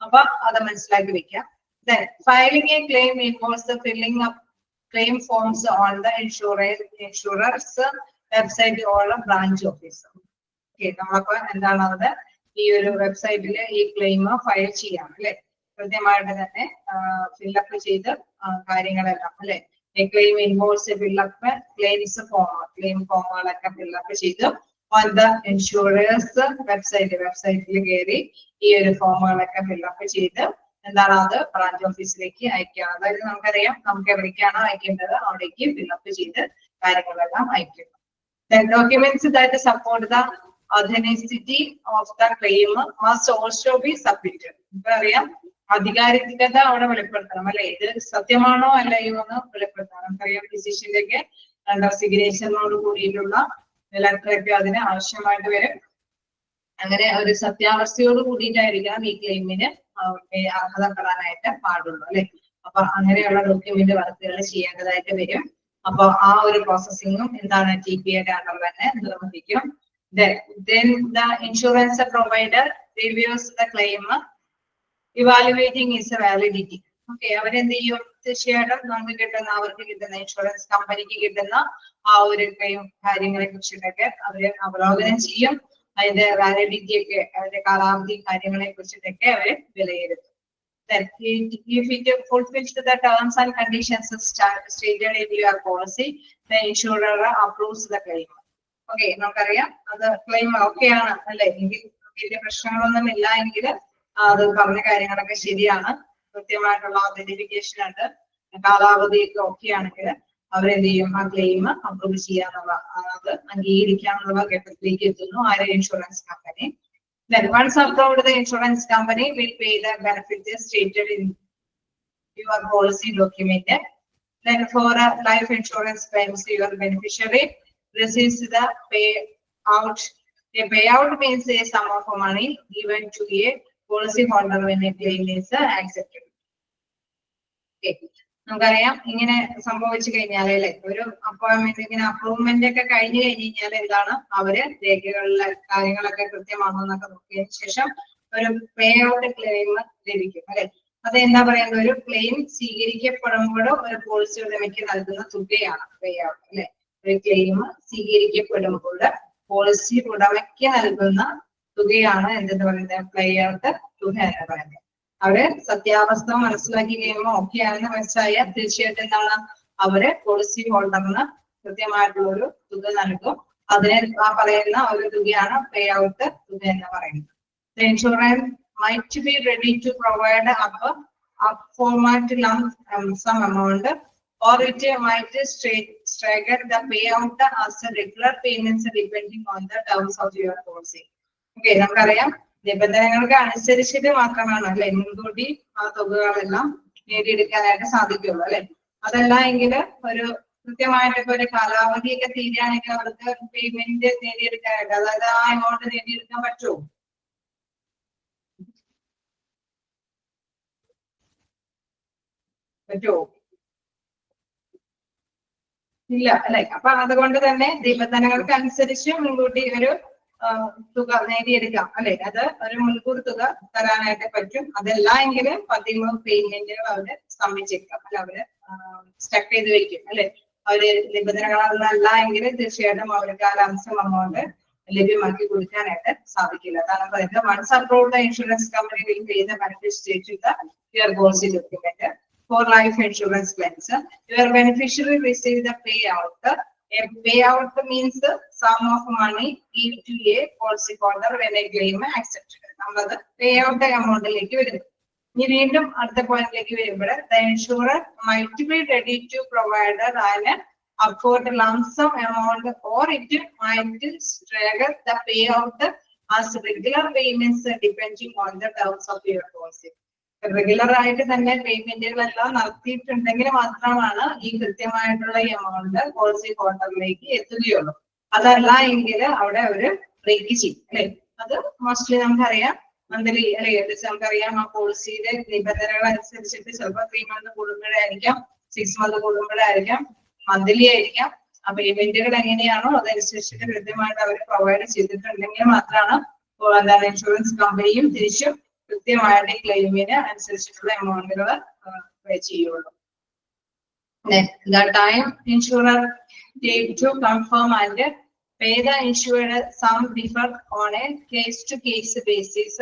അപ്പൊ അത് മനസ്സിലാക്കി വെക്കാം. Then filing a claim involves the filling up claim forms on the insurer's website or a branch office. Okay, നമ്മളിപ്പോ എന്താണ് അവിടെ ഈ ഒരു വെബ്സൈറ്റിൽ ഈ ക്ലെയിം ഫയൽ ചെയ്യാം അല്ലെ. കൃത്യമായിട്ട് തന്നെ ഫില്ലപ്പ് ചെയ്ത് കാര്യങ്ങളെല്ലാം അല്ലെ. Claim involves fill up claims claim ഫോമുകളൊക്കെ ഫില്ലപ്പ് ചെയ്ത് ഓൺ ദ ഇൻഷുറേഴ്സ് വെബ്സൈറ്റിൽ കയറി ഈ ഒരു ഫോമുകളൊക്കെ ഫില്ലപ്പ് ചെയ്ത് എന്താണ് അത് ബ്രാഞ്ച് ഓഫീസിലേക്ക് അയക്കുക. അതായത് നമുക്കറിയാം നമുക്ക് എവിടേക്കാണ് അയക്കേണ്ടത് അവിടേക്ക് ഫില്ലപ്പ് ചെയ്ത് കാര്യങ്ങളെല്ലാം അയക്കുക. Documents that support the authenticity of the claim must also be submitted. അറിയാം, അധികാരികത അവിടെ വെളിപ്പെടുത്തണം അല്ലെ. ഇത് സത്യമാണോ അല്ലയോ എന്ന് വെളിപ്പെടുത്തണം. നമുക്കറിയാം ഫിസിഷ്യന്റെ ഒക്കെ സിഗ്നേച്ചറിനോട് കൂടിയിട്ടുള്ള ലെറ്ററൊക്കെ അതിന് ആവശ്യമായിട്ട് വരും. അങ്ങനെ ഒരു സത്യാവസ്ഥയോട് കൂടിയിട്ടായിരിക്കണം ഈ ക്ലെയിമിന് അർഹതപ്പെടാനായിട്ട് പാടുള്ളൂ അല്ലെ. അപ്പൊ അങ്ങനെയുള്ള ഡോക്യുമെന്റ് വർക്കുകൾ ചെയ്യേണ്ടതായിട്ട് വരും. അപ്പൊ ആ ഒരു പ്രോസസ്സിങ്ങും എന്താണ് TPA അണ്ടർ തന്നെ നിർവഹിക്കും. Then the insurance provider reviews the claim, evaluating its validity. Okay, അവരെന്ത് ചെയ്യും? തീർച്ചയായിട്ടും നമുക്ക് കിട്ടുന്ന അവർക്ക് കിട്ടുന്ന ഇൻഷുറൻസ് കമ്പനിക്ക് കിട്ടുന്ന ആ ഒരു ക്ലെയിം കാര്യങ്ങളെ കുറിച്ചിട്ടൊക്കെ അവര് അവലോകനം ചെയ്യും. അതിന്റെ വാലിഡിറ്റി ഒക്കെ അതിന്റെ കാലാവധി കാര്യങ്ങളെ കുറിച്ചിട്ടൊക്കെ അവര് വിലയിരുത്തും. Then if it fulfills the terms and conditions stated in your policy, the insurer approves the claim. Okay, നമുക്കറിയാം അത് ക്ലെയിം ഓക്കെ ആണ് അല്ലെ, എങ്കിൽ വലിയ പ്രശ്നങ്ങളൊന്നും ഇല്ല എങ്കിൽ അത് പറഞ്ഞ കാര്യങ്ങളൊക്കെ ശരിയാണ്, കൃത്യമായിട്ടുള്ള ഐഡന്റിഫിക്കേഷൻ ഉണ്ട്, കാലാവധിയൊക്കെ ഓക്കെ ആണെങ്കിൽ അവരെന്ത് ചെയ്യും? ആ ക്ലെയിം അപ്രൂവ് ചെയ്യാന്നുള്ള അത് അംഗീകരിക്കാന്നുള്ള ഘട്ടത്തിലേക്ക് എത്തുന്നു ആര്? Insurance company. Then once approved, the insurance company will pay the benefits stated in your policy document. Then for life insurance claims, your beneficiary receives the payout. A payout means a sum of money given to a policy holder when a claim is accepted. Okay. നമുക്കറിയാം ഇങ്ങനെ സംഭവിച്ചു കഴിഞ്ഞാൽ അല്ലെ, ഒരു appointment ഇങ്ങനെ അപ്രൂവ്മെന്റ് ഒക്കെ കഴിഞ്ഞു കഴിഞ്ഞാൽ എന്താണ് അവര് രേഖകളിലെ കാര്യങ്ങളൊക്കെ കൃത്യമാണോ എന്നൊക്കെ നോക്കിയതിനു ശേഷം ഒരു പേ ഔട്ട് ക്ലെയിം ലഭിക്കും അല്ലെ. അത് എന്താ പറയുന്നത്? ഒരു ക്ലെയിം സ്വീകരിക്കപ്പെടുമ്പോഴോ ഒരു പോളിസി ഉടമയ്ക്ക് നൽകുന്ന തുകയാണ് പേ ഔട്ട് അല്ലെ. ഒരു ക്ലെയിം സ്വീകരിക്കപ്പെടുമ്പോൾ പോളിസി ഉടമയ്ക്ക് നൽകുന്ന തുകയാണ് എന്തെന്ന് പറയുന്നത്? പേ ഔട്ട് തുക എന്ന് പറയുന്നത്. അവര് സത്യാവസ്ഥ മനസ്സിലാക്കി കഴിയുമ്പോൾ ഓക്കെ ആണെന്ന് മനസ്സിലായാൽ തീർച്ചയായിട്ടും എന്താണ് അവര് പോളിസി ഹോൾഡറിന് കൃത്യമായിട്ടുള്ള ഒരു തുക നൽകും. അതിനെ ആ പറയുന്ന ഒരു തുകയാണ് പേ ഔട്ട് തുക എന്ന് പറയുന്നത്. The insurer might be ready to provide up format lump sum amount, or it might stagger the payout as regular payments depending on the terms of your policy. Okay, നമുക്കറിയാം നിബന്ധനകൾക്ക് അനുസരിച്ചിട്ട് മാത്രമാണ് അല്ലെ മുൻകൂട്ടി ആ തുകകളെല്ലാം നേടിയെടുക്കാനായിട്ട് സാധിക്കുള്ളൂ അല്ലെ. അതല്ല എങ്കിൽ ഒരു കൃത്യമായിട്ടൊക്കെ ഒരു കാലാവധിയൊക്കെ തീരുകയാണെങ്കിൽ അവർക്ക് പേയ്മെന്റ് നേടിയെടുക്കാനായിട്ട്, അതായത് ആ എമൗണ്ട് നേടിയെടുക്കാൻ പറ്റുമോ? ഇല്ല അല്ലെ. അപ്പൊ അതുകൊണ്ട് തന്നെ നിബന്ധനകൾക്ക് അനുസരിച്ച് മുൻകൂട്ടി ഒരു തുക നേടിയെടുക്കാം അല്ലെ. അത് ഒരു മുൻകൂർ തുക തരാനായിട്ട് പറ്റും. അതല്ല എങ്കിൽ പതിമൂന്ന് പേയ്മെന്റുകൾ അവര് സമ്മതിച്ചേക്കാം അല്ലെ, അവര് സ്റ്റക്ക് ചെയ്ത് വെക്കും അല്ലെ. അവര് നിബന്ധനകളല്ല എങ്കിൽ തീർച്ചയായിട്ടും അവർക്ക് ആ ലംസം എമൗണ്ട് ലഭ്യമാക്കി കൊടുക്കാനായിട്ട് സാധിക്കില്ല. അതാണ് പറയുന്നത് once approved the insurance company will pay the benefit state the your policy document. For life insurance claims, your beneficiary receive the payout. A payout means the sum of money given to a policy holder when a claim accepted. നമ്മളത് payout amount-ലേക്ക് വരുന്നു. ഇനി വീണ്ടും അടുത്ത പോയിന്റിലേക്ക് വരുമ്പോൾ the insurer might be ready to provide an upward lump sum amount, or it might stagger the payout as regular payments depending on the terms of your policy. Regular ആയിട്ട് തന്നെ പേയ്മെന്റുകളെല്ലാം നടത്തിയിട്ടുണ്ടെങ്കിൽ മാത്രമാണ് ഈ കൃത്യമായിട്ടുള്ള എമൗണ്ട് പോളിസി ഹോൾഡറിലേക്ക് എത്തുകയുള്ളൂ. അതല്ല എങ്കിൽ അവിടെ ഒരു break ചെയ്യും അല്ലെ. അത് മോസ്റ്റ്ലി നമുക്കറിയാം മന്ത്ലി അല്ലെ, നമുക്കറിയാം ആ പോളിസിയുടെ നിബന്ധനകൾ അനുസരിച്ചിട്ട് ചിലപ്പോൾ 3 months കൂടുമ്പോഴായിരിക്കാം, 6 months കൂടുമ്പോഴായിരിക്കാം, മന്ത്ലി ആയിരിക്കാം. ആ പേയ്മെന്റുകൾ എങ്ങനെയാണോ അതനുസരിച്ചിട്ട് കൃത്യമായിട്ട് അവർ പ്രൊവൈഡ് ചെയ്തിട്ടുണ്ടെങ്കിൽ മാത്രമാണ് എന്താണ് ഇൻഷുറൻസ് കമ്പനിയും തിരിച്ചും കൃത്യമായിട്ട് ക്ലെയിമിന് അനുസരിച്ചിട്ടുള്ള എമൗണ്ടുകൾ പേ ചെയ്യുള്ളൂ. The time insurer take to confirm and pay the insured sum differ on a case-to-case basis.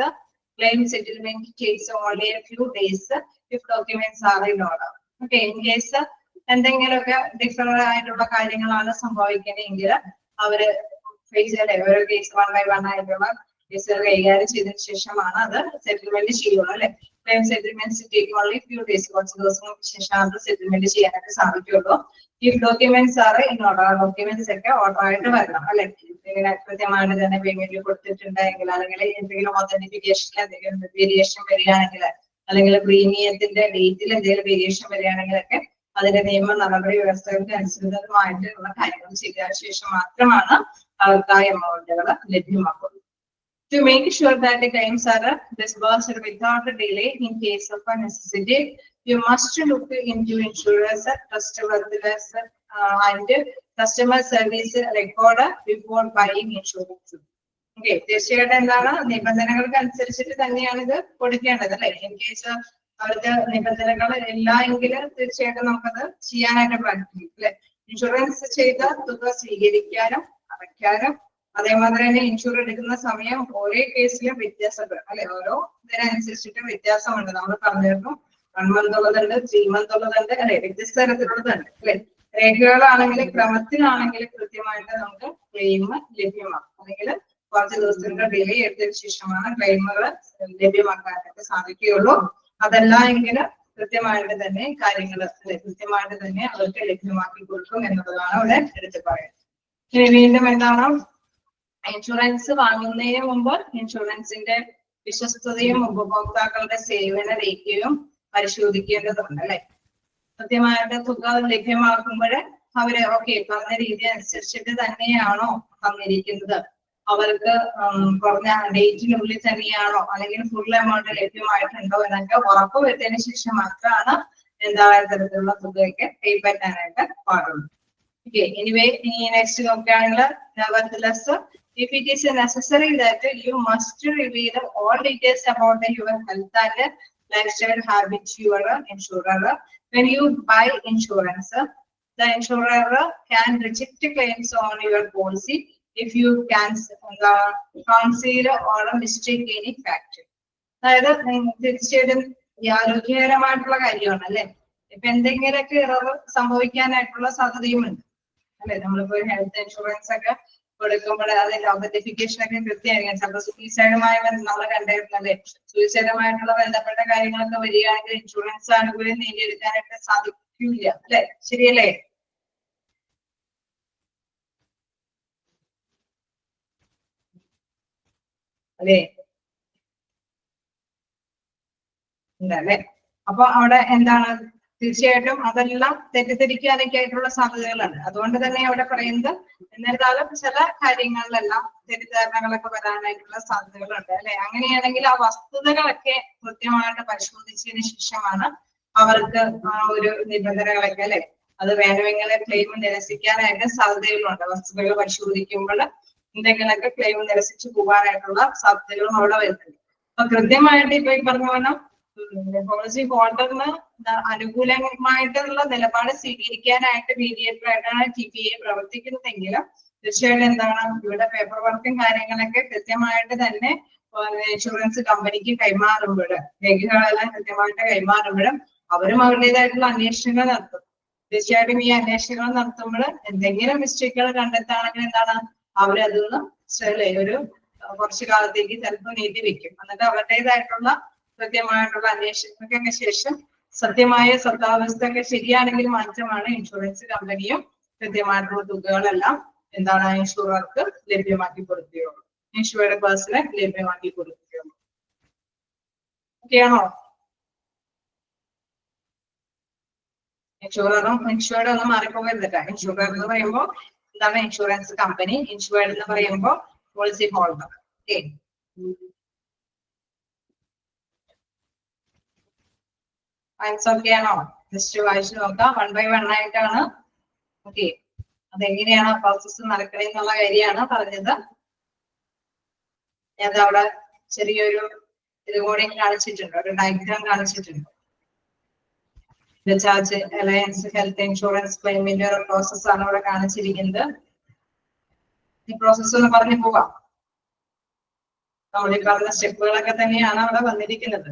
Claim settlement takes only a few days if documents are in order. Okay, in case എന്തെങ്കിലുമൊക്കെ differ ആയിട്ടുള്ള കാര്യങ്ങളാണ് സംഭവിക്കുന്നതെങ്കിൽ അവര് ഓരോ case 1 by 1 ആയിട്ടുള്ള കേസുകൾ കൈകാര്യം ചെയ്തതിനു ശേഷമാണ് അത് സെറ്റിൽമെന്റ് ചെയ്യുള്ളൂ അല്ലെ. Claim settlement take only few days, കുറച്ച് ദിവസങ്ങൾക്ക് ശേഷമാണ് സെറ്റിൽമെന്റ് ചെയ്യാനായിട്ട് സാധിക്കുള്ളൂ. If documents are in order, documents ഒക്കെ ഓർഡർ ആയിട്ട് വരണം അല്ലെ. ഇങ്ങനെ കൃത്യമായിട്ട് തന്നെ പേയ്മെന്റ് കൊടുത്തിട്ടുണ്ടെങ്കിൽ, അല്ലെങ്കിൽ എന്തെങ്കിലും ഒതന്റിഫിക്കേഷനിൽ എന്തെങ്കിലും വേരിയേഷൻ വരികയാണെങ്കിൽ, അല്ലെങ്കിൽ പ്രീമിയത്തിന്റെ ഡേറ്റിൽ എന്തെങ്കിലും വേരിയേഷൻ വരികയാണെങ്കിലൊക്കെ അതിന്റെ നിയമ നടപടി വ്യവസ്ഥകൾക്ക് അനുസൃതമായിട്ടുള്ള കാര്യങ്ങൾ ചെയ്ത ശേഷം മാത്രമാണ് അവർക്ക് ആ എമൗണ്ടുകൾ ലഭ്യമാക്കുള്ളൂ. To make sure that the claims are disbursed without a delay in case of a necessity, you must look into insurers, trustworthiness, and customer service record before buying insurance. Okay, തീർച്ചയായിട്ടും എന്താണ് നിബന്ധനകൾക്ക് അനുസരിച്ചിട്ട് തന്നെയാണ് ഇത് കൊടുക്കേണ്ടത് അല്ലെ. ഇൻ കേസ് അവർക്ക് നിബന്ധനകൾ ഇല്ല എങ്കിൽ തീർച്ചയായിട്ടും നമുക്കത് ചെയ്യാനായിട്ട് സാധിക്കും അല്ലെ. ഇൻഷുറൻസ് ചെയ്ത തുക സ്വീകരിക്കാനും അടയ്ക്കാനും അതേമാതിരി തന്നെ ഇൻഷുർ എടുക്കുന്ന സമയം ഓരോ കേസിലും വ്യത്യാസപ്പെടും അല്ലെ. ഓരോ ഇതിനനുസരിച്ചിട്ട് വ്യത്യാസമുണ്ട്. നമ്മൾ പറഞ്ഞിരുന്നു 1 month ഉള്ളതുണ്ട്, 3 month ഉള്ളതുണ്ട് അല്ലെ. വ്യത്യസ്ത തരത്തിലുള്ളതുണ്ട് അല്ലെ. രേഖകളാണെങ്കിൽ ക്രമത്തിലാണെങ്കിൽ കൃത്യമായിട്ട് നമുക്ക് ക്ലെയിം ലഭ്യമാക്കും. അല്ലെങ്കിൽ കുറച്ച് ദിവസത്തിന്റെ ഡിലേ എടുത്തതിന് ശേഷമാണ് ക്ലെയിമുകൾ ലഭ്യമാക്കാനായിട്ട് സാധിക്കുകയുള്ളൂ. അതല്ല എങ്കിൽ കൃത്യമായിട്ട് തന്നെ കാര്യങ്ങൾ കൃത്യമായിട്ട് തന്നെ അവർക്ക് ലഭ്യമാക്കി കൊടുക്കും എന്നുള്ളതാണ് ഇവിടെ എടുത്തു പറയുന്നത്. ഇനി വീണ്ടും എന്താണ്, ഇൻഷുറൻസ് വാങ്ങുന്നതിന് മുമ്പ് ഇൻഷുറൻസിന്റെ വിശ്വസ്തതയും ഉപഭോക്താക്കളുടെ സേവന രേഖയും പരിശോധിക്കേണ്ടതുണ്ട് അല്ലെ. കൃത്യമായിട്ട് തുക ലഭ്യമാക്കുമ്പോൾ അവര് ഓക്കെ പറഞ്ഞ രീതി അനുസരിച്ചിട്ട് തന്നെയാണോ തന്നിരിക്കുന്നത്, അവർക്ക് കുറഞ്ഞ ഡേറ്റിനുള്ളിൽ തന്നെയാണോ അല്ലെങ്കിൽ ഫുൾ എമൗണ്ട് ലഭ്യമായിട്ടുണ്ടോ എന്നൊക്കെ ഉറപ്പ് വരുത്തിയതിനു ശേഷം മാത്രമാണ് എന്തായ തരത്തിലുള്ള തുകയൊക്കെ പേ പറ്റാനായിട്ട് പാടുള്ളൂ. ഓക്കെ, എനിവേ ഇനി നെക്സ്റ്റ് നോക്കുകയാണെങ്കിൽ nevertheless, if it is necessary that you must reveal all details about your health and lifestyle habits your insurer. When you buy insurance, the insurer can reject claims on your policy if you can conceal or mistake any fact. അതായത് തീർച്ചയായിട്ടും ആരോഗ്യകരമായിട്ടുള്ള കാര്യമാണ് അല്ലെ. ഇപ്പൊ എന്തെങ്കിലുമൊക്കെ ഇറവ് സംഭവിക്കാനായിട്ടുള്ള സാധ്യതയുമുണ്ട് അല്ലെ. നമ്മളിപ്പോ health insurance ഒക്കെ കൊടുക്കുമ്പോൾ അതിന്റെ ഔതന്റിഫിക്കേഷൻ ഒക്കെ കൃത്യമായിരിക്കും. ചിലപ്പോൾ സൂയിസൈഡുമായി നമ്മൾ കണ്ടിരുന്നല്ലേ, സൂയിസൈഡുമായിട്ടുള്ള ബന്ധപ്പെട്ട കാര്യങ്ങളൊക്കെ വരികയാണെങ്കിൽ ഇൻഷുറൻസ് ആനുകൂല്യം നേടിയെടുക്കാനായിട്ട് സാധിക്കില്ല അല്ലെ. ശരിയല്ലേ? അല്ലേ ഉണ്ടല്ലേ. അപ്പൊ അവിടെ എന്താണ്, തീർച്ചയായിട്ടും അതെല്ലാം തെറ്റിദ്ധരിക്കാനൊക്കെ ആയിട്ടുള്ള സാധ്യതകളുണ്ട്. അതുകൊണ്ട് തന്നെ അവിടെ പറയുന്നത് എന്നിരുന്നാലും ചില കാര്യങ്ങളിലെല്ലാം തെറ്റിദ്ധാരണകളൊക്കെ വരാനായിട്ടുള്ള സാധ്യതകളുണ്ട് അല്ലെ. അങ്ങനെയാണെങ്കിൽ ആ വസ്തുതകളൊക്കെ കൃത്യമായിട്ട് പരിശോധിച്ചതിന് ശേഷമാണ് അവർക്ക് ആ ഒരു നിബന്ധനകളൊക്കെ അല്ലെ അത് വേണമെങ്കിൽ ക്ലെയിം നിരസിക്കാനായിട്ട് സാധ്യതകളുണ്ട്. വസ്തുതകൾ പരിശോധിക്കുമ്പോൾ എന്തെങ്കിലുമൊക്കെ ക്ലെയിം നിരസിച്ചു പോകാനായിട്ടുള്ള സാധ്യതകളും അവിടെ വരുന്നുണ്ട്. അപ്പൊ കൃത്യമായിട്ട് ഇപ്പൊ ഈ പറഞ്ഞ പോലെ പോളിസി ഹോൾഡറിന് അനുകൂലമായിട്ടുള്ള നിലപാട് സ്വീകരിക്കാനായിട്ട് മീഡിയേറ്റർ ആയിട്ടാണ് TPA പ്രവർത്തിക്കുന്നതെങ്കിലും തീർച്ചയായിട്ടും എന്താണ് ഇവിടെ പേപ്പർ വർക്കും കാര്യങ്ങളൊക്കെ കൃത്യമായിട്ട് തന്നെ ഇൻഷുറൻസ് കമ്പനിക്ക് കൈമാറുമ്പോൾ രേഖകളെല്ലാം കൃത്യമായിട്ട് കൈമാറുമ്പോഴും അവരും അവരുടേതായിട്ടുള്ള അന്വേഷണങ്ങൾ നടത്തും. തീർച്ചയായിട്ടും ഈ അന്വേഷണങ്ങൾ നടത്തുമ്പോൾ എന്തെങ്കിലും മിസ്റ്റേക്കുകൾ കണ്ടെത്താണെങ്കിൽ എന്താണ് അവരതൊന്ന് ഒരു കുറച്ചു കാലത്തേക്ക് ചിലപ്പോൾ നീട്ടി വെക്കും. എന്നിട്ട് അവരുടേതായിട്ടുള്ള കൃത്യമായിട്ടുള്ള അന്വേഷണങ്ങൾക്ക് ശേഷം സത്യമായ സത്യാവസ്ഥയൊക്കെ ശരിയാണെങ്കിൽ മാത്രമാണ് ഇൻഷുറൻസ് കമ്പനിയും കൃത്യമായിട്ടുള്ള തുകകളെല്ലാം എന്താണ് ഇൻഷുറർക്ക് ലഭ്യമാക്കി കൊടുക്കുകയുള്ളൂ, ഇൻഷുർഡ് പേഴ്സണെ ലഭ്യമാക്കി കൊടുക്കുകയുള്ളൂ. ഓക്കെയാണോ? ഇൻഷുററും ഇൻഷുർഡ് ഒന്നും മാറിപ്പോകരുത്. ഇൻഷുറർ എന്ന് പറയുമ്പോൾ എന്താണ് ഇൻഷുറൻസ് കമ്പനി, ഇൻഷുർഡ് എന്ന് പറയുമ്പോൾ പോളിസി ഹോൾഡർ. ഓക്കെ, ഓക്കെയാണോ? ജസ്റ്റ് വായിച്ചു നോക്കാം. 1 by 1 ആയിട്ടാണ്. ഓക്കെ, അതെങ്ങനെയാണ് പ്രോസസ് നടക്കണെന്നുള്ള കാര്യമാണ് പറഞ്ഞത്. ഞാൻ അവിടെ ചെറിയൊരു ഇതുകൂടി കാണിച്ചിട്ടുണ്ട്, ഒരു ഡയഗ്രാം കാണിച്ചിട്ടുണ്ട്. ചാർജ് അലയൻസ് ഹെൽത്ത് ഇൻഷുറൻസ് ക്ലെയിമിന്റെ ഒരു പ്രോസസ് ആണ് ഇവിടെ കാണിച്ചിരിക്കുന്നത്. ഈ പ്രോസസ് ഒന്ന് പറഞ്ഞു പോവാം. നമ്മൾ ഈ പറഞ്ഞ സ്റ്റെപ്പുകളൊക്കെ തന്നെയാണ് അവിടെ വന്നിരിക്കുന്നത്.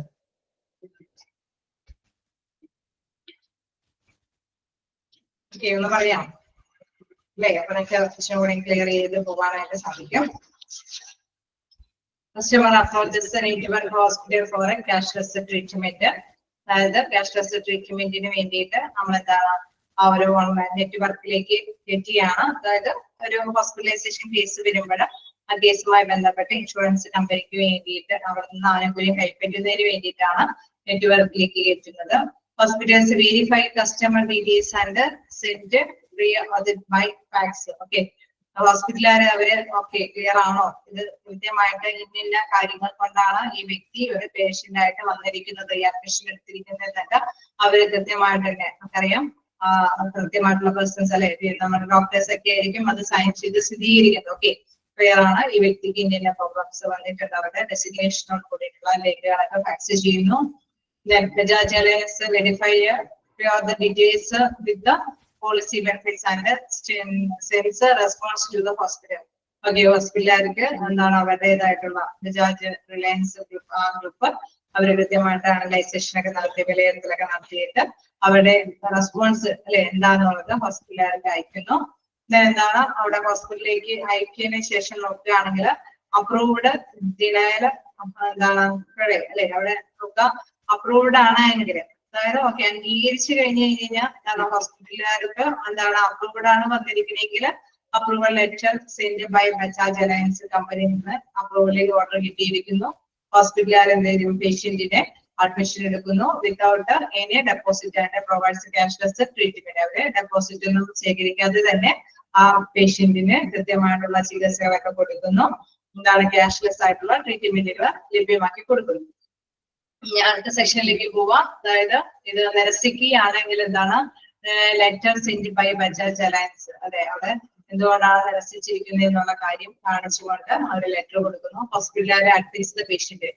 ഓക്കെ, ഒന്ന് പറയാം അല്ലേ? അപ്പൊ നിങ്ങൾക്ക് കുറച്ചും കൂടി ക്ലിയർ ചെയ്ത് പോകാനായിട്ട് സാധിക്കും. Customer approaches an individual hospital for a cashless treatment. അതായത് ക്യാഷ്ലെസ് ട്രീറ്റ്മെന്റിന് വേണ്ടിയിട്ട് നമ്മൾ എന്താണ് ആ ഒരു ഓൺലൈൻ നെറ്റ്വർക്കിലേക്ക് എത്തിയാണ്. അതായത് ഒരു ഹോസ്പിറ്റലൈസേഷൻ കേസ് വരുമ്പോൾ ആ കേസുമായി ബന്ധപ്പെട്ട് ഇൻഷുറൻസ് കമ്പനിക്ക് വേണ്ടിയിട്ട് അവിടെ നിന്ന് ആനുകൂല്യം കൈപ്പറ്റുന്നതിന് വേണ്ടിയിട്ടാണ് നെറ്റ്വർക്കിലേക്ക് എത്തുന്നത്. Hospitals verify customer details and send by fax. Okay, ഹോസ്പിറ്റലുകാരെ അവര് ഓക്കെ ക്ലിയർ ആണോ, ഇത് കൃത്യമായിട്ട് ഇന്ന കാര്യങ്ങൾ കൊണ്ടാണ് ഈ വ്യക്തി ഒരു പേഷ്യന്റ് ആയിട്ട് വന്നിരിക്കുന്നത്, ഈ അഡ്മിഷൻ എടുത്തിരിക്കുന്നതെന്നൊക്കെ അവര് കൃത്യമായിട്ട് തന്നെ നമുക്കറിയാം കൃത്യമായിട്ടുള്ള പേഴ്സൺസ് അല്ലെ, നമ്മുടെ ഡോക്ടേഴ്സ് ഒക്കെ ആയിരിക്കും അത് സൈൻ ചെയ്ത് സ്ഥിരീകരിക്കുന്നത്. ഓക്കെ ക്ലിയർ ആണ്, ഈ വ്യക്തിക്ക് ഇന്ന പ്രോബ്ലംസ് വന്നിട്ടുണ്ട്, അവരുടെ ഡെസിഗ്നേഷനോട് കൂടിയിട്ടുള്ള രേഖകളൊക്കെ ഫാക്സ് ചെയ്യുന്നു. Then Bajaj Alliance verify the details with the policy benefits and sends a response to the hospital. Okay ഹോസ്പിറ്റലുകാർക്ക് എന്താണ് അവരുടേതായിട്ടുള്ള ബജാജ് റിലയൻസ് ഗ്രൂപ്പ് അവര് കൃത്യമായിട്ട് അനലൈസേഷൻ ഒക്കെ നടത്തി വിലയിരുത്തലൊക്കെ നടത്തിയിട്ട് അവരുടെ റെസ്പോൺസ് അല്ലെ എന്താണെന്നുള്ളത് ഹോസ്പിറ്റലുകാർക്ക് അയക്കുന്നു. എന്താണ് അവിടെ ഹോസ്പിറ്റലിലേക്ക് അയക്കിയതിനു ശേഷം നോക്കുകയാണെങ്കിൽ അപ്രൂവ്ഡ് ഡിനയൽ എന്താണ് അല്ലെ അവിടെ അപ്രൂവ്ഡ് ആണ് എങ്കിൽ, അതായത് ഓക്കെ അംഗീകരിച്ചു കഴിഞ്ഞു കഴിഞ്ഞാൽ ഹോസ്പിറ്റലുകാർക്ക് എന്താണ് അപ്രൂവ്ഡ് ആണ് വന്നിരിക്കണമെങ്കിൽ approval letter send by Bajaj Allianz കമ്പനിയിൽ നിന്ന് അപ്രൂവലിൽ ഓർഡർ കിട്ടിയിരിക്കുന്നു. ഹോസ്പിറ്റലുകാർ എന്തെങ്കിലും പേഷ്യന്റിനെ അഡ്മിഷൻ എടുക്കുന്നു without any deposit and provides cashless treatment. അവര് ഡെപ്പോസിറ്റ് ഒന്നും ശേഖരിക്കാതെ തന്നെ ആ പേഷ്യന്റിന് കൃത്യമായിട്ടുള്ള ചികിത്സകളൊക്കെ കൊടുക്കുന്നു. എന്താണ് ക്യാഷ്ലെസ് ആയിട്ടുള്ള ട്രീറ്റ്മെന്റുകൾ ലഭ്യമാക്കി കൊടുക്കുന്നു. അടുത്ത സെക്ഷനിലേക്ക് പോവാം. അതായത് ഇത് നിരസിക്കുകയാണെങ്കിൽ എന്താണ് letter send by Bajaj Allianz, അതെ അവിടെ എന്തുകൊണ്ടാണ് നിരസിച്ചിരിക്കുന്നത് എന്നുള്ള കാര്യം കാണിച്ചുകൊണ്ട് അവർ ലെറ്റർ കൊടുക്കുന്നു. ഹോസ്പിറ്റലുകാരെ അഡ്മിറ്റ് പേഷ്യന്റ്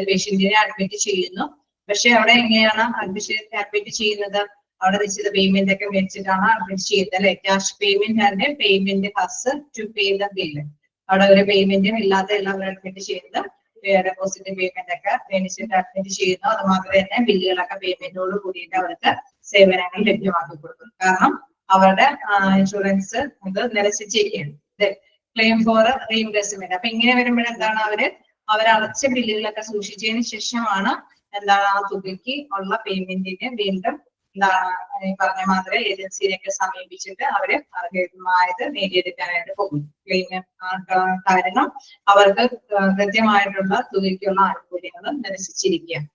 പേഷ്യന്റിനെ അഡ്മിറ്റ് ചെയ്യുന്നു. പക്ഷെ അവിടെ എങ്ങനെയാണ് അഡ്മിറ്റ് ചെയ്യുന്നത്, അവിടെ നിശ്ചിത പേയ്മെന്റ് ഒക്കെ മേടിച്ചിട്ടാണ് അഡ്മിറ്റ് ചെയ്യുന്നത് അല്ലെ. Cash payment and payment has to pay the bill. അവിടെ ഒരു പേയ്മെന്റും ഇല്ലാതെ എല്ലാവരും അഡ്മിറ്റ് ചെയ്യുന്നത് ഡെപ്പോസിറ്റ് പേയ്മെന്റ് ഒക്കെ മേടിച്ചിട്ട് അഡ്മിറ്റ് ചെയ്യുന്നു. അത് മാത്രമേ തന്നെ ബില്ലുകളൊക്കെ പേയ്മെന്റോട് കൂടിയിട്ട് അവർക്ക് സേവനങ്ങൾ ലഭ്യമാക്കി കൊടുക്കുന്നു. കാരണം അവരുടെ ഇൻഷുറൻസ് ഇത് നിരസിച്ചിരിക്കുകയാണ്. Claim four reimbursement. അപ്പൊ ഇങ്ങനെ വരുമ്പോഴെന്താണ് അവരടച്ച ബില്ലുകളൊക്കെ സൂക്ഷിച്ചതിന് ശേഷമാണ് എന്താണ് ആ തുകയ്ക്ക് ഉള്ള പേയ്മെന്റിന് വീണ്ടും എന്താണ് പറഞ്ഞ മാതിരി ഏജൻസിനെയൊക്കെ സമീപിച്ചിട്ട് അവര് അർഹമായത് നേടിയെടുക്കാനായിട്ട് പോകും. ക്ലെയിം കാരണം അവർക്ക് കൃത്യമായിട്ടുള്ള തുകയ്ക്കുള്ള ആനുകൂല്യങ്ങൾ നിരസിച്ചിരിക്കുകയാണ്.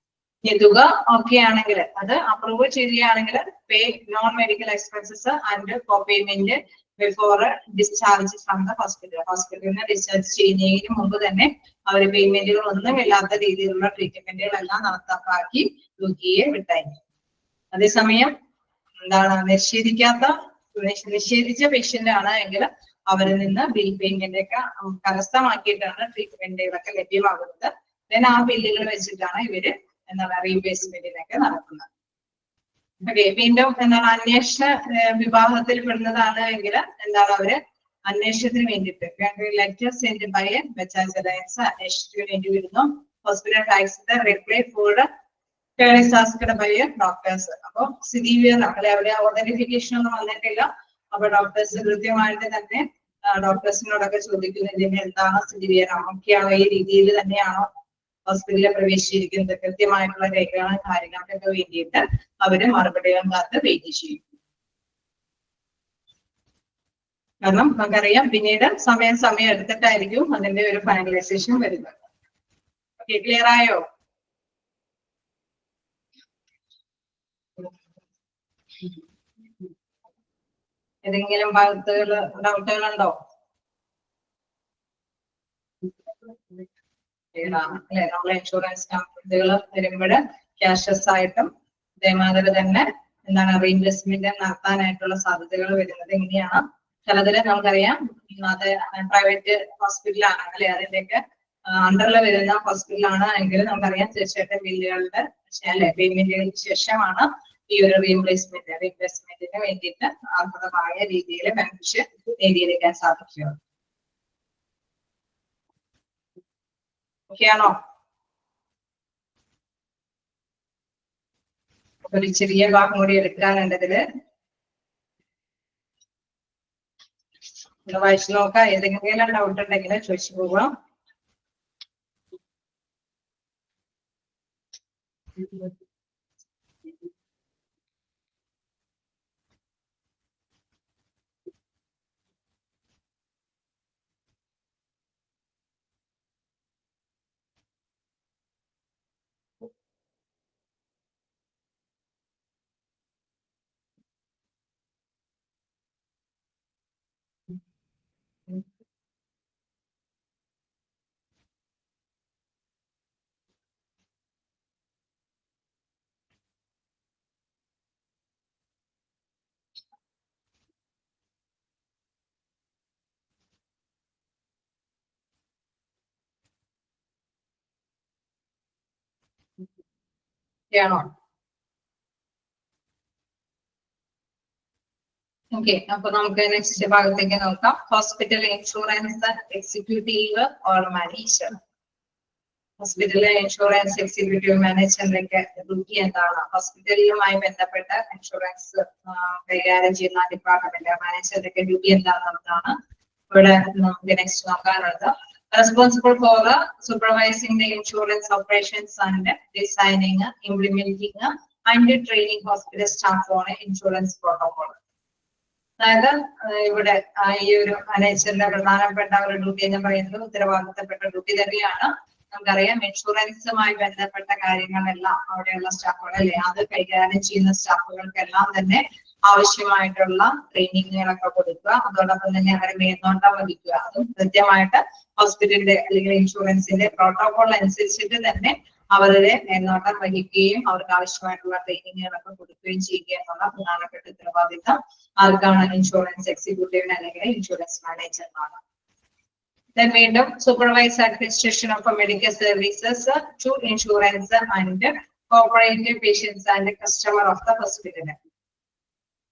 ഈ തുക ഓക്കെ ആണെങ്കിൽ അത് അപ്രൂവ് ചെയ്യുകയാണെങ്കിൽ pay non medical expenses and co payment before discharge from the hospital. ഹോസ്പിറ്റലിൽ നിന്ന് ഡിസ്ചാർജ് ചെയ്യുന്നതിന് മുമ്പ് തന്നെ അവർ പേയ്മെന്റുകൾ ഒന്നും ഇല്ലാത്ത രീതിയിലുള്ള ട്രീറ്റ്മെന്റുകളെല്ലാം നടത്താക്കി തുകയെ വിട്ടയക്കും. അതേസമയം എന്താണ് നിഷേധിച്ച പേഷ്യന്റ് ആണ് എങ്കിൽ അവരിൽ നിന്ന് ബിൽ പേയ്മെന്റ് ഒക്കെ കരസ്ഥമാക്കിയിട്ടാണ് ട്രീറ്റ്മെന്റുകളൊക്കെ ലഭ്യമാകുന്നത്. ദെൻ ആ ബില്ലുകൾ വെച്ചിട്ടാണ് ഇവര് എന്താണ് റീഇംബേഴ്സ്മെന്റിനൊക്കെ നടക്കുന്നത്. ഓക്കെ വീണ്ടും എന്താണ് അന്വേഷണ വിഭാഗത്തിൽ പെടുന്നതാണ് എങ്കിൽ എന്താണ് അവര് അന്വേഷണത്തിന് വേണ്ടിയിട്ട് letter send by Bajaj Allianz അന്വേഷണത്തിന് വേണ്ടി വരുന്നു. Hospital takes reply for doctors. അപ്പൊ സ്ഥിരീകരണം അല്ലെ അവിടെ ഐഡന്റിഫിക്കേഷൻ ഒന്നും വന്നിട്ടില്ല. അപ്പൊ ഡോക്ടേഴ്സ് കൃത്യമായിട്ട് തന്നെ ഡോക്ടേഴ്സിനോടൊക്കെ ചോദിക്കുന്നു ഇതിന് എന്താണ് സ്ഥിരീകരണം, ഒക്കെയാണോ ഈ രീതിയിൽ തന്നെയാണോ ഹോസ്പിറ്റലിൽ പ്രവേശിച്ചിരിക്കുന്നത്, കൃത്യമായിട്ടുള്ള രേഖകളും കാര്യങ്ങൾക്കൊക്കെ വേണ്ടിയിട്ട് അവര് മറുപടികൾ കാത്ത് വെയിറ്റ് ചെയ്യും. കാരണം നമുക്കറിയാം പിന്നീട് സമയം എടുത്തിട്ടായിരിക്കും അതിന്റെ ഒരു ഫൈനലൈസേഷൻ വരുന്നത്. ഓക്കെ ക്ലിയർ ആയോ? ഏതെങ്കിലും ഡൗട്ടുകളുണ്ടോ? അല്ലെ നമ്മളെ ഇൻഷുറൻസ് കമ്പനികൾ വരുമ്പോൾ ക്യാഷസ് ആയിട്ടും അതേമാതിരി തന്നെ എന്താണ് റീഇൻവെസ്റ്റ്മെന്റ് നടത്താനായിട്ടുള്ള സാധ്യതകൾ വരുന്നത് എങ്ങനെയാണ്. ചിലതിൽ നമുക്കറിയാം അത് പ്രൈവറ്റ് ഹോസ്പിറ്റലാണ് അല്ലെ, അതിന്റെയൊക്കെ അണ്ടറിൽ വരുന്ന ഹോസ്പിറ്റലാണ് എങ്കിൽ നമുക്കറിയാം തീർച്ചയായിട്ടും ബില്ലുകളുടെ അല്ലെ പേയ്മെന്റുകൾക്ക് ശേഷമാണ് ഈ ഒരു റീഇംബേഴ്സ്മെന്റിന് വേണ്ടിയിട്ട് അർഹമായ രീതിയിൽ ബെനിഫിറ്റ് നേടിയെടുക്കാൻ സാധിക്കുക. ഓക്കെയാണോ? ഒരു ചെറിയ ഭാഗം കൂടി എടുക്കാനുണ്ട് ഇതില്. വായിച്ചു നോക്കാം. ഏതെങ്കിലും ഡൗട്ട് ഉണ്ടെങ്കിൽ ചോദിച്ചു പോവാം. ആണോ? ഓക്കെ, അപ്പൊ നമുക്ക് നെക്സ്റ്റ് ഭാഗത്തേക്ക് നോക്കാം. Hospital insurance executive or manager. ഹോസ്പിറ്റലിലെ ഇൻഷുറൻസ് എക്സിക്യൂട്ടീവ് മാനേജറിന്റെ ഡ്യൂട്ടി എന്താണ്? ഹോസ്പിറ്റലുമായി ബന്ധപ്പെട്ട ഇൻഷുറൻസ് കൈകാര്യം ചെയ്യുന്ന ഡിപ്പാർട്ട്മെന്റ് മാനേജറിന്റെ ഡ്യൂട്ടി എന്താണെന്നതാണ് ഇവിടെ നമുക്ക് next നോക്കാനുള്ളത്. Responsible for supervising the insurance operations and designing, implementing, and training hospital staff on insurance protocol. അതായത് ഇവിടെ ഈ ഒരു മാനേജറിന്റെ പ്രധാനപ്പെട്ട ഒരു ഡ്യൂട്ടി എന്ന് പറയുന്നത് ഉത്തരവാദിത്തപ്പെട്ട ഡ്യൂട്ടി തന്നെയാണ്. നമുക്കറിയാം ഇൻഷുറൻസുമായി ബന്ധപ്പെട്ട കാര്യങ്ങളെല്ലാം അവിടെയുള്ള സ്റ്റാഫുകൾ അല്ലെ, അത് കൈകാര്യം ചെയ്യുന്ന സ്റ്റാഫുകൾക്കെല്ലാം തന്നെ ആവശ്യമായിട്ടുള്ള ട്രെയിനിങ്ങുകളൊക്കെ കൊടുക്കുക, അതോടൊപ്പം തന്നെ അവരെ മേൽനോട്ടം വഹിക്കുക. അതും കൃത്യമായിട്ട് ഹോസ്പിറ്റലിന്റെ അല്ലെങ്കിൽ ഇൻഷുറൻസിന്റെ പ്രോട്ടോകോൾ അനുസരിച്ചിട്ട് തന്നെ അവരുടെ മേൽനോട്ടം വഹിക്കുകയും അവർക്ക് ആവശ്യമായിട്ടുള്ള ട്രെയിനിങ്ങുകളൊക്കെ കൊടുക്കുകയും ചെയ്യുക എന്നുള്ള പ്രധാനപ്പെട്ട ഉത്തരവാദിത്തം ആർക്കാണ്? ഇൻഷുറൻസ് എക്സിക്യൂട്ടീവിന് അല്ലെങ്കിൽ ഇൻഷുറൻസ് മാനേജറിനാണ്. വീണ്ടും supervise administration of medical services to insurance and corporate patients and customer of the hospital.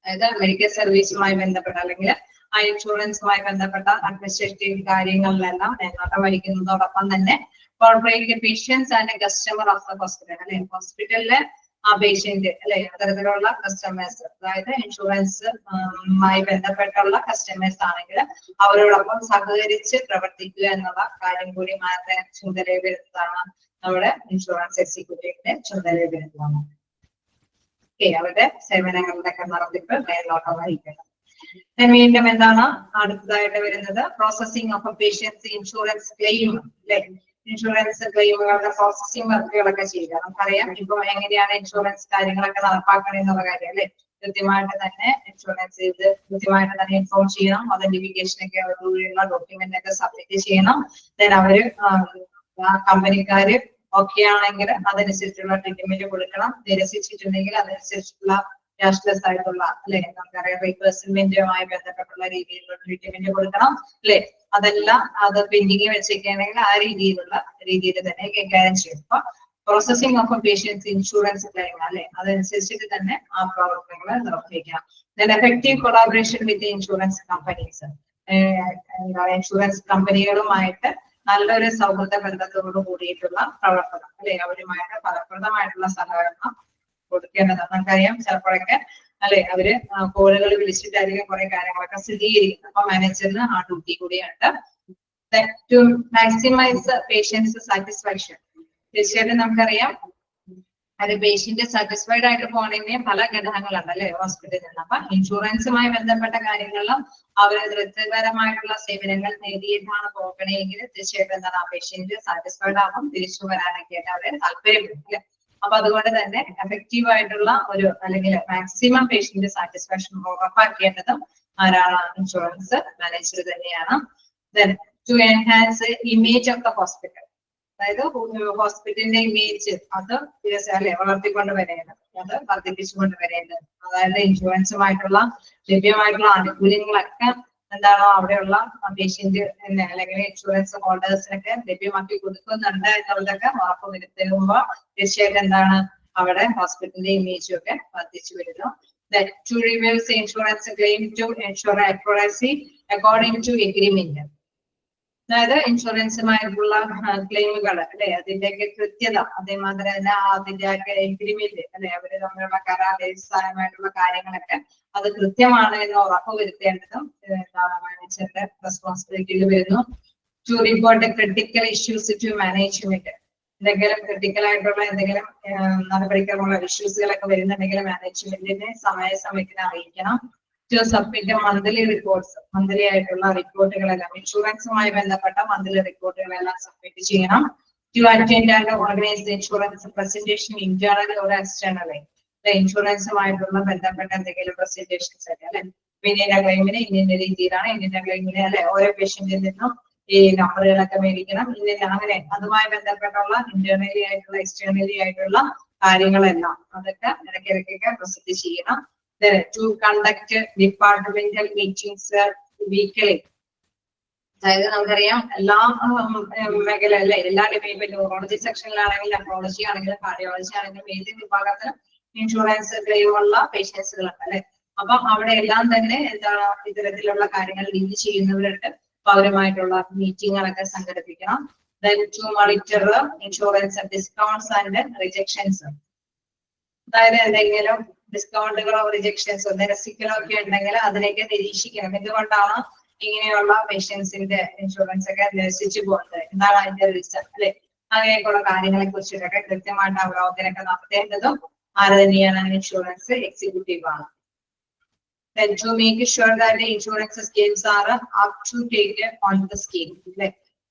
അതായത് മെഡിക്കൽ സർവീസുമായി ബന്ധപ്പെട്ട അല്ലെങ്കിൽ ആ ഇൻഷുറൻസുമായി ബന്ധപ്പെട്ട അഡ്മിനിസ്ട്രേറ്റീവ് കാര്യങ്ങളിലെല്ലാം മേൽനോട്ടം വഹിക്കുന്നതോടൊപ്പം തന്നെ corporate patients and customer of the hospital അല്ലെ, ഹോസ്പിറ്റലിലെ ആ പേഷ്യന്റ് അല്ലെ, അത്തരത്തിലുള്ള കസ്റ്റമേഴ്സ്, അതായത് ഇൻഷുറൻസുമായി ബന്ധപ്പെട്ടുള്ള കസ്റ്റമേഴ്സ് ആണെങ്കിൽ അവരോടൊപ്പം സഹകരിച്ച് പ്രവർത്തിക്കുക എന്നുള്ള കാര്യം കൂടി മാറ്റ ചുമതലയിൽ വരുന്നതാണ് നമ്മുടെ ഇൻഷുറൻസ് എക്സിക്യൂട്ടീവിന്റെ ചുമതലയിൽ വരുന്നതാണ്. അവരുടെ സേവനങ്ങളുടെ നടത്തിപ്പ് മേൽനോട്ടം വഹിക്കണം. വീണ്ടും എന്താണ് അടുത്തതായിട്ട് വരുന്നത്? Processing of patients insurance claim അല്ലെ, ഇൻഷുറൻസ് ക്ലെയിമുകളുടെ പ്രോസസിംഗ് വർക്കുകളൊക്കെ ചെയ്യുക. നമുക്കറിയാം ഇപ്പൊ എങ്ങനെയാണ് ഇൻഷുറൻസ് കാര്യങ്ങളൊക്കെ നടപ്പാക്കണം എന്നുള്ള കാര്യം അല്ലെ. കൃത്യമായിട്ട് തന്നെ ഇൻഷുറൻസ് ചെയ്ത് കൃത്യമായിട്ട് തന്നെ ഇൻഫോം ചെയ്യണം, ഒതന്റിഫിക്കേഷൻ ഒക്കെ അവരുടെ ഡോക്യുമെന്റ് ഒക്കെ സബ്മിറ്റ് ചെയ്യണം. ദെൻ അവര് കമ്പനിക്കാര് ഓക്കെ ആണെങ്കിൽ അതനുസരിച്ചുള്ള ട്രീറ്റ്മെന്റ് കൊടുക്കണം, നിരസിച്ചിട്ടുണ്ടെങ്കിൽ അതനുസരിച്ചുള്ള ക്യാഷ്ലെസ് ആയിട്ടുള്ള അല്ലെ, നമുക്കറിയാം റീപ്ലേസ്മെന്റുമായി ബന്ധപ്പെട്ടുള്ള രീതിയിലുള്ള ട്രീറ്റ്മെന്റ് കൊടുക്കണം അല്ലെ. അതെല്ലാം അത് പെൻഡിങ് വെച്ചിരിക്കുകയാണെങ്കിൽ ആ രീതിയിൽ തന്നെ കൈകാര്യം ചെയ്യും. അപ്പൊ processing of patients insurance claim അല്ലെ, അതനുസരിച്ചിട്ട് തന്നെ ആ പ്രവർത്തനങ്ങൾ നിർവഹിക്കാം. Effective collaboration with insurance companies, insurance കമ്പനികളുമായിട്ട് നല്ലൊരു സൗഹൃദ ബന്ധത്തോട് കൂടിയിട്ടുള്ള പ്രവർത്തനം അല്ലെ, അവരുമായിട്ട് ഫലപ്രദമായിട്ടുള്ള സഹകരണം കൊടുക്കേണ്ടതാണ്. നമുക്കറിയാം ചിലപ്പോഴൊക്കെ അല്ലെ അവര് കോളുകൾ വിളിച്ചിട്ടായിരിക്കും കുറെ കാര്യങ്ങളൊക്കെ സ്ഥിരീകരിക്കുന്നത്. അപ്പൊ മാനേജറിന് ആ ഡ്യൂട്ടി കൂടിയുണ്ട്. To maximize patients satisfaction. തീർച്ചയായിട്ടും നമുക്കറിയാം അത് പേഷ്യന്റ് സാറ്റിസ്ഫൈഡ് ആയിട്ട് പോകണമെങ്കിൽ പല ഘടകങ്ങളുണ്ട് അല്ലെ ഹോസ്പിറ്റലിൽ നിന്ന്. അപ്പൊ ഇൻഷുറൻസുമായി ബന്ധപ്പെട്ട കാര്യങ്ങളിലും അവര് തൃപ്തികരമായിട്ടുള്ള സേവനങ്ങൾ നേടിയിട്ടാണ് പോകണമെങ്കിൽ തീർച്ചയായിട്ടും എന്താണ് ആ പേഷ്യന്റ് സാറ്റിസ്ഫൈഡ് ആകും, തിരിച്ചു വരാനൊക്കെ ആയിട്ട് അവരെ താല്പര്യപ്പെടും അല്ലെ. അപ്പൊ അതുകൊണ്ട് തന്നെ എഫക്റ്റീവ് ആയിട്ടുള്ള ഒരു അല്ലെങ്കിൽ മാക്സിമം പേഷ്യന്റ് സാറ്റിസ്ഫാക്ഷൻ ഉറപ്പാക്കേണ്ടതും ആരാണ്? ഇൻഷുറൻസ് മാനേജർ തന്നെയാണ്. Then to enhance image of the hospital, അതായത് ഹോസ്പിറ്റലിന്റെ ഇമേജ് അത് അല്ലെ വളർത്തിക്കൊണ്ട് വരേണ്ടത്, അത് വർദ്ധിപ്പിച്ചുകൊണ്ട് വരേണ്ടത്. അതായത് ഇൻഷുറൻസുമായിട്ടുള്ള ലഭ്യമായിട്ടുള്ള ആനുകൂല്യങ്ങളൊക്കെ എന്താണോ അവിടെയുള്ള പേഷ്യന്റ് അല്ലെങ്കിൽ ഇൻഷുറൻസ് ഹോൾഡേഴ്സിനൊക്കെ ലഭ്യമാക്കി കൊടുക്കുന്നുണ്ട് എന്നുള്ളതൊക്കെ ഉറപ്പ് വരുത്തുമ്പോൾ തീർച്ചയായിട്ടും എന്താണ് അവിടെ ഹോസ്പിറ്റലിന്റെ ഇമേജും ഒക്കെ വർദ്ധിച്ചു വരുന്നു. To reverse insurance claim to ensure accuracy according to agreement. അതായത് ഇൻഷുറൻസുമായിട്ടുള്ള ക്ലെയിമുകൾ അല്ലെ, അതിന്റെയൊക്കെ കൃത്യത, അതേമാതിരി തന്നെ അതിന്റെയൊക്കെ എഗ്രിമെന്റ് അല്ലെ, അവര് തമ്മിലുള്ള കരാർ അടിസ്ഥാനമായിട്ടുള്ള കാര്യങ്ങളൊക്കെ അത് കൃത്യമാണ് എന്ന് ഉറപ്പ് വരുത്തേണ്ടതും മാനേജറിന്റെ റെസ്പോൺസിബിലിറ്റിയിൽ വരുന്നു. To report critical issues to management, എന്തെങ്കിലും ക്രിട്ടിക്കൽ ആയിട്ടുള്ള എന്തെങ്കിലും നടപടിക്രമമുള്ള ഇഷ്യൂസുകളൊക്കെ വരുന്നുണ്ടെങ്കിൽ മാനേജ്മെന്റിനെ സമയസമയത്തിന് അറിയിക്കണം. To submit monthly reports, monthly ആയിട്ടുള്ള റിപ്പോർട്ടുകളെല്ലാം ഇൻഷുറൻസുമായി ബന്ധപ്പെട്ട മന്ത്ലി റിപ്പോർട്ടുകളെല്ലാം സബ്മിറ്റ് ചെയ്യണം. To attend and organise insurance presentation internally or externally, ഇൻഷുറൻസുമായിട്ടുള്ള ബന്ധപ്പെട്ട എന്തെങ്കിലും പ്രസന്റേഷൻസ് ഒക്കെ അല്ലെ ഇന്ന ക്ലെയിമിന് ഇന്ന രീതിയിലാണ് ഇന്ന ക്ലെയിമിന് അല്ലെ ഓരോ പേഷ്യന്റിൽ നിന്നും ഈ നമ്പറുകളൊക്കെ മേടിക്കണം അങ്ങനെ അതുമായി ബന്ധപ്പെട്ടുള്ള ഇന്റേണലി ആയിട്ടുള്ള എക്സ്റ്റേണലി ആയിട്ടുള്ള കാര്യങ്ങളെല്ലാം അതൊക്കെ ഇടയ്ക്കിടയ്ക്കൊക്കെ പ്രസിദ്ധ ചെയ്യണം. To conduct departmental meetings weekly. അതായത് നമുക്കറിയാം എല്ലാ മേഖല അല്ലെ എല്ലാ ഡിപ്പാർട്ട്മെന്റ് ന്യൂറോളജി സെക്ഷനിലാണെങ്കിലും നെഫ്രോളജി ആണെങ്കിലും കാർഡിയോളജി ആണെങ്കിലും ഏത് വിഭാഗത്തിലും ഇൻഷുറൻസ് ക്ലെയിമുള്ള പേഷ്യൻസുകളുണ്ട് അല്ലെ. അപ്പൊ അവിടെ എല്ലാം തന്നെ എന്താണ് ഇത്തരത്തിലുള്ള കാര്യങ്ങൾ ലീഡ് ചെയ്യുന്നവരുണ്ട്. അപ്പൊ അവരുമായിട്ടുള്ള മീറ്റിങ്ങുകളൊക്കെ സംഘടിപ്പിക്കണം. Then to monitor insurance discounts and rejections. അതായത് എന്തെങ്കിലും ഡിസ്കൗണ്ടുകളോ റിജക്ഷൻസോ നിരസിക്കലോ ഒക്കെ ഉണ്ടെങ്കിൽ അതിലേക്ക് നിരീക്ഷിക്കണം. എന്തുകൊണ്ടാണ് ഇങ്ങനെയുള്ള പേഷ്യൻസിന്റെ ഇൻഷുറൻസ് ഒക്കെ നിരസിച്ചു പോകുന്നത്, എന്താണ് അതിന്റെ റീസൺ അല്ലെ. അങ്ങനെയൊക്കെയുള്ള കാര്യങ്ങളെ കുറിച്ചിട്ടൊക്കെ കൃത്യമായിട്ട് അവലോകനമൊക്കെ നടത്തേണ്ടതും ആര് തന്നെയാണ്, ഇൻഷുറൻസ് എക്സിക്യൂട്ടീവ് ആണ്. Then to make sure that the insurance schemes are up to date on the scheme.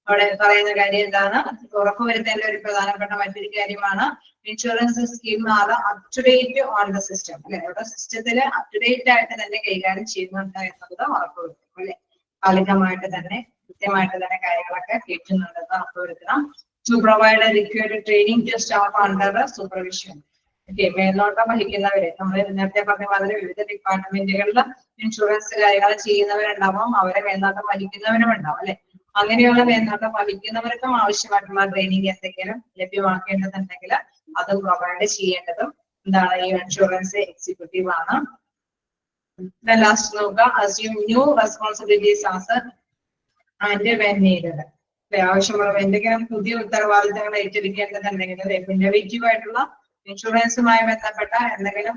അവിടെ പറയുന്ന കാര്യം എന്താണ്, ഉറപ്പുവരുത്തേണ്ട ഒരു പ്രധാനപ്പെട്ട മറ്റൊരു കാര്യമാണ് insurance scheme are up to date on the system അല്ലെ. അവിടെ സിസ്റ്റത്തിൽ അപ് ടു ഡേറ്റ് ആയിട്ട് തന്നെ കൈകാര്യം ചെയ്യുന്നുണ്ട് എന്നുള്ളത് ഉറപ്പുവരുത്തണം അല്ലെ. കാലികമായിട്ട് തന്നെ കൃത്യമായിട്ട് തന്നെ കാര്യങ്ങളൊക്കെ കേൾക്കുന്നുണ്ടെന്ന് ഉറപ്പുവരുത്തണം. To provide required training to staff under supervision. മേൽനോട്ടം വഹിക്കുന്നവരെ നമ്മൾ നേരത്തെ പറഞ്ഞ മാതിരി വിവിധ ഡിപ്പാർട്ട്മെന്റുകളിൽ ഇൻഷുറൻസ് കാര്യങ്ങൾ ചെയ്യുന്നവരുണ്ടാവും, അവരെ മേൽനോട്ടം വഹിക്കുന്നവരും ഉണ്ടാവും അല്ലെ. അങ്ങനെയുള്ള മേൽനോട്ടം വഹിക്കുന്നവർക്കും ആവശ്യമായിട്ടുള്ള ട്രെയിനിങ് എന്തെങ്കിലും ലഭ്യമാക്കേണ്ടതുണ്ടെങ്കിൽ അത് പ്രൊവൈഡ് ചെയ്യേണ്ടതും എന്താണ്, ഈ ഇൻഷുറൻസ് എക്സിക്യൂട്ടീവ് ആണ്. ലാസ്റ്റ് നോക്കുക, assume new responsibilities as and when needed. ആവശ്യമുള്ള എന്തെങ്കിലും പുതിയ ഉത്തരവാദിത്തങ്ങൾ ഏറ്റെടുക്കേണ്ടതുണ്ടെങ്കിൽ ഇന്നോവേറ്റീവ് ആയിട്ടുള്ള ഇൻഷുറൻസുമായി ബന്ധപ്പെട്ട എന്തെങ്കിലും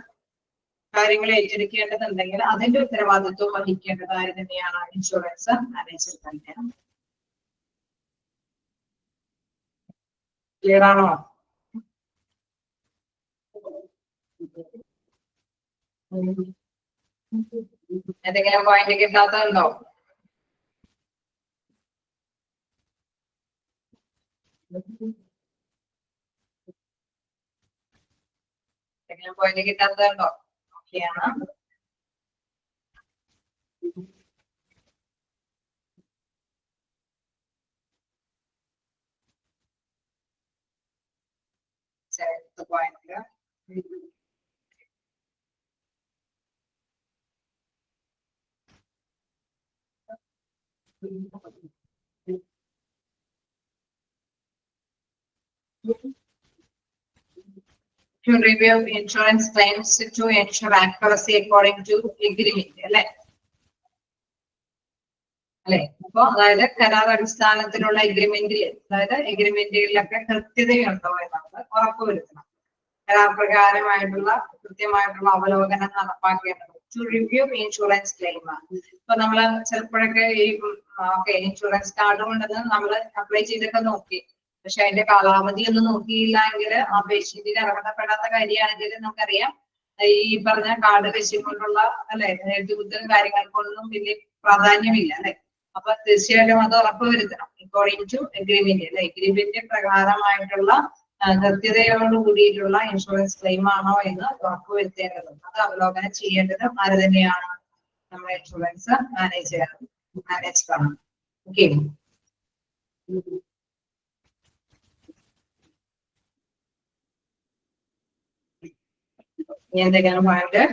കാര്യങ്ങൾ ഏറ്റെടുക്കേണ്ടതുണ്ടെങ്കിൽ അതിന്റെ ഉത്തരവാദിത്വം വഹിക്കേണ്ടതായി തന്നെയാണ് ഇൻഷുറൻസ് മാനേജർ തന്നെയാണ്. ക്ലിയർ ആണോ? എന്തെങ്കിലും പോയിന്റ് കിട്ടാത്തതുണ്ടോ? എന്തെങ്കിലും പോയിന്റ് കിട്ടാത്തതുണ്ടോ? ഓക്കെയാണ്. Point to review insurance claims to ensure accuracy according to agreement അല്ലെ. അപ്പൊ അതായത് കരാർ അടിസ്ഥാനത്തിലുള്ള എഗ്രിമെന്റിൽ, അതായത് എഗ്രിമെന്റുകളിലൊക്കെ കൃത്യതയുണ്ടോ എന്നുള്ളത് ഉറപ്പുവരുത്തണം. കരാർ പ്രകാരമായിട്ടുള്ള കൃത്യമായിട്ടുള്ള അവലോകനം നടപ്പാക്കേണ്ടത്. To review insurance claim. ഇപ്പൊ നമ്മള് ചിലപ്പോഴൊക്കെ ഈ ഇൻഷുറൻസ് കാർഡ് കൊണ്ടുവന്ന് നമ്മൾ അപ്ലൈ ചെയ്തൊക്കെ നോക്കി, പക്ഷെ അതിന്റെ കാലാവധി ഒന്നും നോക്കിയില്ല എങ്കിൽ ആ പേഷ്യന്റിന് അർഹതപ്പെടാത്ത കാര്യമാണെങ്കിൽ നമുക്കറിയാം ഈ പറഞ്ഞ കാർഡ് വെച്ചുകൊണ്ടുള്ള അല്ലെ എഴുതുകുത്തും കാര്യങ്ങൾക്കൊന്നും വലിയ പ്രാധാന്യമില്ല അല്ലെ. അപ്പൊ തീർച്ചയായിട്ടും അത് ഉറപ്പുവരുത്തണം. അക്കോർഡിംഗ് ടു എഗ്രിമെന്റ് അല്ലെ, എഗ്രിമെന്റ് പ്രകാരമായിട്ടുള്ള കൃത്യതയോട് കൂടിയിട്ടുള്ള ഇൻഷുറൻസ് ക്ലെയിം ആണോ എന്ന് ഉറപ്പുവരുത്തേണ്ടതും അത് അവലോകനം ചെയ്യേണ്ടത് ആര് തന്നെയാണ്, നമ്മുടെ ഇൻഷുറൻസ് മാനേജറാണ്. ഓക്കെ. എന്തൊക്കെയാണ് പോയിന്റ്?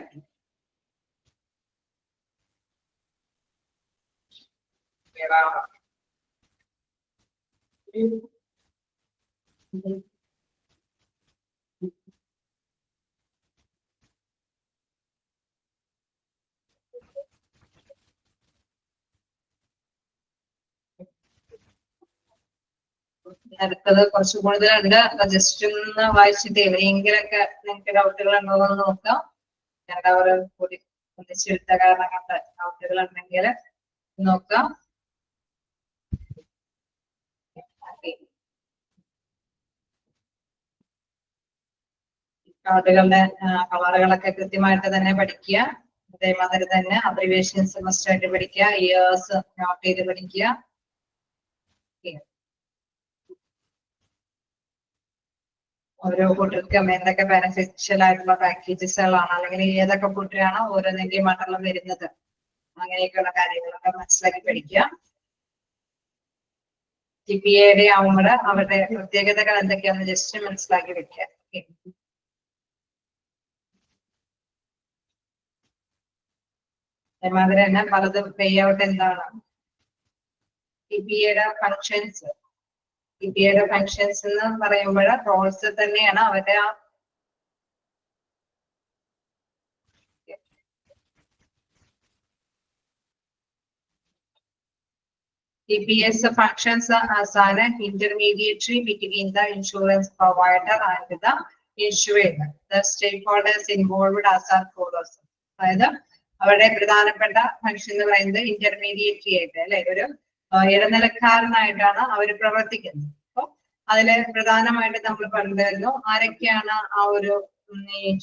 അടുത്തത് കുറച്ച് കൂടുതലുണ്ട്. ജസ്റ്റ് ഒന്ന് വായിച്ചിട്ട് എവിടെയെങ്കിലൊക്കെ നിങ്ങൾക്ക് ഡൗട്ടുകൾ ഉണ്ടോ എന്ന് നോക്കാം. അവർ കൂടി ഒന്നിച്ചെടുത്ത കാരണം കണ്ട ഡൗട്ടുകൾ ഉണ്ടെങ്കിൽ നോക്കാം. കാർഡുകളുടെ കളറുകളൊക്കെ കൃത്യമായിട്ട് തന്നെ പഠിക്കുക. അതേമാതിരി തന്നെ അബ്രിവേഷൻസ് മസ്റ്റ് ആയിട്ട് പഠിക്കുക. ഇയേഴ്സ് നോട്ട് ചെയ്ത് പഠിക്കുക. ഓരോ കൂട്ടർക്കും എന്തൊക്കെ ബെനിഫിഷ്യൽ ആയിട്ടുള്ള പാക്കേജസുകളാണ് അല്ലെങ്കിൽ ഏതൊക്കെ കൂട്ടരാണ് ഓരോന്നിന്റെയും മണ്ഡലം വരുന്നത് അങ്ങനെയൊക്കെയുള്ള കാര്യങ്ങളൊക്കെ മനസ്സിലാക്കി പഠിക്കുക. TPA ആവുമ്പോൾ അവരുടെ പ്രത്യേകതകൾ എന്തൊക്കെയാണെന്ന് ജസ്റ്റ് മനസ്സിലാക്കി വെക്കുക. അതേമാതിരി തന്നെ പലതും പേ ഔട്ട് എന്താണ്, TPA ഫങ്ഷൻസ് എന്ന് പറയുമ്പോൾ റോൾസ് തന്നെയാണ് അവരുടെ ആ TPS functions as an intermediary between the insurance provider and the insured. The stakeholders involved as are follows. അതായത് അവരുടെ പ്രധാനപ്പെട്ട ഫംഗ്ഷൻ എന്ന് പറയുന്നത് ഇന്റർമീഡിയറ്റ് ആയിട്ട് അല്ലെ, ഒരു ഇടനിലക്കാരനായിട്ടാണ് അവർ പ്രവർത്തിക്കുന്നത്. അപ്പൊ അതില് പ്രധാനമായിട്ട് നമ്മൾ പറഞ്ഞിരുന്നു ആരൊക്കെയാണ് ആ ഒരു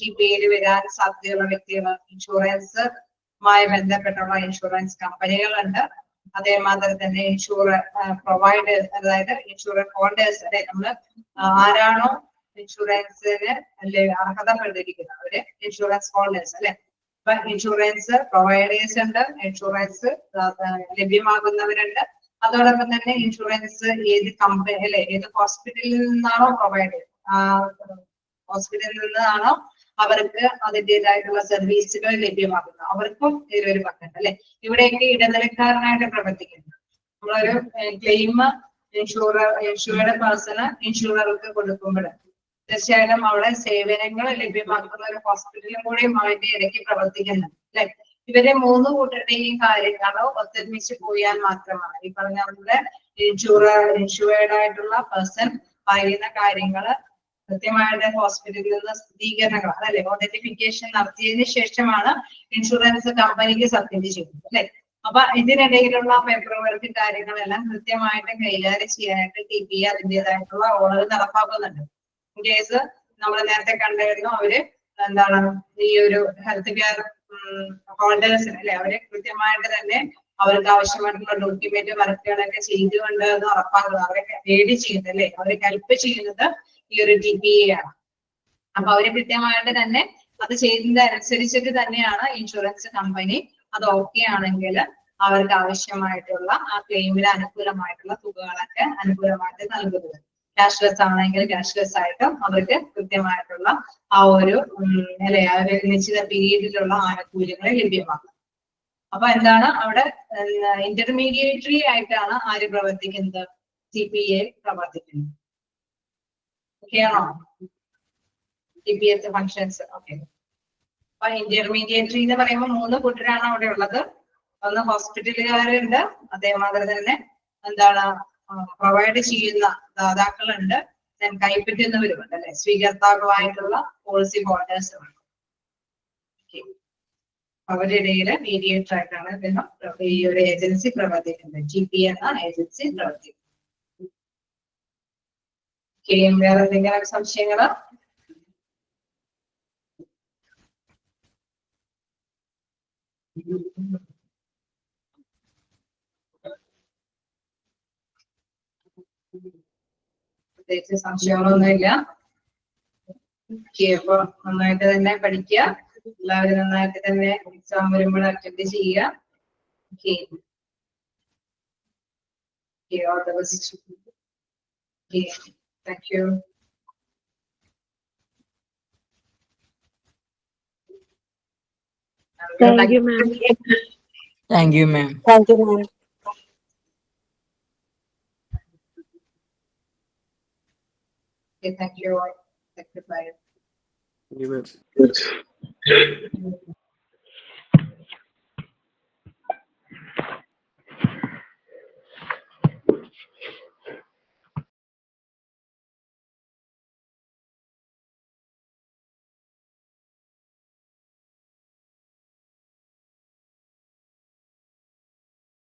TPA വരാൻ സാധ്യതയുള്ള വ്യക്തികൾ. ഇൻഷുറൻസുമായി ബന്ധപ്പെട്ടുള്ള ഇൻഷുറൻസ് കമ്പനികളുണ്ട്, അതേമാതിരി തന്നെ ഇൻഷുറർ പ്രൊവൈഡേഴ്സ്, അതായത് ഇൻഷുറൻസ് ഹോൾഡേഴ്സ് അല്ലെ, നമ്മള് ആരാണോ ഇൻഷുറൻസിന് അല്ലെ അർഹതപ്പെട്ടിരിക്കുന്നത് അവര് ഇൻഷുറൻസ് ഹോൾഡേഴ്സ് അല്ലെ. അപ്പൊ ഇൻഷുറൻസ് പ്രൊവൈഡേഴ്സ് ഉണ്ട്, ഇൻഷുറൻസ് ലഭ്യമാകുന്നവരുണ്ട്, അതോടൊപ്പം തന്നെ ഇൻഷുറൻസ് ഏത് കമ്പനി അല്ലെ, ഏത് ഹോസ്പിറ്റലിൽ നിന്നാണോ പ്രൊവൈഡ് ചെയ്യുന്നത്, ഹോസ്പിറ്റലിൽ നിന്നാണോ അവർക്ക് അതിൻ്റെതായിട്ടുള്ള സർവീസുകൾ ലഭ്യമാക്കുന്നത്, അവർക്കും ഇതിലൊരു പങ്കുണ്ട് അല്ലെ. ഇവിടെയൊക്കെ ഇടനിലക്കാരനായിട്ട് പ്രവർത്തിക്കുന്നത്. നമ്മളൊരു ക്ലെയിം ഇൻഷുർഡ് പേഴ്സണ് ഇൻഷുറർക്ക് കൊടുക്കുമ്പോൾ തീർച്ചയായിട്ടും അവിടെ സേവനങ്ങൾ ലഭ്യമാക്കുന്ന ഒരു ഹോസ്പിറ്റലും കൂടെയും അതിന്റെ ഇടയ്ക്ക് പ്രവർത്തിക്കുന്നുണ്ട് അല്ലെ. ഇവരെ മൂന്ന് കൂട്ടരുടെയും കാര്യങ്ങൾ ഒത്തൊരുമിച്ച് പോയാൽ മാത്രമാണ് ഈ പറഞ്ഞ നമ്മുടെ ഇൻഷുവേർഡ് ആയിട്ടുള്ള പേഴ്സൺ പറയുന്ന കാര്യങ്ങള് കൃത്യമായിട്ട് ഹോസ്പിറ്റലിൽ നിന്ന് സ്ഥിരീകരണങ്ങൾ അതല്ലേ ഓതന്റിഫിക്കേഷൻ നടത്തിയതിനു ശേഷമാണ് ഇൻഷുറൻസ് കമ്പനിക്ക് സബ്മിറ്റ് ചെയ്യുന്നത് അല്ലെ. അപ്പൊ ഇതിനിടയിലുള്ള പേപ്പർ വർക്ക് കാര്യങ്ങളെല്ലാം കൃത്യമായിട്ട് കൈകാര്യം ചെയ്യാനായിട്ട് TPA അതിൻ്റെതായിട്ടുള്ള ഓർഡർ നടപ്പാക്കുന്നുണ്ട്. ഇൻ കേസ് നമ്മൾ നേരത്തെ കണ്ടായിരുന്നു അവര് എന്താണ് ഈ ഒരു ഹെൽത്ത് കെയർ ഹോൾഡേഴ്സിന് അല്ലെ, അവര് കൃത്യമായിട്ട് തന്നെ അവർക്ക് ആവശ്യമായിട്ടുള്ള ഡോക്യുമെന്റ് വർക്കുകളൊക്കെ ചെയ്തുകൊണ്ട് എന്ന് ഉറപ്പാക്കുന്നത്, അവരെ ഗൈഡ് ചെയ്യുന്നത് അല്ലെ, അവരെ ഹെൽപ്പ് ചെയ്യുന്നത് ഈ ഒരു TPA ആണ്. അപ്പൊ അവര് കൃത്യമായിട്ട് തന്നെ അത് ചെയ്യുന്നതനുസരിച്ചിട്ട് തന്നെയാണ് ഇൻഷുറൻസ് കമ്പനി അത് ഓക്കെ ആണെങ്കിൽ അവർക്ക് ആവശ്യമായിട്ടുള്ള ആ ക്ലെയിമിന് അനുകൂലമായിട്ടുള്ള തുകകളൊക്കെ അനുകൂലമായിട്ട് നൽകുന്നത്. ക്യാഷ്ലെസ് ആണെങ്കിൽ ക്യാഷ്ലെസ് ആയിട്ടും അവർക്ക് കൃത്യമായിട്ടുള്ള ആ ഒരു അല്ലെ ആ ഒരു നിശ്ചിത പീരീഡിലുള്ള ആനുകൂല്യങ്ങൾ ലഭ്യമാക്കും. അപ്പൊ എന്താണ് അവിടെ ഇന്റർമീഡിയറ്ററി ആയിട്ടാണ് ആര് പ്രവർത്തിക്കുന്നത്, TPA പ്രവർത്തിക്കുന്നത്. ഓക്കെയാണോ TPS ഫങ്ഷൻസ്? ഓക്കെ. അപ്പൊ ഇന്റർമീഡിയറ്ററി എന്ന് പറയുമ്പോൾ മൂന്ന് കൂട്ടരാണ് അവിടെ ഉള്ളത്. ഒന്ന് ഹോസ്പിറ്റലുകാരുണ്ട്, അതേമാതിരി തന്നെ എന്താണ് പ്രൊവൈഡ് ചെയ്യുന്ന ദാതാക്കളുണ്ട്, കൈപ്പറ്റുന്നവരുമുണ്ട് അല്ലെ, സ്വീകർത്താക്കളായിട്ടുള്ള പോളിസി ഹോൾഡേഴ്സ് ഉണ്ട്. അവരുടെ ഇടയിൽ മീഡിയേറ്റർ ആയിട്ടാണ് അദ്ദേഹം ഈ ഒരു ഏജൻസി പ്രവർത്തിക്കുന്നത്, TPA എന്ന ഏജൻസി പ്രവർത്തിക്കുന്നത്. വേറെ എന്തെങ്കിലും സംശയങ്ങള്? പ്രത്യേകിച്ച് സംശയങ്ങളൊന്നുമില്ല. അപ്പൊ നന്നായിട്ട് തന്നെ പഠിക്കുക, എല്ലാവരും നന്നായിട്ട് തന്നെ എക്സാം വരുമ്പോൾ അറ്റൻഡ് ചെയ്യുക. All the best. Thank you. Thank you, ma'am. Thank you, ma'am. Thank you, ma'am. Okay, thank you all. Thank you. Bye. Thank you, ma'am.